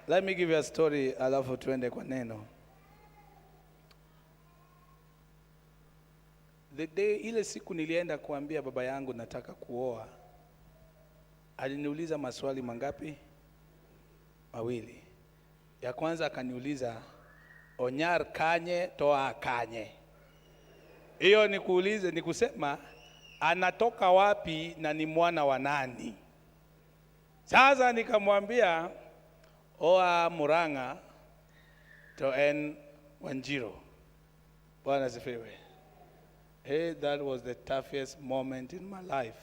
Let me give you a story alafu tuende kwa neno. Ile siku nilienda kuambia baba yangu nataka kuoa, aliniuliza maswali mangapi? Mawili. Ya kwanza akaniuliza onyar kanye toa kanye. Hiyo ni kusema anatoka wapi na ni mwana wa nani. Sasa nikamwambia oa Murang'a to en Wanjiro. Bwana asifiwe. Hey, that was the toughest moment in my life.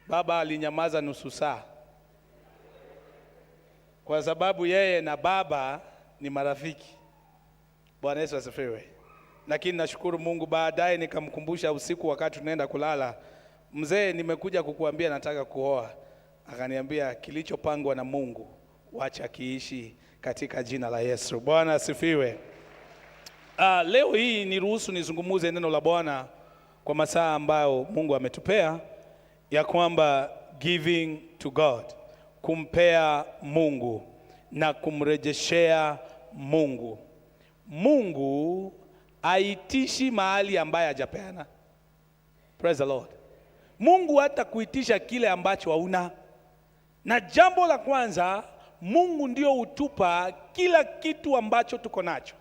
Baba alinyamaza nusu saa kwa sababu yeye na baba ni marafiki. Bwana Yesu asifiwe. Lakini nashukuru Mungu, baadaye nikamkumbusha usiku wakati tunaenda kulala, mzee, nimekuja kukuambia nataka kuoa. Akaniambia kilichopangwa na Mungu wacha kiishi katika jina la Yesu. Bwana asifiwe. Leo hii niruhusu nizungumuze neno la Bwana kwa masaa ambayo Mungu ametupea, ya kwamba giving to God, kumpea Mungu na kumrejeshea Mungu. Mungu haitishi mahali ambaye hajapeana. Praise the Lord. Mungu hata kuitisha kile ambacho hauna. Na jambo la kwanza, Mungu ndio utupa kila kitu ambacho tuko nacho.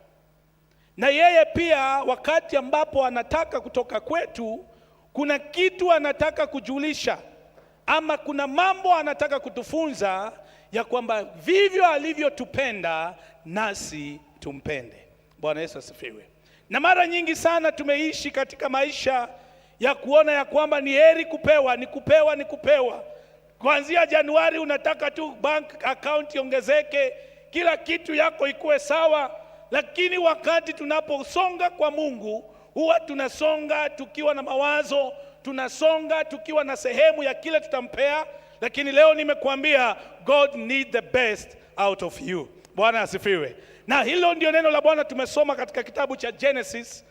Na yeye pia wakati ambapo anataka kutoka kwetu, kuna kitu anataka kujulisha, ama kuna mambo anataka kutufunza, ya kwamba vivyo alivyotupenda nasi tumpende. Bwana Yesu asifiwe. Na mara nyingi sana tumeishi katika maisha ya kuona ya kwamba ni heri kupewa, ni kupewa. Kuanzia Januari unataka tu bank account iongezeke, kila kitu yako ikuwe sawa. Lakini wakati tunaposonga kwa Mungu, huwa tunasonga tukiwa na mawazo, tunasonga tukiwa na sehemu ya kile tutampea. Lakini leo nimekuambia God need the best out of you. Bwana asifiwe. Na hilo ndio neno la Bwana tumesoma katika kitabu cha Genesis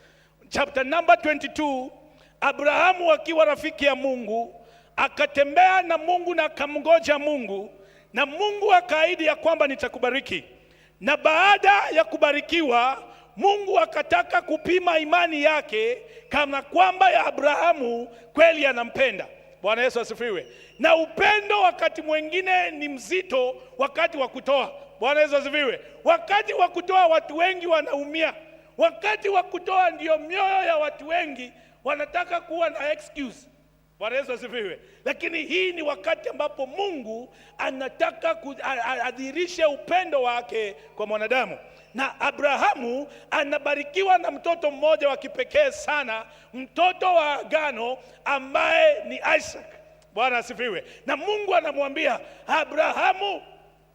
chapter number 22. Abrahamu akiwa rafiki ya Mungu, akatembea na Mungu na akamngoja Mungu, na Mungu akaahidi ya kwamba nitakubariki. Na baada ya kubarikiwa, Mungu akataka kupima imani yake kama kwamba ya Abrahamu kweli anampenda. Bwana Yesu asifiwe. Na upendo wakati mwingine ni mzito wakati wa kutoa. Bwana Yesu asifiwe. Wakati wa kutoa watu wengi wanaumia. Wakati wa kutoa ndio mioyo ya watu wengi wanataka kuwa na excuse. Bwana Yesu asifiwe. Lakini hii ni wakati ambapo Mungu anataka adhihirishe upendo wake kwa mwanadamu. Na Abrahamu anabarikiwa na mtoto mmoja wa kipekee sana, mtoto wa agano ambaye ni Isaac. Bwana asifiwe. Na Mungu anamwambia Abrahamu,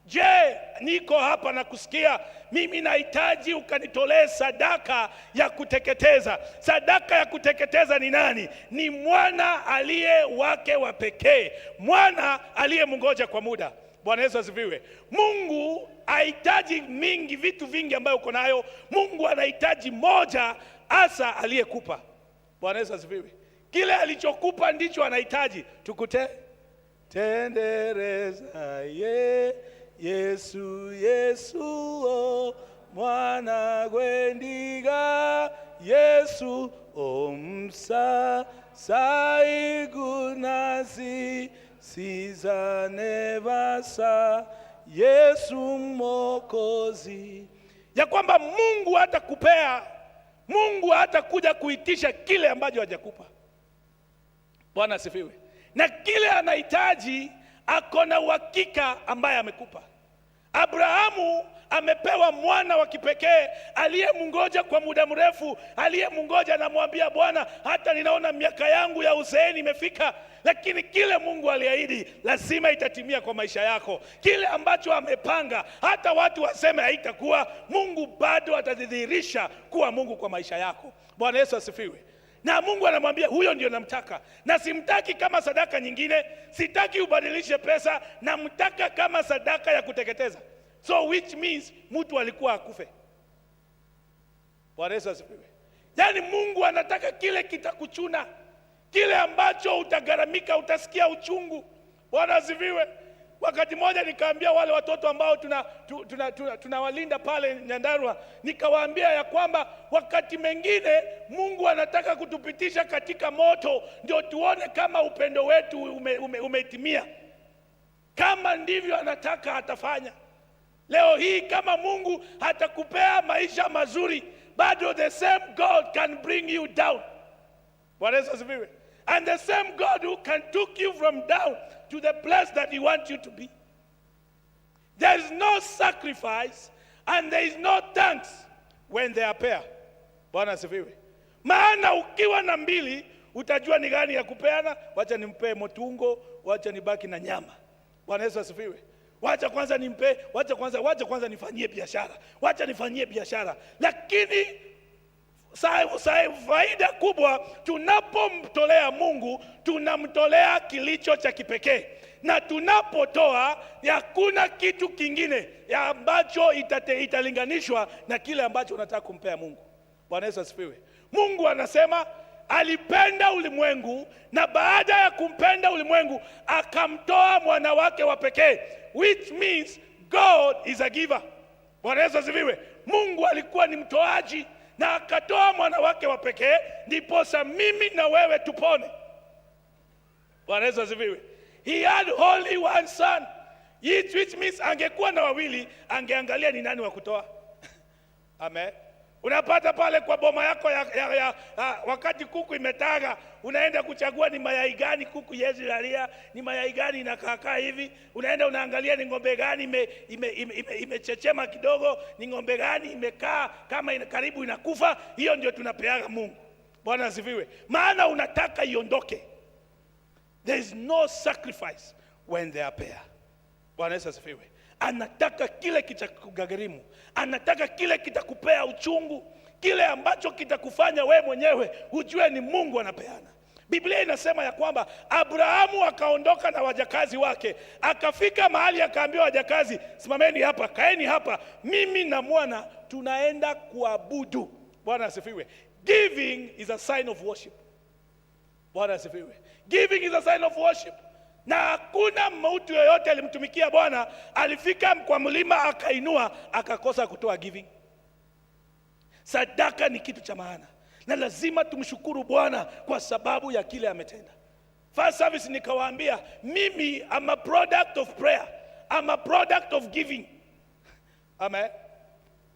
Je, niko hapa na kusikia mimi nahitaji ukanitolee sadaka ya kuteketeza. Sadaka ya kuteketeza ni nani? Ni mwana aliye wake wa pekee, mwana aliyemngoja kwa muda. Bwana Yesu asifiwe. Mungu hahitaji mingi, vitu vingi ambayo uko nayo. Mungu anahitaji moja hasa aliyekupa. Bwana Yesu asifiwe. Kile alichokupa ndicho anahitaji. Tendereza Yesu o mwana gwendiga Yesu omsa saigunasi sizane basa Yesu Mwokozi. Ya kwamba Mungu hatakupea, Mungu hatakuja kuitisha kile ambacho hajakupa. Bwana asifiwe. Na kile anahitaji ako na uhakika ambaye amekupa. Abrahamu amepewa mwana wa kipekee aliyemngoja kwa muda mrefu, aliyemngoja anamwambia Bwana, hata ninaona miaka yangu ya uzeeni imefika, lakini kile Mungu aliahidi lazima itatimia kwa maisha yako. Kile ambacho amepanga, hata watu waseme haitakuwa, Mungu bado atadhihirisha kuwa Mungu kwa maisha yako. Bwana Yesu asifiwe. Na Mungu anamwambia huyo ndio namtaka, na simtaki kama sadaka nyingine, sitaki ubadilishe pesa, namtaka kama sadaka ya kuteketeza. So which means mtu alikuwa akufe. Bwana Yesu asifiwe. Yaani Mungu anataka kile kitakuchuna, kile ambacho utagaramika, utasikia uchungu. Bwana asifiwe. Wakati mmoja nikaambia wale watoto ambao tunawalinda pale Nyandarua, nikawaambia ya kwamba wakati mengine Mungu anataka kutupitisha katika moto ndio tuone kama upendo wetu umetimia. Kama ndivyo anataka atafanya. Leo hii kama Mungu hatakupea maisha mazuri, bado the same God can bring you down. Bwana Yesu asifiwe. And the same God who can take you from down to the place that He wants you to be. There is no sacrifice and there is no thanks when they are pair. Bwana asifiwe. Maana ukiwa na mbili utajua ni gani ya kupeana. Wacha nimpe motungo, wacha nibaki na nyama. Bwana Yesu asifiwe. Wacha kwanza nimpe, wacha kwanza nifanyie biashara. Wacha nifanyie biashara. Lakini faida kubwa tunapomtolea Mungu, tunamtolea kilicho cha kipekee. Na tunapotoa hakuna kitu kingine ya ambacho italinganishwa na kile ambacho unataka kumpea Mungu. Bwana Yesu asifiwe. Mungu anasema alipenda ulimwengu, na baada ya kumpenda ulimwengu akamtoa mwana wake wa pekee, which means God is a giver. Bwana Yesu asifiwe. Mungu alikuwa ni mtoaji na akatoa mwana wake wa pekee ndiposa mimi na wewe tupone. Bwana Yesu asifiwe. He had only one son, which means angekuwa na wawili angeangalia ni nani wa kutoa. Amen. Unapata pale kwa boma yako wakati kuku imetaga, unaenda kuchagua ni mayai gani kuku Yesu lalia, ni mayai gani inakaa hivi, unaenda unaangalia ni ng'ombe gani imechechema kidogo, ni ng'ombe gani imekaa kama karibu inakufa. Hiyo ndio tunapeaga Mungu. Bwana asifiwe. Maana unataka iondoke. There is no sacrifice when they are pair. Bwana Yesu asifiwe. Anataka kile kitakugharimu, anataka kile kitakupea uchungu, kile ambacho kitakufanya we mwenyewe ujue ni Mungu anapeana. Biblia inasema ya kwamba Abrahamu akaondoka na wajakazi wake, akafika mahali akaambia wajakazi, simameni hapa, kaeni hapa, mimi na mwana tunaenda kuabudu. Bwana asifiwe. Giving is a sign of worship. Bwana asifiwe. Giving is a sign of worship. Na hakuna mtu yoyote alimtumikia Bwana alifika kwa mlima akainua akakosa kutoa giving. Sadaka ni kitu cha maana, na lazima tumshukuru Bwana kwa sababu ya kile ametenda. First service nikawaambia, mimi am a product of prayer, am a product of giving. Amen.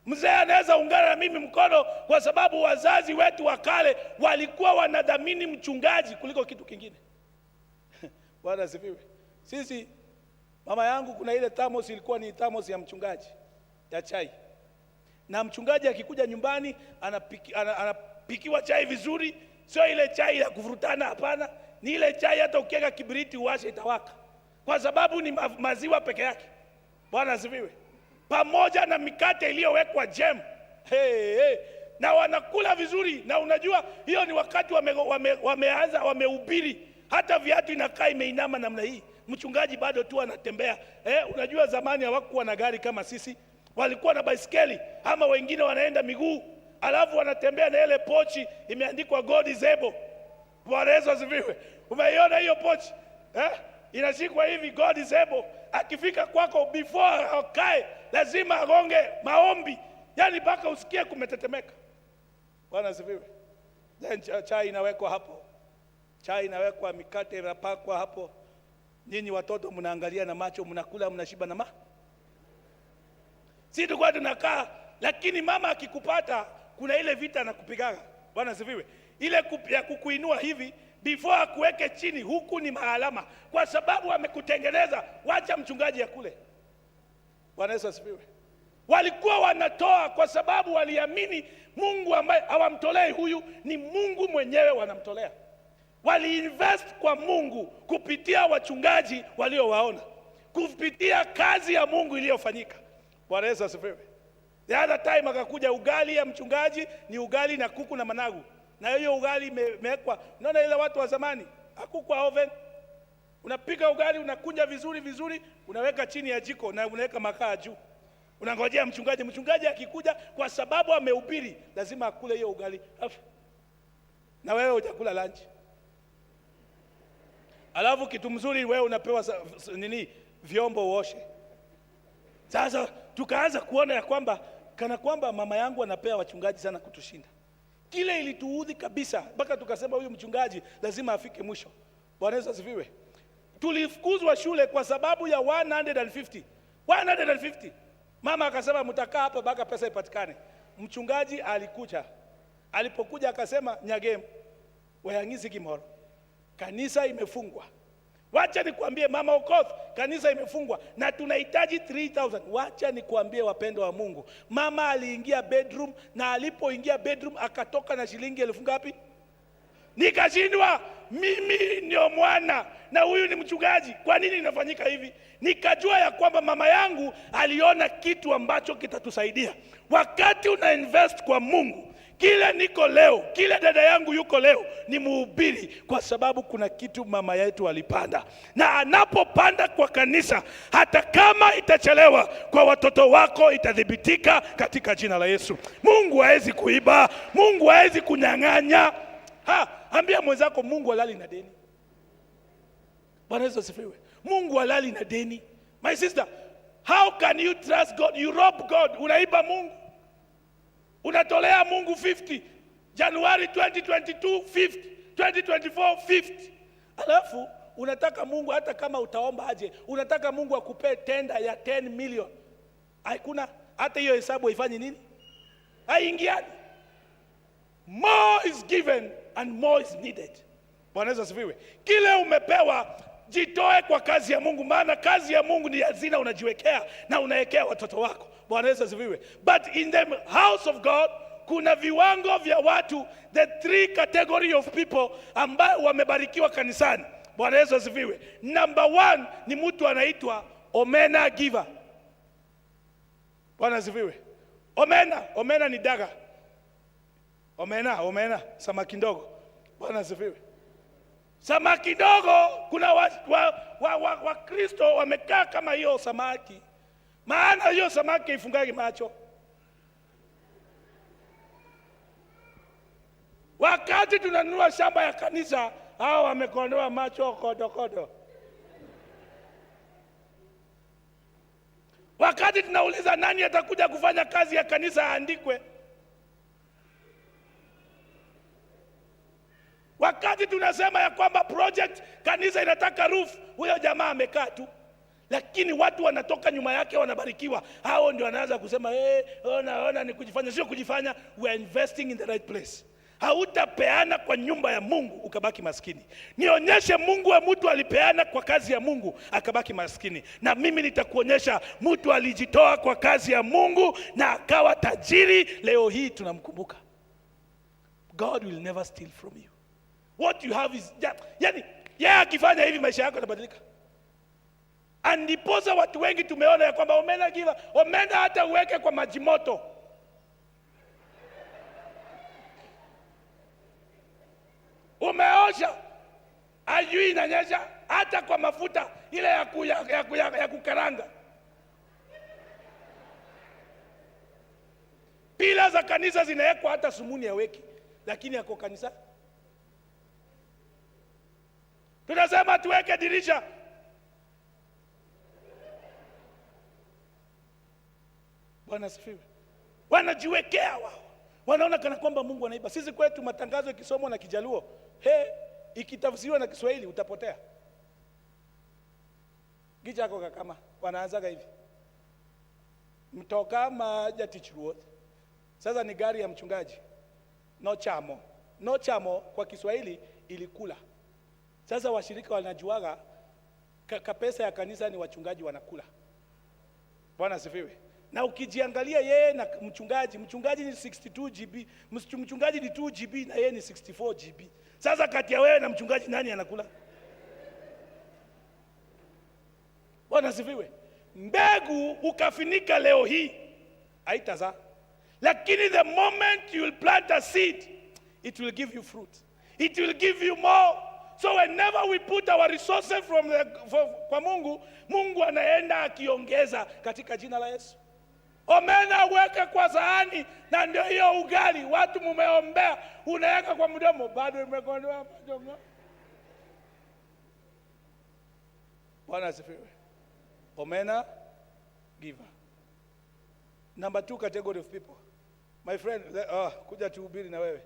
Mzee anaweza ungana na mimi mkono kwa sababu wazazi wetu wa kale walikuwa wanadhamini mchungaji kuliko kitu kingine. Bwana asifiwe. Sisi mama yangu kuna ile thermos ilikuwa ni thermos ya mchungaji ya chai. Na mchungaji akikuja nyumbani anapikiwa chai vizuri, sio ile chai ya kuvurutana, hapana. Ni ile chai hata ukiweka kibiriti uwashe itawaka. Kwa sababu ni maziwa peke yake. Bwana asifiwe. Pamoja na mikate iliyowekwa jam. Hey. Na wanakula vizuri, na unajua hiyo ni wakati wameanza wamehubiri, hata viatu inakaa imeinama namna hii. Mchungaji bado tu anatembea. Unajua zamani hawakuwa na gari kama sisi, walikuwa na baisikeli ama wengine wanaenda miguu, alafu wanatembea na ile pochi imeandikwa God is able. Bwana Yesu asifiwe. Umeiona hiyo pochi? Inashikwa hivi, God is able. Akifika kwako before akae lazima agonge maombi, yani mpaka usikie kumetetemeka. Bwana asifiwe. Then chai inawekwa hapo, chai inawekwa, mikate inapakwa hapo. Nyinyi watoto mnaangalia na macho, mnakula, mnashiba na si tukua tunakaa, lakini mama akikupata kuna ile vita na kupigaga. Bwana asifiwe. Ile ya kukuinua hivi before akuweke chini, huku ni maalama, kwa sababu amekutengeneza. Wacha mchungaji akule. Bwana Yesu asifiwe. Walikuwa wanatoa kwa sababu waliamini Mungu ambaye hawamtolei huyu, ni Mungu mwenyewe wanamtolea. Waliinvest kwa Mungu kupitia wachungaji waliowaona, kupitia kazi ya Mungu iliyofanyika. Bwana Yesu asifiwe. The other time akakuja ugali ya mchungaji, ni ugali na kuku na managu. Na hiyo ugali imewekwa, unaona ile watu wa zamani, hakukuwa oven. Unapika ugali, unakunja vizuri, unaweka chini ya jiko na unaweka makaa juu. Unangojea mchungaji akikuja, kwa sababu amehubiri, lazima akule hiyo ugali. Na wewe hujakula lunch. Alafu kitu mzuri, wewe unapewa vyombo uoshe. Sasa tukaanza kuona ya kwamba kana kwamba mama yangu anapea wachungaji sana kutushinda. Kile ilituudhi kabisa, mpaka tukasema huyu mchungaji lazima afike mwisho. Bwana Yesu asifiwe. Tulifukuzwa shule kwa sababu ya 150. Mama akasema mtakaa hapa mpaka pesa ipatikane. Mchungaji alikuja. Alipokuja akasema nyagem wayangizi kimoro, kanisa imefungwa. Wacha nikwambie mama Okoth, kanisa imefungwa na tunahitaji 3,000. Wacha nikwambie wapendo wa Mungu, mama aliingia bedroom, na alipoingia bedroom akatoka na shilingi 1,000 ngapi? Nikashindwa, mimi ndio mwana na huyu ni mchungaji, kwa nini inafanyika hivi? Nikajua ya kwamba mama yangu aliona kitu ambacho kitatusaidia. Wakati una invest kwa Mungu, kile niko leo, kile dada yangu yuko leo ni mhubiri, kwa sababu kuna kitu mama yetu alipanda. Na anapopanda kwa kanisa, hata kama itachelewa, kwa watoto wako itadhibitika katika jina la Yesu. Mungu haezi kuiba, Mungu haezi kunyang'anya. Ambia mwenzako, Mungu halali na deni. Bwana Yesu asifiwe. Mungu halali na deni. My sister, how can you trust God? You rob God. Unaiba Mungu. Unatolea Mungu 50. Januari 2022 50. 2024 50. Alafu unataka Mungu, hata kama utaomba aje, unataka Mungu akupe tenda ya 10 million. Hakuna hata hiyo hesabu haifanyi nini? Haingiani. More is given and more is needed. Bwana Yesu asifiwe. Kile umepewa, jitoe kwa kazi ya Mungu, maana kazi ya Mungu ni hazina unajiwekea na unaekea watoto wako. Bwana Yesu asifiwe. But in the house of God kuna viwango vya watu, the 3 category of people ambao wamebarikiwa kanisani. Bwana Yesu asifiwe. Number 1 ni mtu anaitwa omena giver. Bwana asifiwe. Omena ni daga. Omena samaki ndogo. Bwana asifiwe. Samaki ndogo, kuna Wakristo wamekaa kama hiyo samaki. Maana hiyo samaki ifungagi macho. Wakati tunanunua shamba ya kanisa, hao wamekondoa macho kodo. Wakati tunauliza nani atakuja kufanya kazi ya kanisa aandikwe. Wakati tunasema ya kwamba project kanisa inataka roof, huyo jamaa amekaa tu. Lakini watu wanatoka nyuma yake wanabarikiwa. Hao ndio wanaanza kusema ona ni kujifanya. Sio kujifanya, we are investing in the right place. Hautapeana kwa nyumba ya Mungu ukabaki maskini. Nionyeshe Mungu wa mtu alipeana kwa kazi ya Mungu akabaki maskini, na mimi nitakuonyesha mtu alijitoa kwa kazi ya Mungu na akawa tajiri. Leo hii tunamkumbuka. God will never steal from you. What you have is yani yeye akifanya hivi maisha yako yanabadilika. Andiposa watu wengi tumeona ya kwamba omena giva, omena hata uweke kwa maji moto. Umeosha, ajui inanyesha, hata kwa mafuta ile ya kukaranga. Pila za kanisa zinawekwa hata sumuni ya weki, lakini yako kanisa. Tunasema tuweke dirisha. Bwana asifiwe. Wanajiwekea wao. Wanaona kana kwamba Mungu anaiba. Sisi kwetu matangazo ikisomwa na Kijaluo, ikitafsiriwa na Kiswahili utapotea. Gichako kakama wanaanzaga hivi. Mtoka maja tichuruot. Sasa ni gari ya mchungaji. No chamo. No chamo kwa Kiswahili ilikula. Sasa washirika wanajuaga pesa ya kanisa ni wachungaji wanakula. Bwana asifiwe. Na ukijiangalia yeye na mchungaji ni 62 GB, mchungaji ni 2 GB na yeye ni 64 GB. Sasa kati ya wewe na mchungaji nani anakula? Bwana asifiwe. Mbegu ukafinika leo hii haitazaa. Lakini the moment you will plant a seed, it will give you fruit. It will give you more. So whenever we put our resources kwa Mungu, Mungu anaenda akiongeza katika jina la Yesu. Omena uweke kwa sahani, na ndio hiyo ugali watu mumeombea unaweka kwa mdomo bado imekondoa mdomo. Bwana asifiwe. Omena giver. Number 2 category of people. My friend, kuja tuhubiri na wewe.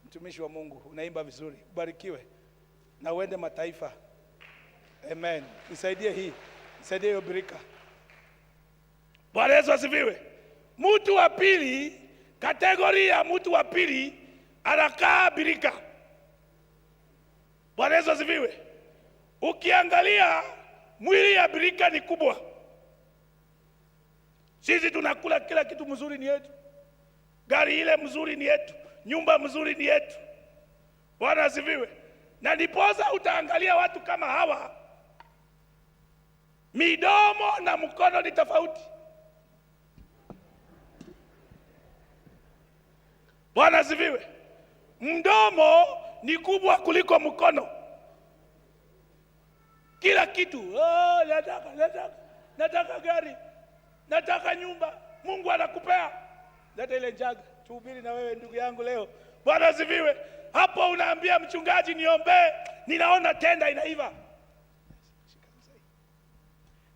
Mtumishi wa Mungu, unaimba vizuri. Ubarikiwe. Na uende mataifa. Amen. Nisaidie hii. Nisaidie hiyo birika. Bwana Yesu asifiwe. Mtu wa pili, kategori ya mtu wa pili anakaa birika. Bwana Yesu asifiwe. Ukiangalia mwili ya birika ni kubwa. Sisi tunakula kila kitu mzuri ni yetu. Gari ile mzuri ni yetu. Nyumba mzuri ni yetu. Bwana asifiwe. Na ndiposa utaangalia watu kama hawa, midomo na mkono ni tofauti. Bwana asifiwe. Mdomo ni kubwa kuliko mkono. Kila kitu, nataka gari, nataka nyumba, Mungu anakupea. Leta ile jaga, tuhubiri na wewe ndugu yangu leo. Bwana asifiwe. Hapo unaambia mchungaji niombe, ninaona tenda inaiva.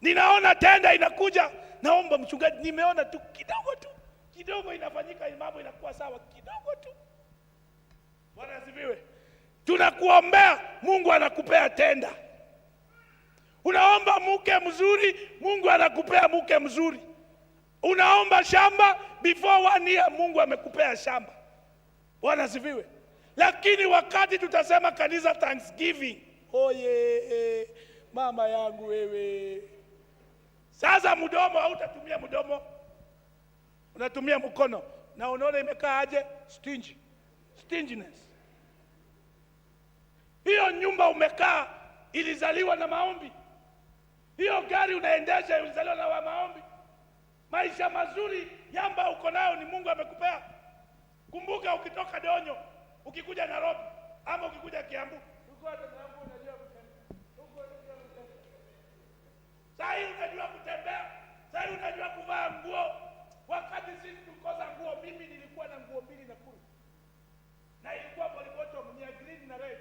Ninaona tenda inakuja, naomba mchungaji, nimeona tu kidogo inafanyika, mambo inakuwa sawa kidogo tu. Bwana asifiwe. Tunakuombea, Mungu anakupea tenda. Unaomba mke mzuri, Mungu anakupea mke mzuri. Unaomba shamba, before 1 year Mungu amekupea shamba. Bwana asifiwe. Lakini wakati tutasema kanisa Thanksgiving, oye mama yangu wewe, sasa mdomo hautatumia mdomo, unatumia mkono. Na unaona imekaa aje? Stinginess. Hiyo nyumba umekaa ilizaliwa na maombi. Hiyo gari unaendesha ilizaliwa na maombi. Maisha mazuri yamba uko nayo ni Mungu amekupea. Kumbuka ukitoka Donyo, ukikuja Nairobi ama ukikuja Kiambu, sasa unajua kutembea, sasa unajua kuvaa nguo. Wakati sisi tukosa nguo, mimi nilikuwa na nguo 2 na kuru. Na ilikuwa bottom ni green na red.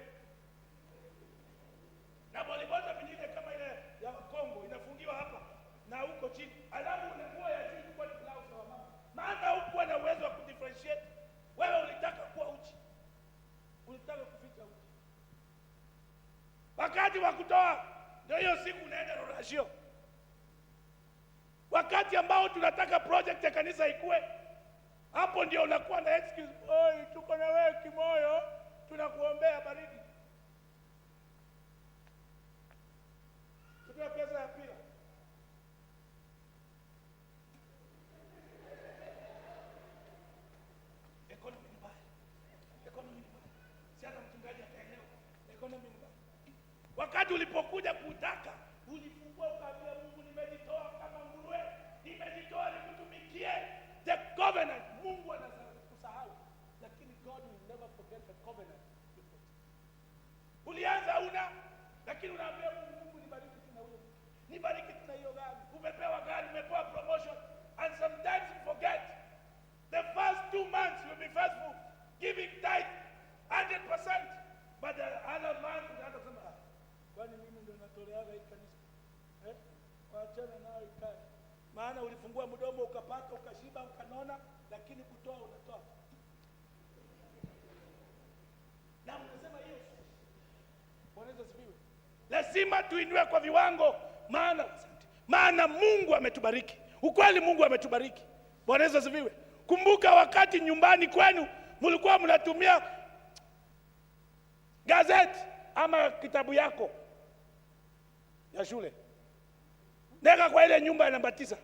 Na bottom nyingine kama ile ya Kongo inafungiwa hapa na huko chini. Alafu una nguo ya juu ilikuwa ni blouse wa mama. Maana hukuwa na uwezo wa kudifferentiate. Wewe ulitaka kuwa uchi. Ulitaka kuficha uchi. Wakati wa kutoa ndio hiyo siku unaenda rorashio. Wakati ambao tunataka project ya kanisa ikue, hapo ndio unakuwa na excuse. Oi, tuko na wewe kimoyo, tunakuombea baridi. Tutoa pesa ya pila. Economy ni mbaya. Siasa mchungaji ataelewa. Economy ni mbaya. Wakati ulipokuja kutaka, ulifungua ukaambia lakini unaambia Mungu nibariki tuna huyo, nibariki tuna hiyo gari, umepewa gari, umepewa promotion, and sometimes you forget the first 2 months you'll be faithful, giving tithe 100%, but the other month unaanza kusema kwani mimi ndio natoleaga hii kanisa, waachana nayo ikae. Maana ulifungua mdomo ukapata ukashiba ukanona, lakini kutoa unatoa. Na unasema hiyo Bwana asifiwe. Lazima tuinue kwa viwango, maana Mungu ametubariki. Ukweli Mungu ametubariki. Bwana asifiwe. Kumbuka wakati nyumbani kwenu mlikuwa mnatumia gazeti ama kitabu yako ya shule, neka kwa ile nyumba ya namba 9.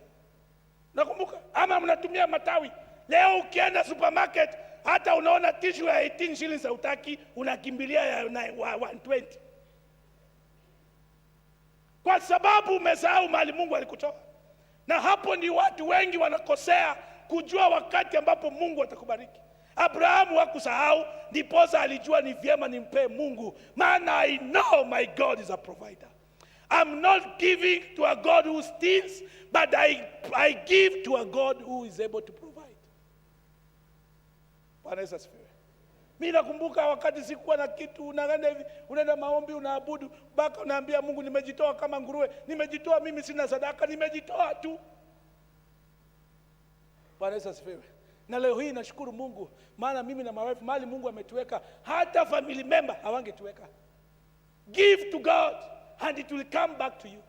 Nakumbuka, ama mnatumia matawi. Leo ukienda supermarket hata unaona tissue ya 18 shillings hautaki, unakimbilia ya 120. Kwa sababu umesahau mahali Mungu alikutoa. Na hapo ni watu wengi wanakosea kujua wakati ambapo Mungu atakubariki. Abrahamu hakusahau, ndiposa alijua ni vyema nimpe Mungu, maana I know my God is a provider. I'm not giving to a God who steals, but I give to a God who is able to provide. Bwana Yesu asifiwe. Mimi nakumbuka wakati sikuwa na kitu, unaenda hivi, unaenda maombi, unaabudu, baka unaambia Mungu nimejitoa kama nguruwe, nimejitoa, mimi sina sadaka, nimejitoa tu. Bwana Yesu asifiwe. Na leo hii nashukuru Mungu, maana mimi na mawife mali Mungu ametuweka, hata family member hawangetuweka. Give to God and it will come back to you.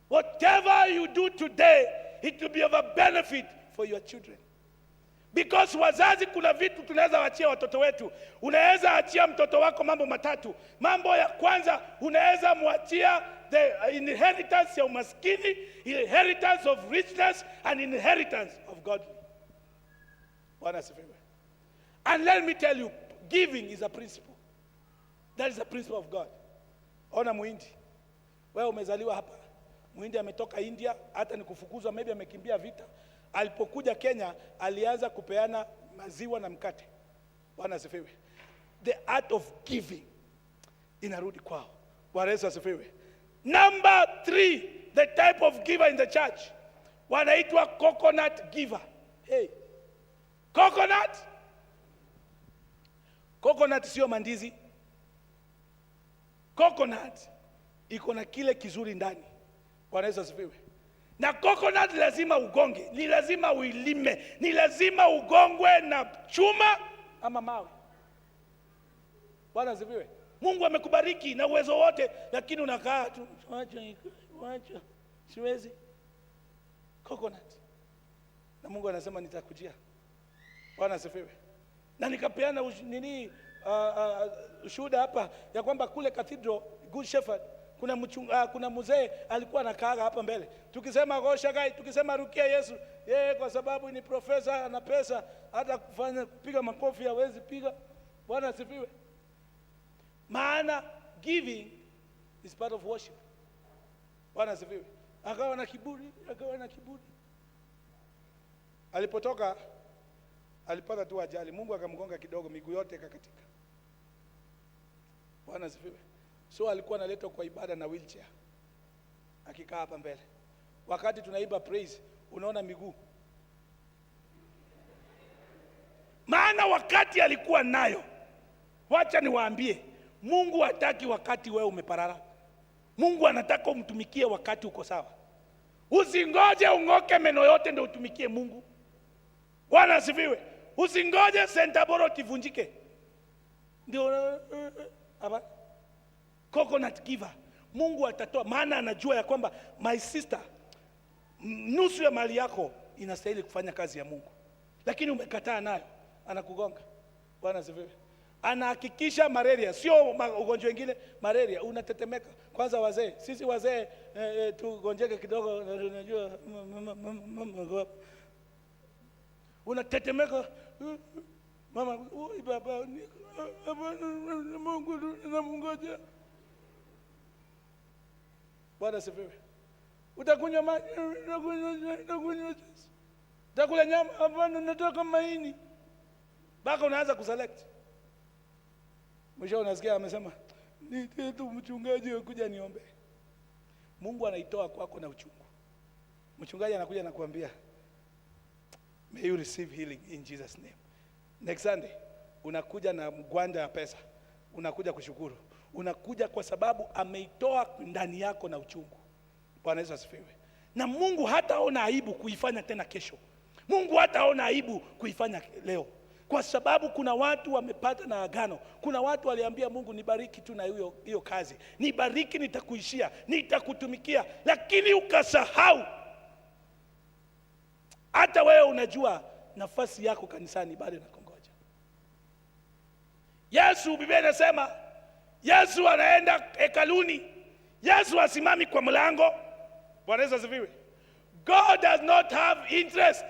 Whatever you do today, it will be of a benefit for your children. Because wazazi, kuna vitu tunaweza wachia watoto wetu. Unaweza achia mtoto wako mambo matatu. Mambo ya kwanza, unaweza mwachia the inheritance ya umaskini, inheritance of richness, and inheritance of godly. Bwana asifiwe. And let me tell you, giving is a principle. That is a principle of God. Ona Muhindi, wewe umezaliwa hapa. Muhindi ametoka India, hata ni kufukuzwa, maybe amekimbia vita. Alipokuja Kenya, alianza kupeana maziwa na mkate. Bwana asifiwe. The art of giving inarudi kwao. Bwana Yesu asifiwe. Number 3, the type of giver in the church, wanaitwa coconut giver. Hey, coconut sio mandizi. Coconut iko na kile kizuri ndani. Bwana Yesu asifiwe. Na coconut lazima ugonge, ni lazima uilime, ni lazima ugongwe na chuma ama mawe. Bwana asifiwe. Mungu amekubariki na uwezo wote, lakini unakaa tu, wacha, siwezi. Coconut. Na Mungu anasema nitakujia. Bwana asifiwe. Na nikapeana ushuhuda hapa ya kwamba kule Cathedral Good Shepherd kuna mzee alikuwa anakaaga hapa mbele. Tukisema Goshagai, tukisema rukia Yesu, yeye kwa sababu ni profesa ana pesa, hata kupiga makofi hawezi piga. Bwana asifiwe. Maana giving is part of worship. Bwana asifiwe. Akawa na kiburi. Alipotoka alipata tu ajali, Mungu akamgonga kidogo, miguu yote ikakatika. Bwana asifiwe. So alikuwa analetwa kwa ibada na wheelchair, akikaa hapa mbele. Wakati tunaimba praise, unaona miguu. Maana wakati alikuwa nayo, wacha niwaambie, Mungu hataki wakati wewe umeparara. Mungu anataka umtumikie wakati uko sawa. Usingoje ungoke meno yote ndio utumikie Mungu. Bwana asifiwe. Usingoje sentaboro tivunjike ndio hapa. Coconut giver, Mungu atatoa, maana anajua ya kwamba my sister, nusu ya mali yako inastahili kufanya kazi ya Mungu, lakini umekataa nayo, anakugonga. Bwana asifiwe. Anahakikisha malaria, sio ugonjwa wengine, malaria unatetemeka. Kwanza wazee, sisi wazee tugonjeke kidogo, unajua unatetemeka. Mama, baba, Mungu namngoja. Bwana asifiwe. Utakunywa maji, utakunywa juice, utakula nyama, hapana nataka maini. Baka unaanza kuselect. Mwisho unasikia amesema, Nitie tu mchungaji akuja niombe. Mungu anaitoa kwako na uchungu. Mchungaji anakuja na kuambia, may you receive healing in Jesus name. Next Sunday unakuja na mgwanja ya pesa, unakuja kushukuru, unakuja kwa sababu ameitoa ndani yako na uchungu. Bwana Yesu asifiwe. Na Mungu hataona aibu kuifanya tena kesho. Mungu hataona aibu kuifanya leo, kwa sababu kuna watu wamepata na agano. Kuna watu waliambia Mungu, nibariki tu na hiyo kazi, nibariki, nitakuishia, nitakutumikia, lakini ukasahau. Hata wewe unajua nafasi yako kanisani bado inakongoja. Yesu, Biblia inasema Yesu anaenda hekaluni, Yesu asimami kwa mlango. Bwana Yesu asifiwe. God does not have interest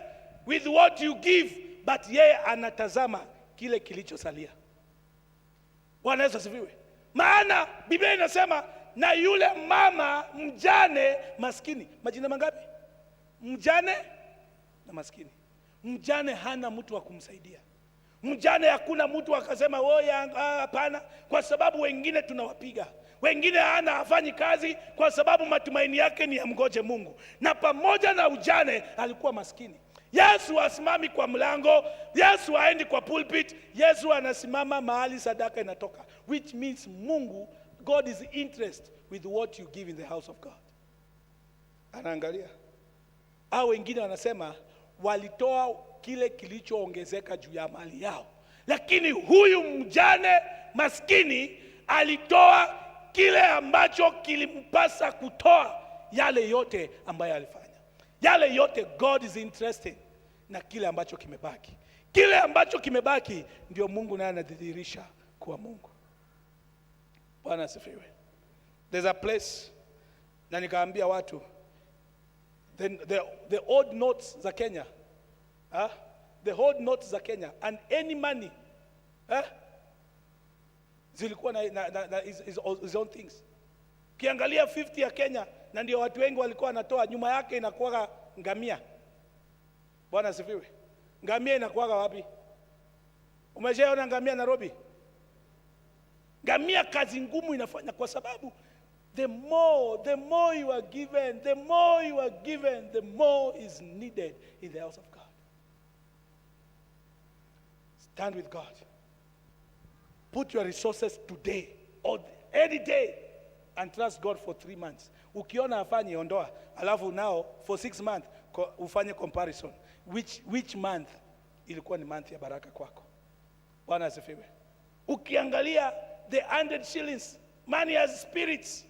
with what you give, but yeye anatazama kile kilichosalia. Bwana Yesu asifiwe. Maana Biblia inasema na yule mama mjane maskini. Majina mangapi? Mjane na maskini. Mjane hana mtu wa kumsaidia. Mjane hakuna mtu akasema wewe hapana, kwa sababu wengine tunawapiga. Wengine hafanyi kazi kwa sababu matumaini yake ni amgoje Mungu. Na pamoja na ujane alikuwa maskini. Yesu asimami kwa mlango, Yesu haendi kwa pulpit, Yesu anasimama mahali sadaka inatoka, which means Mungu, God is interested with what you give in the house of God. Anaangalia. Hao wengine wanasema walitoa kile kilichoongezeka juu ya mali yao, lakini huyu mjane maskini alitoa kile ambacho kilimpasa kutoa, yale yote ambayo alifanya. Yale yote God is interested na kile ambacho kimebaki. Kile ambacho kimebaki ndio Mungu naye anadhihirisha kuwa Mungu. Bwana asifiwe. There's a place, na nikaambia watu, the old notes za Kenya, the old notes za Kenya and any money, zilikuwa na his own things. Kiangalia 50 ya Kenya, na ndio watu wengi walikuwa wanatoa, nyuma yake inakuwa ngamia. Bwana asifiwe. Ngamia inakuwa wapi? Umeshaona ngamia Nairobi? Ngamia kazi ngumu inafanya, kwa sababu the more you are given, the more is needed in the house of God. Stand with God. Put your resources today or any day and trust God for 3 months. Ukiona afanye ondoa, alafu now for 6 months ufanye comparison. Which month ilikuwa ni month ya baraka kwako? Bwana asifiwe. Ukiangalia the 100 shillings, money as spirits.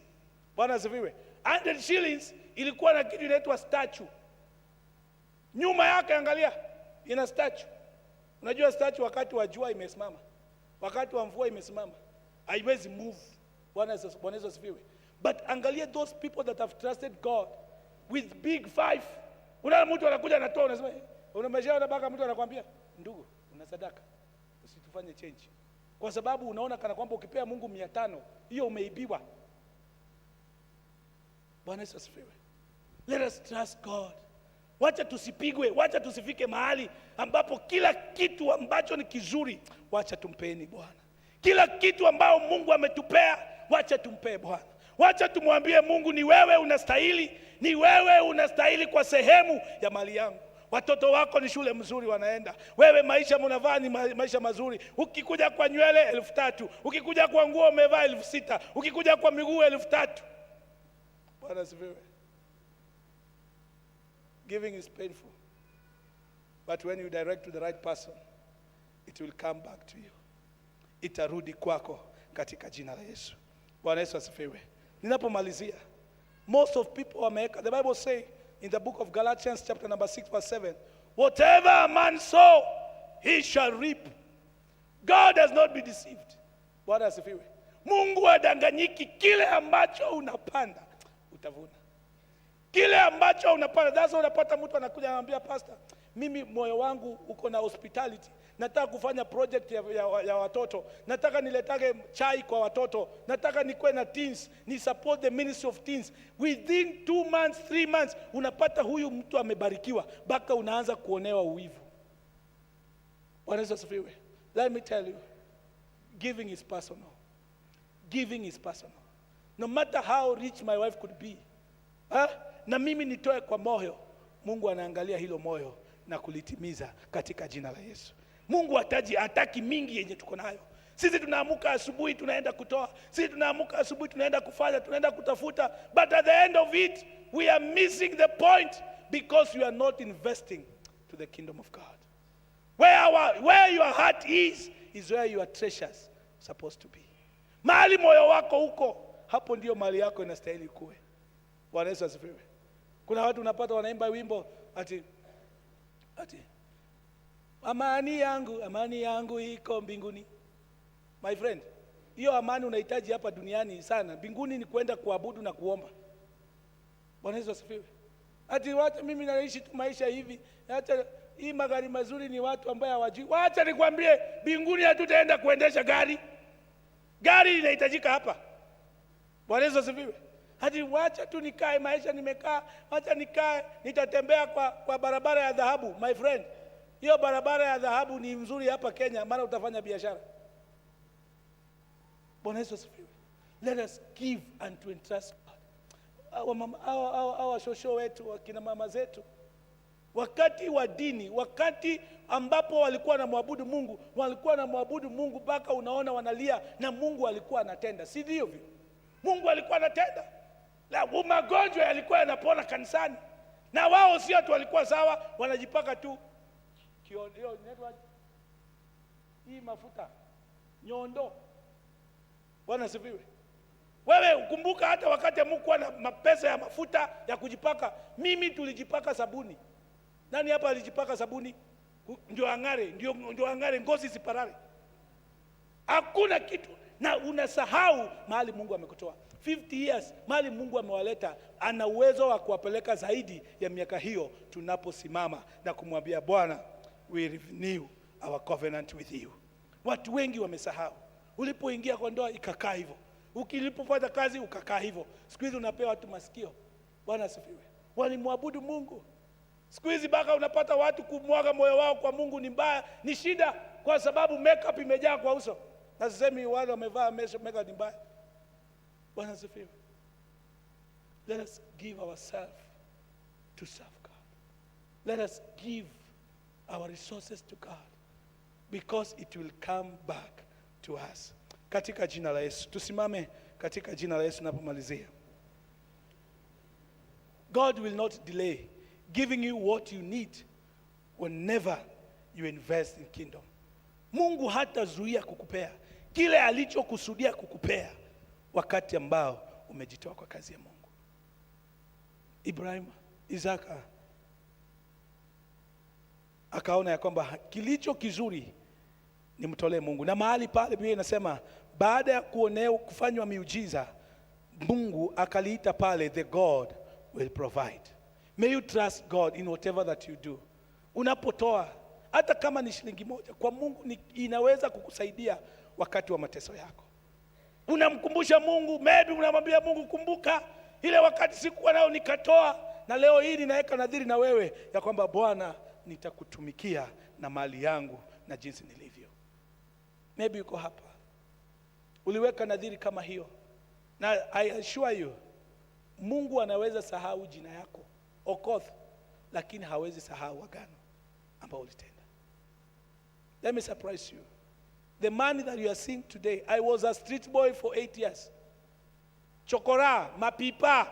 Bwana asifiwe. 100 shillings ilikuwa na kitu inaitwa statue. Nyuma yake angalia, ina statue. Unajua statue wakati wa jua imesimama, wakati wa mvua imesimama, haiwezi move. Bwana Yesu asifiwe. But angalia those people that have trusted God with big 5. Unaona mtu anakuja anatoa, unasema unameshaona baka, mtu anakuambia ndugu, una sadaka, usitufanye change. Kwa sababu unaona kana kwamba ukipea Mungu 500, hiyo umeibiwa. Bwana Yesu asifiwe. Let us trust God. Wacha tusipigwe, wacha tusifike mahali ambapo kila kitu ambacho ni kizuri wacha tumpeni Bwana. Kila kitu ambao Mungu ametupea wacha tumpee Bwana. Wacha tumwambie Mungu, ni wewe unastahili, ni wewe unastahili kwa sehemu ya mali yangu. Watoto wako ni shule mzuri wanaenda, wewe maisha mnavaa ni maisha mazuri. Ukikuja kwa nywele 3,000, ukikuja kwa nguo umevaa 6,000, ukikuja kwa miguu 3,000. Bwana asifiwe. Giving is painful, but when you direct to the right person, it will come back to you. Itarudi kwako katika jina la Yesu. Bwana Yesu asifiwe. Ninapomalizia, most of people wameweka, the Bible say in the book of Galatians chapter number 6 verse 7, whatever a man sow, he shall reap. God does not be deceived. Bwana asifiwe. Mungu hadanganyiki. Kile ambacho unapanda utavuna. Kile ambacho unapanda. That's why unapata mtu anakuja anambia, pastor, mimi moyo wangu uko na hospitality, nataka kufanya project ya watoto, nataka niletage chai kwa watoto, nataka nikuwe na teens, ni support the ministry of teens. Within 2 months, 3 months, unapata huyu mtu amebarikiwa, baka unaanza kuonewa uwivu. Bwana Yesu asifiwe. Let me tell you, giving is personal. Giving is personal. No matter how rich my wife could be, na mimi nitoe kwa moyo, Mungu anaangalia hilo moyo na kulitimiza katika jina la Yesu. Mungu hataki mingi yenye tuko nayo. Sisi tunaamuka asubuhi tunaenda kutoa, sisi tunaamuka asubuhi tunaenda kufanya, tunaenda kutafuta, but at the end of it we are missing the point because you are not investing to the kingdom of God. Where your heart is where your treasures supposed to be. Mahali moyo wako huko, hapo ndio mali yako inastahili kuwe. Bwana Yesu asifiwe. Kuna watu unapata wanaimba wimbo ati amani yangu iko mbinguni. My friend, hiyo amani unahitaji hapa duniani sana. Mbinguni ni kwenda kuabudu na kuomba. Bwana Yesu asifiwe. Ati wacha mimi naishi tu maisha hivi. Acha hii magari mazuri ni watu ambao hawajui. Wacha nikwambie, mbinguni hatutaenda kuendesha gari. Gari inahitajika hapa. Bwana Yesu asifiwe. Hadi wacha tu nikae maisha nimekaa, wacha nikae nitatembea kwa barabara ya dhahabu. My friend, hiyo barabara ya dhahabu ni mzuri hapa Kenya, maana utafanya biashara. Bwana Yesu asifiwe. Let us give and to entrust God. Our shosho wetu, wakina mama zetu, wakati wa dini, wakati ambapo walikuwa na muabudu Mungu, walikuwa na muabudu Mungu mpaka unaona wanalia, na Mungu alikuwa anatenda. Si ndio hivyo? Mungu alikuwa anatenda. Magonjwa yalikuwa yanapona kanisani. Na wao si watu walikuwa sawa, wanajipaka tu hii mafuta nyondo. Bwana asifiwe. Wewe ukumbuka hata wakati mkuwa na mapesa ya mafuta ya kujipaka, mimi tulijipaka sabuni. Nani hapa alijipaka sabuni? Ndio angare, ngozi siparare. Hakuna kitu, na unasahau mahali Mungu amekutoa. 50 years mahali Mungu amewaleta, ana uwezo wa kuwapeleka zaidi ya miaka hiyo tunaposimama na kumwambia Bwana, we renew our covenant with you. Watu wengi wamesahau. Ulipoingia kwa ndoa ikakaa hivyo. Ukilipopata kazi ukakaa hivyo. Siku hizi unapewa watu masikio. Bwana asifiwe. Walimwabudu Mungu. Siku hizi baka unapata watu kumwaga moyo wao kwa Mungu ni mbaya, ni shida, kwa sababu makeup imejaa kwa uso. Na sisemi wale wamevaa makeup ni mbaya. Bwana asifiwe. Let us give ourselves to serve God. Let us give our resources to God, because it will come back to us. Katika jina la Yesu. Tusimame katika jina la Yesu napomalizia. God will not delay giving you what you need whenever you invest in kingdom. Mungu hatazuia kukupea kile alichokusudia kukupea wakati ambao umejitoa kwa kazi ya Mungu. Ibrahim, Isaka akaona ya kwamba kilicho kizuri ni mtolee Mungu. Na mahali pale Biblia inasema baada ya kufanywa miujiza, Mungu akaliita pale the God will provide. May you trust God in whatever that you do. Unapotoa hata kama ni shilingi moja kwa Mungu, inaweza kukusaidia wakati wa mateso yako. Unamkumbusha Mungu, maybe unamwambia Mungu, kumbuka ile wakati sikuwa nao nikatoa, na leo hii ninaweka nadhiri na wewe ya kwamba Bwana, nitakutumikia na mali yangu na jinsi nilivyo. Maybe uko hapa uliweka nadhiri kama hiyo, na I assure you Mungu anaweza sahau jina yako Okoth, lakini hawezi sahau agano ambao ulitenda. Let me surprise you. The man that you are seeing today, I was a street boy for 8 years. Chokora, mapipa,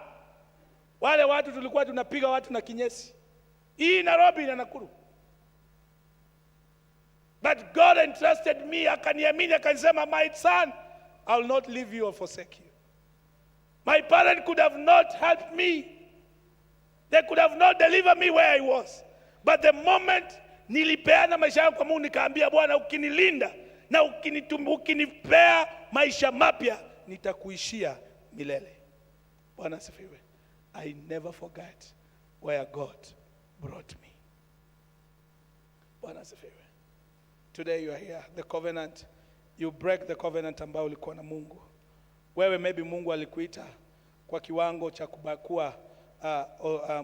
wale watu tulikuwa tunapiga watu na kinyesi. Hii Nairobi na Nakuru. But God entrusted me, akaniamini, akanisema, my son, I will not leave you or forsake you. My parents could have not helped me. They could have not delivered me where I was. But the moment nilipeana maisha yangu kwa Mungu, nikaambia Bwana, ukinilinda na ukinipea maisha mapya, nitakuishia milele. Bwana asifiwe. I never forget where God brought me. Bwana asifiwe. Today you are here, the covenant, you break the covenant ambao ulikuwa na Mungu. Wewe maybe Mungu alikuita kwa kiwango cha kuwa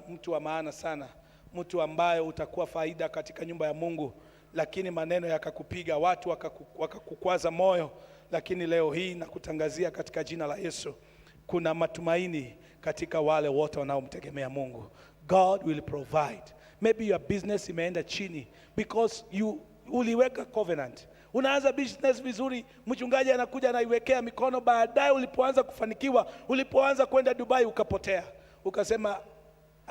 mtu wa maana sana, mtu ambaye utakuwa faida katika nyumba ya Mungu, lakini maneno yakakupiga, watu wakakukwaza moyo, lakini leo hii nakutangazia katika jina la Yesu, kuna matumaini katika wale wote wanaomtegemea Mungu. God will provide. Maybe your business imeenda chini because uliweka covenant. Unaanza business vizuri, mchungaji anakuja anaiwekea mikono, baadaye ulipoanza kufanikiwa, ulipoanza kwenda Dubai ukapotea. Ukasema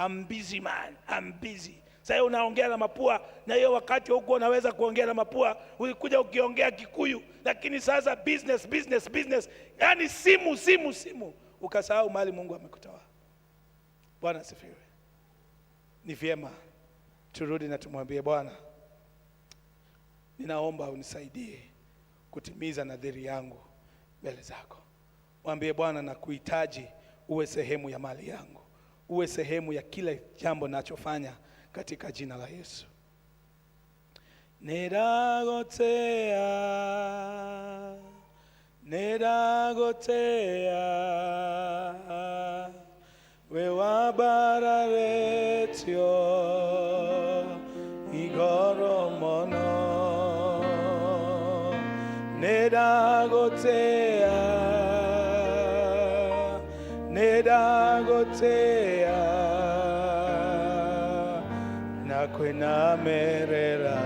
I'm busy man, I'm busy. Sasa unaongea na mapua, na hiyo wakati huko unaweza kuongea na mapua, ulikuja ukiongea Kikuyu, lakini sasa business. Yaani simu. Ukasahau mahali Mungu amekutoa. Bwana asifiwe. Ni vyema turudi na tumwambie Bwana, ninaomba unisaidie kutimiza nadhiri yangu mbele zako. Mwambie Bwana, na kuhitaji uwe sehemu ya mali yangu, uwe sehemu ya kila jambo ninachofanya katika jina la Yesu. Neragotea we wabararetio igoro mono. Neragotea na kwena merera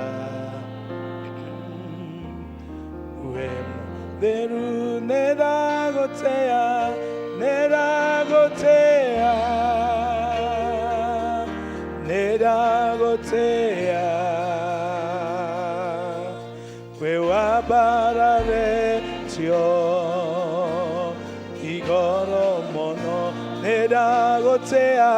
uemo deru. Neragotea we wabararetio igoro mono. Neragotea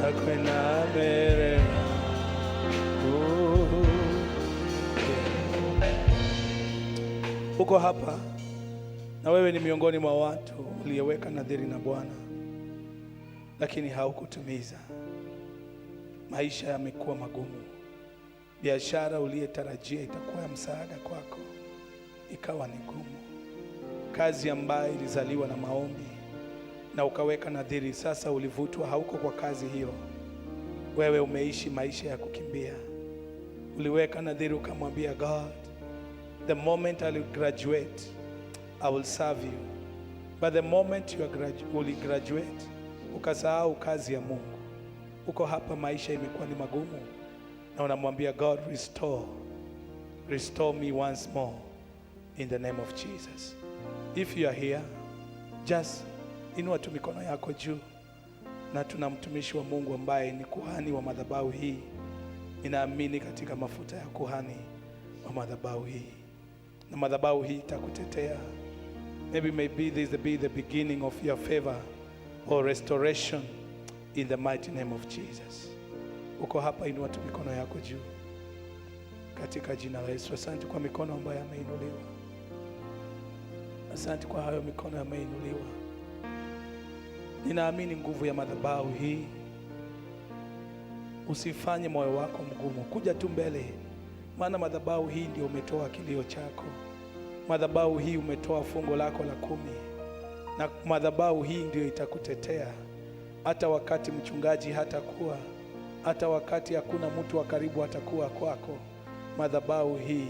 nakwena merera. Uko hapa na wewe ni miongoni mwa watu uliyeweka nadhiri na Bwana, lakini haukutimiza. Maisha yamekuwa magumu. Biashara uliyetarajia itakuwa ya msaada kwako ikawa ni ngumu. Kazi ambayo ilizaliwa na maombi na ukaweka nadhiri, sasa ulivutwa, hauko kwa kazi hiyo. Wewe umeishi maisha ya kukimbia. Uliweka nadhiri ukamwambia God, the moment I will graduate, I will serve you. But the moment you will graduate, ukasahau kazi ya Mungu. Uko hapa, maisha imekuwa ni magumu, na unamwambia God, restore me once more in the name of Jesus. If you are here, just inua tu mikono yako juu, na tuna mtumishi wa Mungu ambaye ni kuhani wa madhabahu hii. Ninaamini katika mafuta ya kuhani wa madhabahu hii, na madhabahu hii itakutetea. Maybe this will be the beginning of your favor or restoration in the mighty name of Jesus. Uko hapa, inua tu mikono yako juu katika jina la Yesu. Asante kwa mikono ambayo yameinuliwa. Asante kwa hayo mikono yameinuliwa. Ninaamini nguvu ya madhabahu hii. Usifanye moyo wako mgumu, kuja tu mbele, maana madhabahu hii ndio umetoa kilio chako. Madhabahu hii umetoa fungo lako la 10, na madhabahu hii ndio itakutetea hata wakati mchungaji hatakuwa, hata wakati hakuna mtu wa karibu atakuwa kwako. Madhabahu hii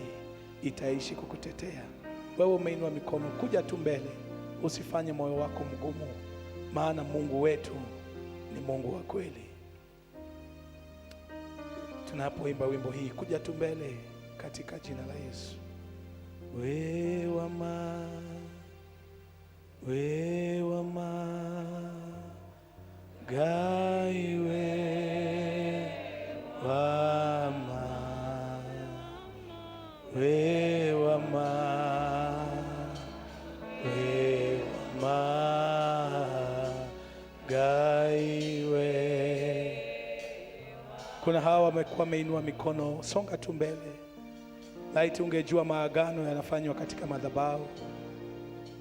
itaishi kukutetea. Wewe umeinua mikono, kuja tu mbele, usifanye moyo wako mgumu, maana Mungu wetu ni Mungu wa kweli. Tunapoimba wimbo hii, kuja tu mbele katika jina la Yesu. We wama gai we wama gai we. Kuna hawa wamekuwa wameinua mikono, songa tu mbele. Laiti ungejua maagano yanafanywa katika madhabahu.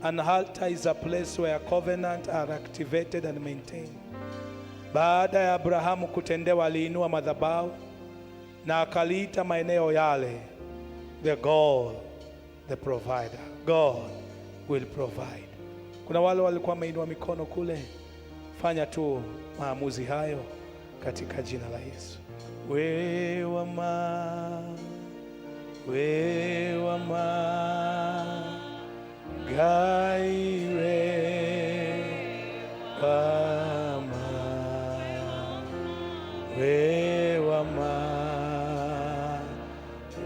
An altar is a place where covenants are activated and maintained. Baada ya Abrahamu kutendewa, aliinua madhabahu na akaliita maeneo yale the God, the provider. God will provide. Kuna wale walikuwa wameinua mikono kule. Fanya tu maamuzi hayo katika jina la Yesu. We wama gaire wama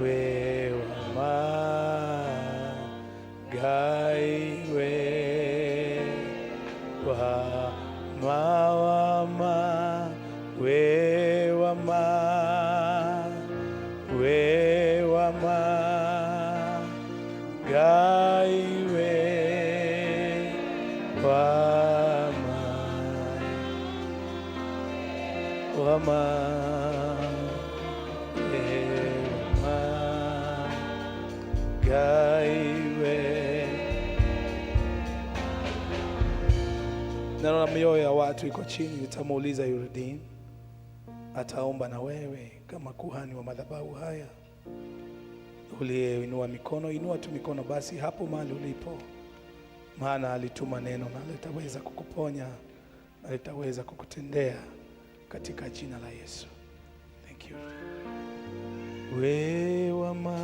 we wama gaiwe wama we wama gaiwe wama Naona mioyo ya watu iko chini. Nitamuuliza Yuridin, ataomba na wewe kama kuhani wa madhabahu haya. Uliyeinua mikono, inua tu mikono basi hapo mahali ulipo, maana alituma neno na litaweza kukuponya na litaweza kukutendea katika jina la Yesu. Thank you. We wama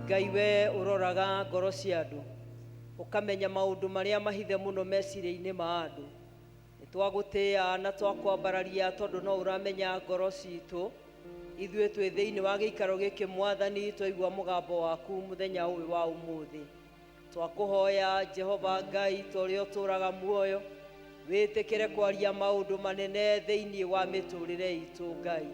Ngai we uroraga ngoro cia andu, ukamenya maundu maria mahithe muno meciria-ini ma andu. Nitwagutia na twakwambararia tondu no uramenya ngoro citu. Ithuĩ twĩ thĩinĩ wa gĩikaro gĩkĩ Mwathani, twaigua mũgambo waku mũthenya ũyũ wa ũmũthĩ. Twakũhoya Jehova Ngai, tũrĩa ũtũraga muoyo, wĩtĩkĩre kwaria maũndũ manene thĩinĩ wa mĩtũrĩre itũ Ngai.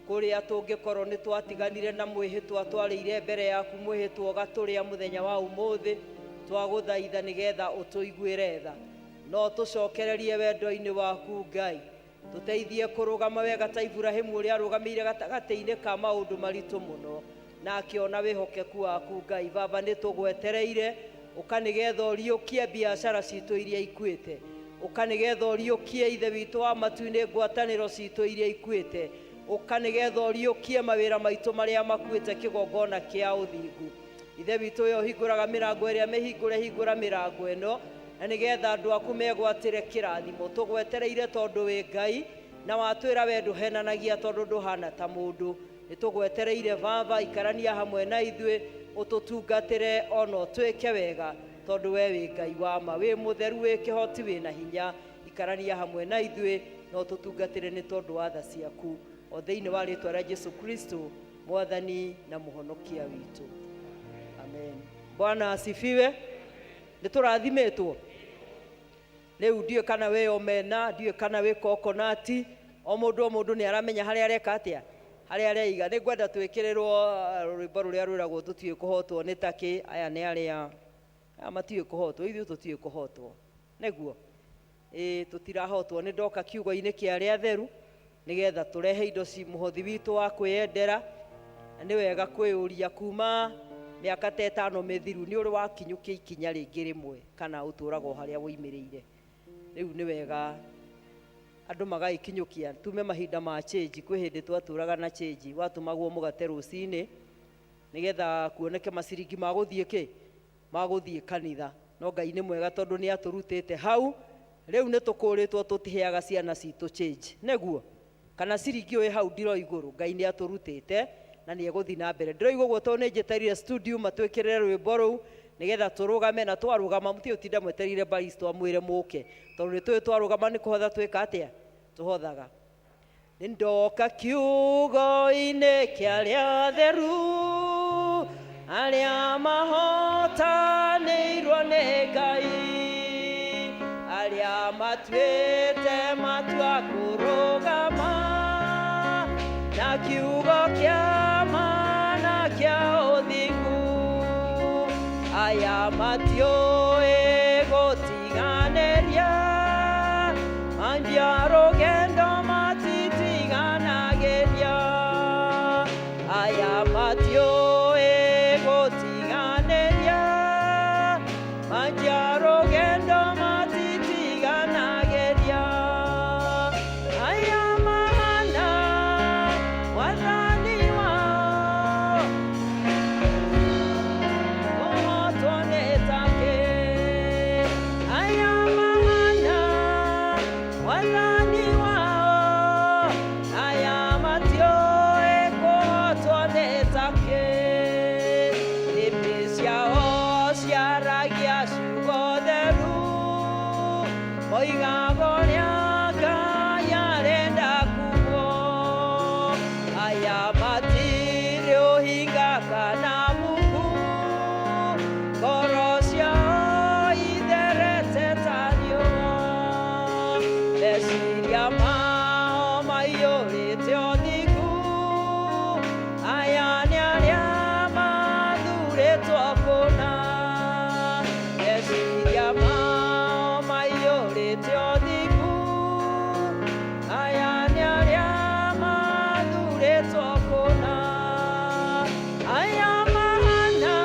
Kũrĩa tũngĩkorwo nĩ twatiganire na mwĩhĩtwa twarĩire mbere yaku, mwĩhĩtwa ũgatũrĩa mũthenya wa ũmũthĩ, twagũthaitha nĩgetha ũtũiguĩre tha, no tũcokererie wendo-inĩ waku Ngai. Tũteithie kũrũgama wega ta Ibrahimu ũrĩa arũgamĩire gatagatĩ-inĩ ka maũndũ maritũ mũno, na akĩona wĩhokeku waku Ngai. Baba, nĩ tũgwetereire, ũkanĩgetha ũriũkie biacara citũ iria ikuĩte, ũkanĩgetha ũriũkie ithe witũ wa matu-inĩ ngwatanĩro citũ iria ikuĩte, ũkanĩgetha ũriũkie mawĩra maitũ marĩa makuĩte kĩgongona kĩa ũthingu. Ithe witũ we ũhingũraga mĩrango ĩrĩa mĩhingũre, hingũra mĩrango ĩno, na nĩgetha andũ aku megwatĩre kĩrathimo. Tũgwetereire tondũ wĩ Ngai, na watwĩra we ndũhenanagia tondũ ndũhana ta mũndũ. Nĩ tũgwetereire Baba, ikarania hamwe na ithuĩ, ũtũtungatĩre ona ũtwĩke wega tondũ we wĩ Ngai wa ma, wĩ mũtheru, wĩ kĩhoti, wĩ na hinya. Ikarania hamwe na ithuĩ na ũtũtungatĩre nĩ tondũ wa tha ciaku, o thĩinĩ wa rĩtwa rĩa Jesu Kristo, Mwathani na mũhonokia witũ. Amen. Bwana asifiwe. Nĩ tũrathimetwo. Rĩu ndiũĩ kana wĩ omena, ndiũĩ kana wĩ kokonati, o mũndũ nĩ aramenya harĩa areka atĩa, harĩa areiga. Nĩ ngwenda twĩkĩrĩrwo rwĩmbo rũrĩa rwĩragwo tũtiũĩ kũhotwo nĩ takĩ. Aya nĩ arĩa matiũĩ kũhotwo, ithuĩ tũtiũĩ kũhotwo, nĩguo tũtirahotwo. Nĩ ndoka kiugo-inĩ kĩa arĩa atheru nĩgetha tũrehe indo ci mũhothi witũ wa kwĩyendera. Nĩ wega kwĩyũria kuma mĩaka ta 5 mĩthiru, nĩ ũrĩ wakinyũkia ikinya rĩngĩ rĩmwe kana ũtũraga o harĩa woimĩrĩire. Rĩu nĩ wega andũ magagĩkinyũkia, tume mahinda ma change. Kwĩ hĩndĩ twatũraga na change, watumagwo mũgate rũcinĩ nĩgetha kuoneke maciringi ma gũthiĩ kanitha. No Ngai nĩ mwega tondũ nĩ atũrutĩte hau. Rĩu nĩ tũkũrĩtwo tũtiheaga ciana citũ change, nĩguo kana ciringi ũyũ hau ndiro igũrũ. Ngai nĩ atũrutĩte na nĩ egũthiĩ na mbere. Ndĩroigua ũguo tondũ nĩ njĩtarire studio matwĩkĩrĩre rwĩmbo rũu nĩgetha tũrũgame, na twarũgama mũtiĩ ũtinda mwetereire barista twamwĩre mũke, tondũ nĩ tũĩ twarũgama nĩ kũhotha twĩka atĩa, tũhothaga. Nĩ ndoka kiugo-inĩ kĩa arĩa atheru, arĩa mahotanĩirwo nĩ Ngai, arĩa matuĩte matua kũrũgama na kiugo kĩa mana kĩa ũthingu. Aya matiũĩ gũtiganĩria, mambia rũgendo matitiganagĩria. Manja rũgendo matitiganagĩria. Aya mahana wathani wao, kũhotwo nĩ takĩ. Aya mahana wathani wao, aya matiũĩ kũhotwo nĩ takĩ. Thĩmbĩ ciao ciaragia ciugo theru, moigaga ũrĩa Ngai arenda kuugo. Aya matirĩ ũhinga kana muku, ngoro ciao itherete ta riũa. Meciria mao maiyũrĩte ũthingu, aya nĩ arĩa mathurĩtwo kũna. Meciria mao maiyũrĩte ũthingu, aya nĩ arĩa mathurĩtwo kũna. Aya mahana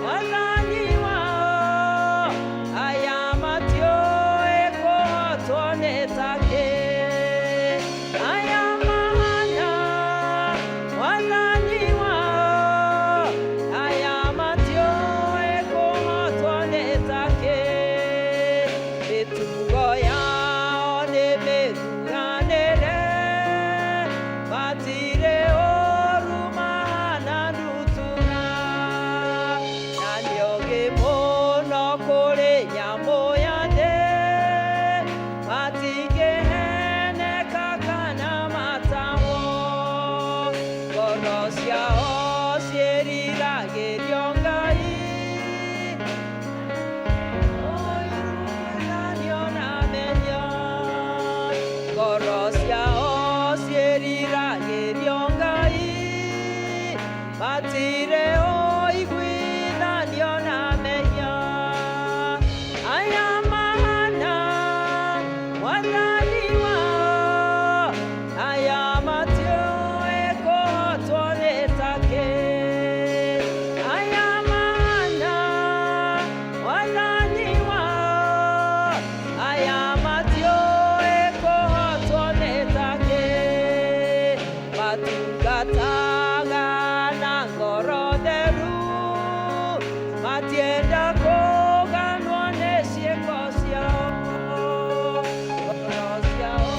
wathani wao, aya matiũĩ kũhotwo nĩ takĩ. Aya mahana wathani wao, aya matiũĩ kũhotwo nĩ takĩ. Mĩtugo yao nĩ mĩthuranĩre, matirĩ ũũru mahana ndutura. Na nĩ ũũgĩ mũno kũrĩ nyamũ ya thĩ, matingĩheneka kana matahwo. Ngoro ciao ciĩriragĩrio Ngai, ũiguithanio na menyo. Ngoro ciao ciĩriragĩrio Ngai, matirĩ ũiguithanio na menyo. Aya mahana wathani wao, aya matiũĩ kũhotwo nĩ takĩ. Aya mahana wathani wao, aya matiũĩ kũhotwo nĩ takĩ. Matungataga na ngoro theru, matienda kũganwo nĩ ciĩko ciao. Ngoro ciao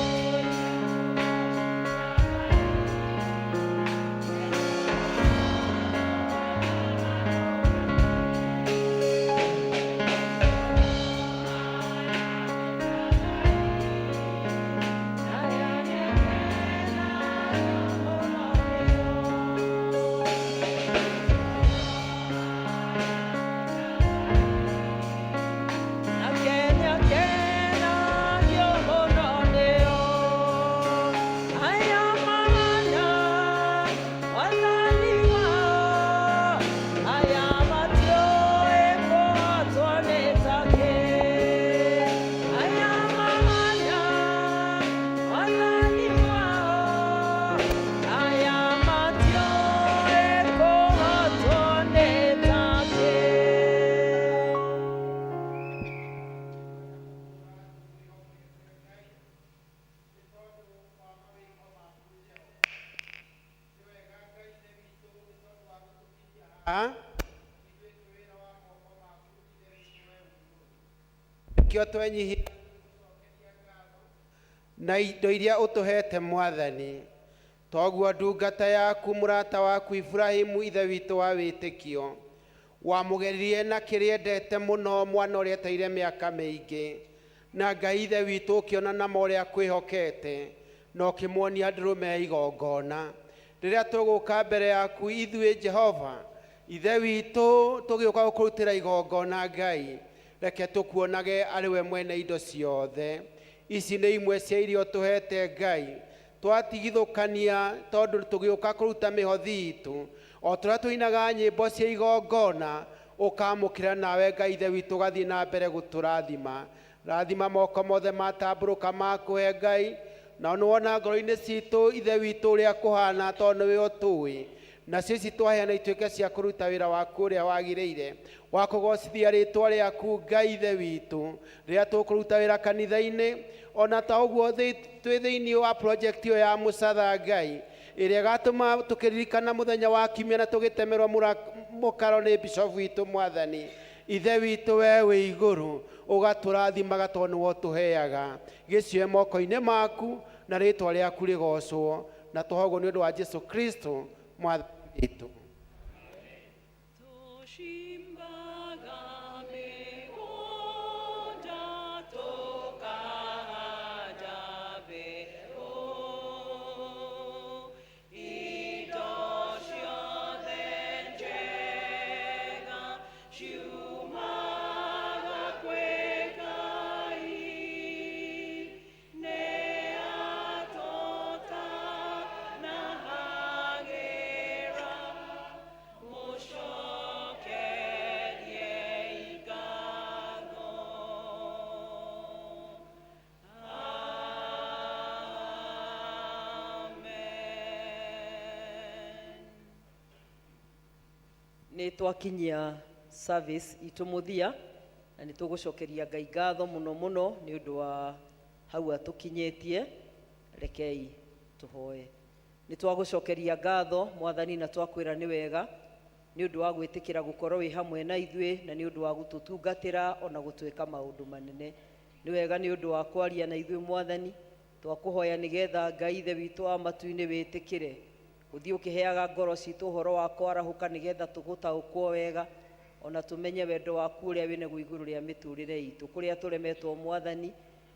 kĩo twenyihia na indo iria ũtũhete Mwathani. Toguo ndungata yaku mũrata waku Ibrahimu ithe witũ wa wĩtĩkio wamũgeririe na kĩrĩa endete mũno mwana ũrĩa eteire mĩaka mĩingĩ, na Ngai ithe witũ ũkĩona na ũrĩa kwĩhokete na ũkĩmuonia ndũrũme ya igongona. Rĩrĩa tũgũka mbere yaku ithuĩ Jehova ithe witũ tũgĩũka gũkũrutĩra igongona Ngai, reke tũkuonage arĩ we mwene indo ciothe. Ici nĩ imwe cia irio tũhete Ngai, twatigithũkania tondũ tũgĩũka kũruta mĩhothi itũ, o tũrĩa tũinaga nyĩmbo cia igongona, ũkamũkĩra nawe Ngai ithe witũ ũgathiĩ na mbere gũtũrathima. Rathima moko mothe matambũrũka makũhe Ngai, na nĩwona ngoro-inĩ citũ ithe witũ ũrĩa kũhana tondũ nĩwe ũtũĩ, na cici twaheana ituĩke cia kũruta wĩra waku ũrĩa wagĩrĩire wa kũgocithia rĩtwa rĩaku Ngai ithe witũ rĩrĩa tũkũruta wĩra kanitha-inĩ, ona ta ũguo twĩ thĩinĩ wa project ĩyo ya mũcatha Ngai ĩrĩa ĩgatũma tũkĩririkana mũthenya wa kiumia na tũgĩtemerwo mũkaro nĩ bishop witũ Mwathani. Ithe witũ we wĩ igũrũ ũgatũrathimaga tondũ nĩwe ũtũheaga, gĩcioe moko-inĩ maku na rĩtwa rĩaku rĩgocwo, na tũhogwo nĩ ũndũ wa Jesu Kristo Mwathani witũ. Nĩ twakinyia service itũ mũthia na nĩ tũgũcokeria Ngai ngatho mũno mũno nĩ ũndũ wa hau atũkinyĩtie. Rekei tũhoe. Nĩ twagũcokeria ngatho Mwathani na twakwĩra nĩ wega nĩ ũndũ wa gwĩtĩkĩra gũkorwo wĩ hamwe na ithuĩ na nĩ ũndũ wa gũtũtungatĩra ona gũtwĩka maũndũ manene. Nĩ wega nĩ ũndũ wa kwaria na ithuĩ Mwathani, twakũhoya nĩgetha Ngai ithe witũ wa matu-inĩ wĩtĩkĩre gũthiĩ ũkĩheaga ngoro citũ ũhoro wa kwarahũka nĩgetha tũgũtaũkwo wega ona tũmenye wendo waku ũrĩa wĩ naguo igũrũ rĩa mĩtũrĩre itũ. Kũrĩa tũremetwo Mwathani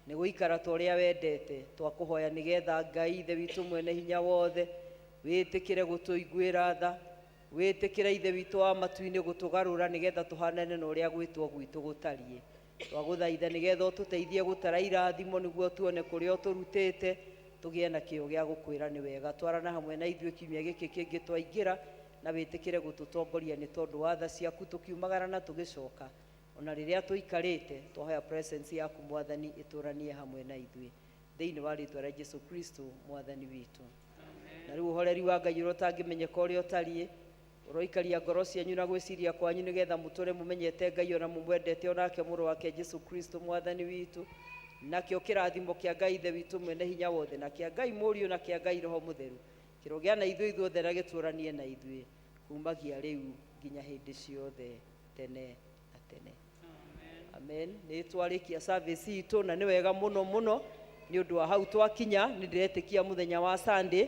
nĩ gũikara ta ũrĩa wendete, twakũhoya nĩgetha Ngai ithe witũ mwene hinya wothe wĩtĩkĩre gũtũiguĩra tha, wĩtĩkĩre ithe witũ wa matu-inĩ gũtũgarũra nĩgetha tũhanane na ũrĩa gwĩtwo gwitũ gũtariĩ. Twagũthaitha nĩgetha ũtũteithie gũtara irathimo nĩguo tuone kũrĩa ũtũrutĩte, tũgĩe na kĩyo gĩa gũkwĩra nĩ wega. Twarana hamwe na ithuĩ kiumia gĩkĩ kĩngĩ twaingĩra na wĩtĩkĩre gũtũtongoria nĩ tondũ wa tha ciaku tũkiumagara na tũgĩcoka. Ona rĩrĩa tũikarĩte twahoya presence yaku Mwathani ĩtũranie hamwe na ithuĩ thĩinĩ wa rĩtwa rĩa Jesu Kristo Mwathani witũ. Na rĩu ũhoreri wa Ngai ũrĩa ũtangĩmenyeka ũrĩa ũtariĩ ũroikaria ngoro cianyu na gwĩciria kwanyu nĩgetha mũtũre mũmenyete Ngai ona mũmwendete onake mũrũ wake Jesu Kristo Mwathani witũ, nakĩo kĩrathimo kĩa Ngai ithe witũ mwene hinya wothe na kĩa Ngai mũriũ na kĩa Ngai roho mũtheru kĩrogĩa na ithuĩ ithuothe na gĩtũranie na ithuĩ kumagia rĩu nginya hĩndĩ ciothe tene na tene. Amen. Nĩ twarĩkia service itũ na nĩ wega mũno mũno nĩ ũndũ wa hau twakinya. Nĩ ndĩretĩkia mũthenya wa Sunday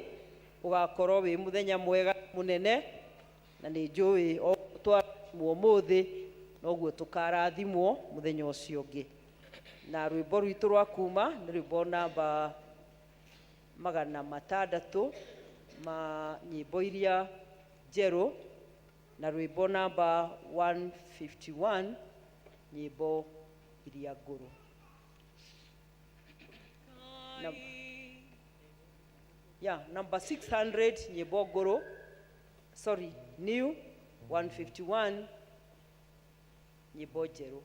ũgakorwo wĩ mũthenya mwega mũnene, na nĩ njũĩ o twathimwo ũmũthĩ noguo tũkarathimwo mũthenya ũcio ũngĩ. Na rwĩmbo rwitũ rwa kuma nĩ rwĩmbo namba 600 ma nyĩmbo iria njerũ na rwĩmbo namba 151 nyĩmbo iria ngũrũ. Number 600 nyĩmbo ngũrũ, sorry, new 151 nyĩmbo njerũ.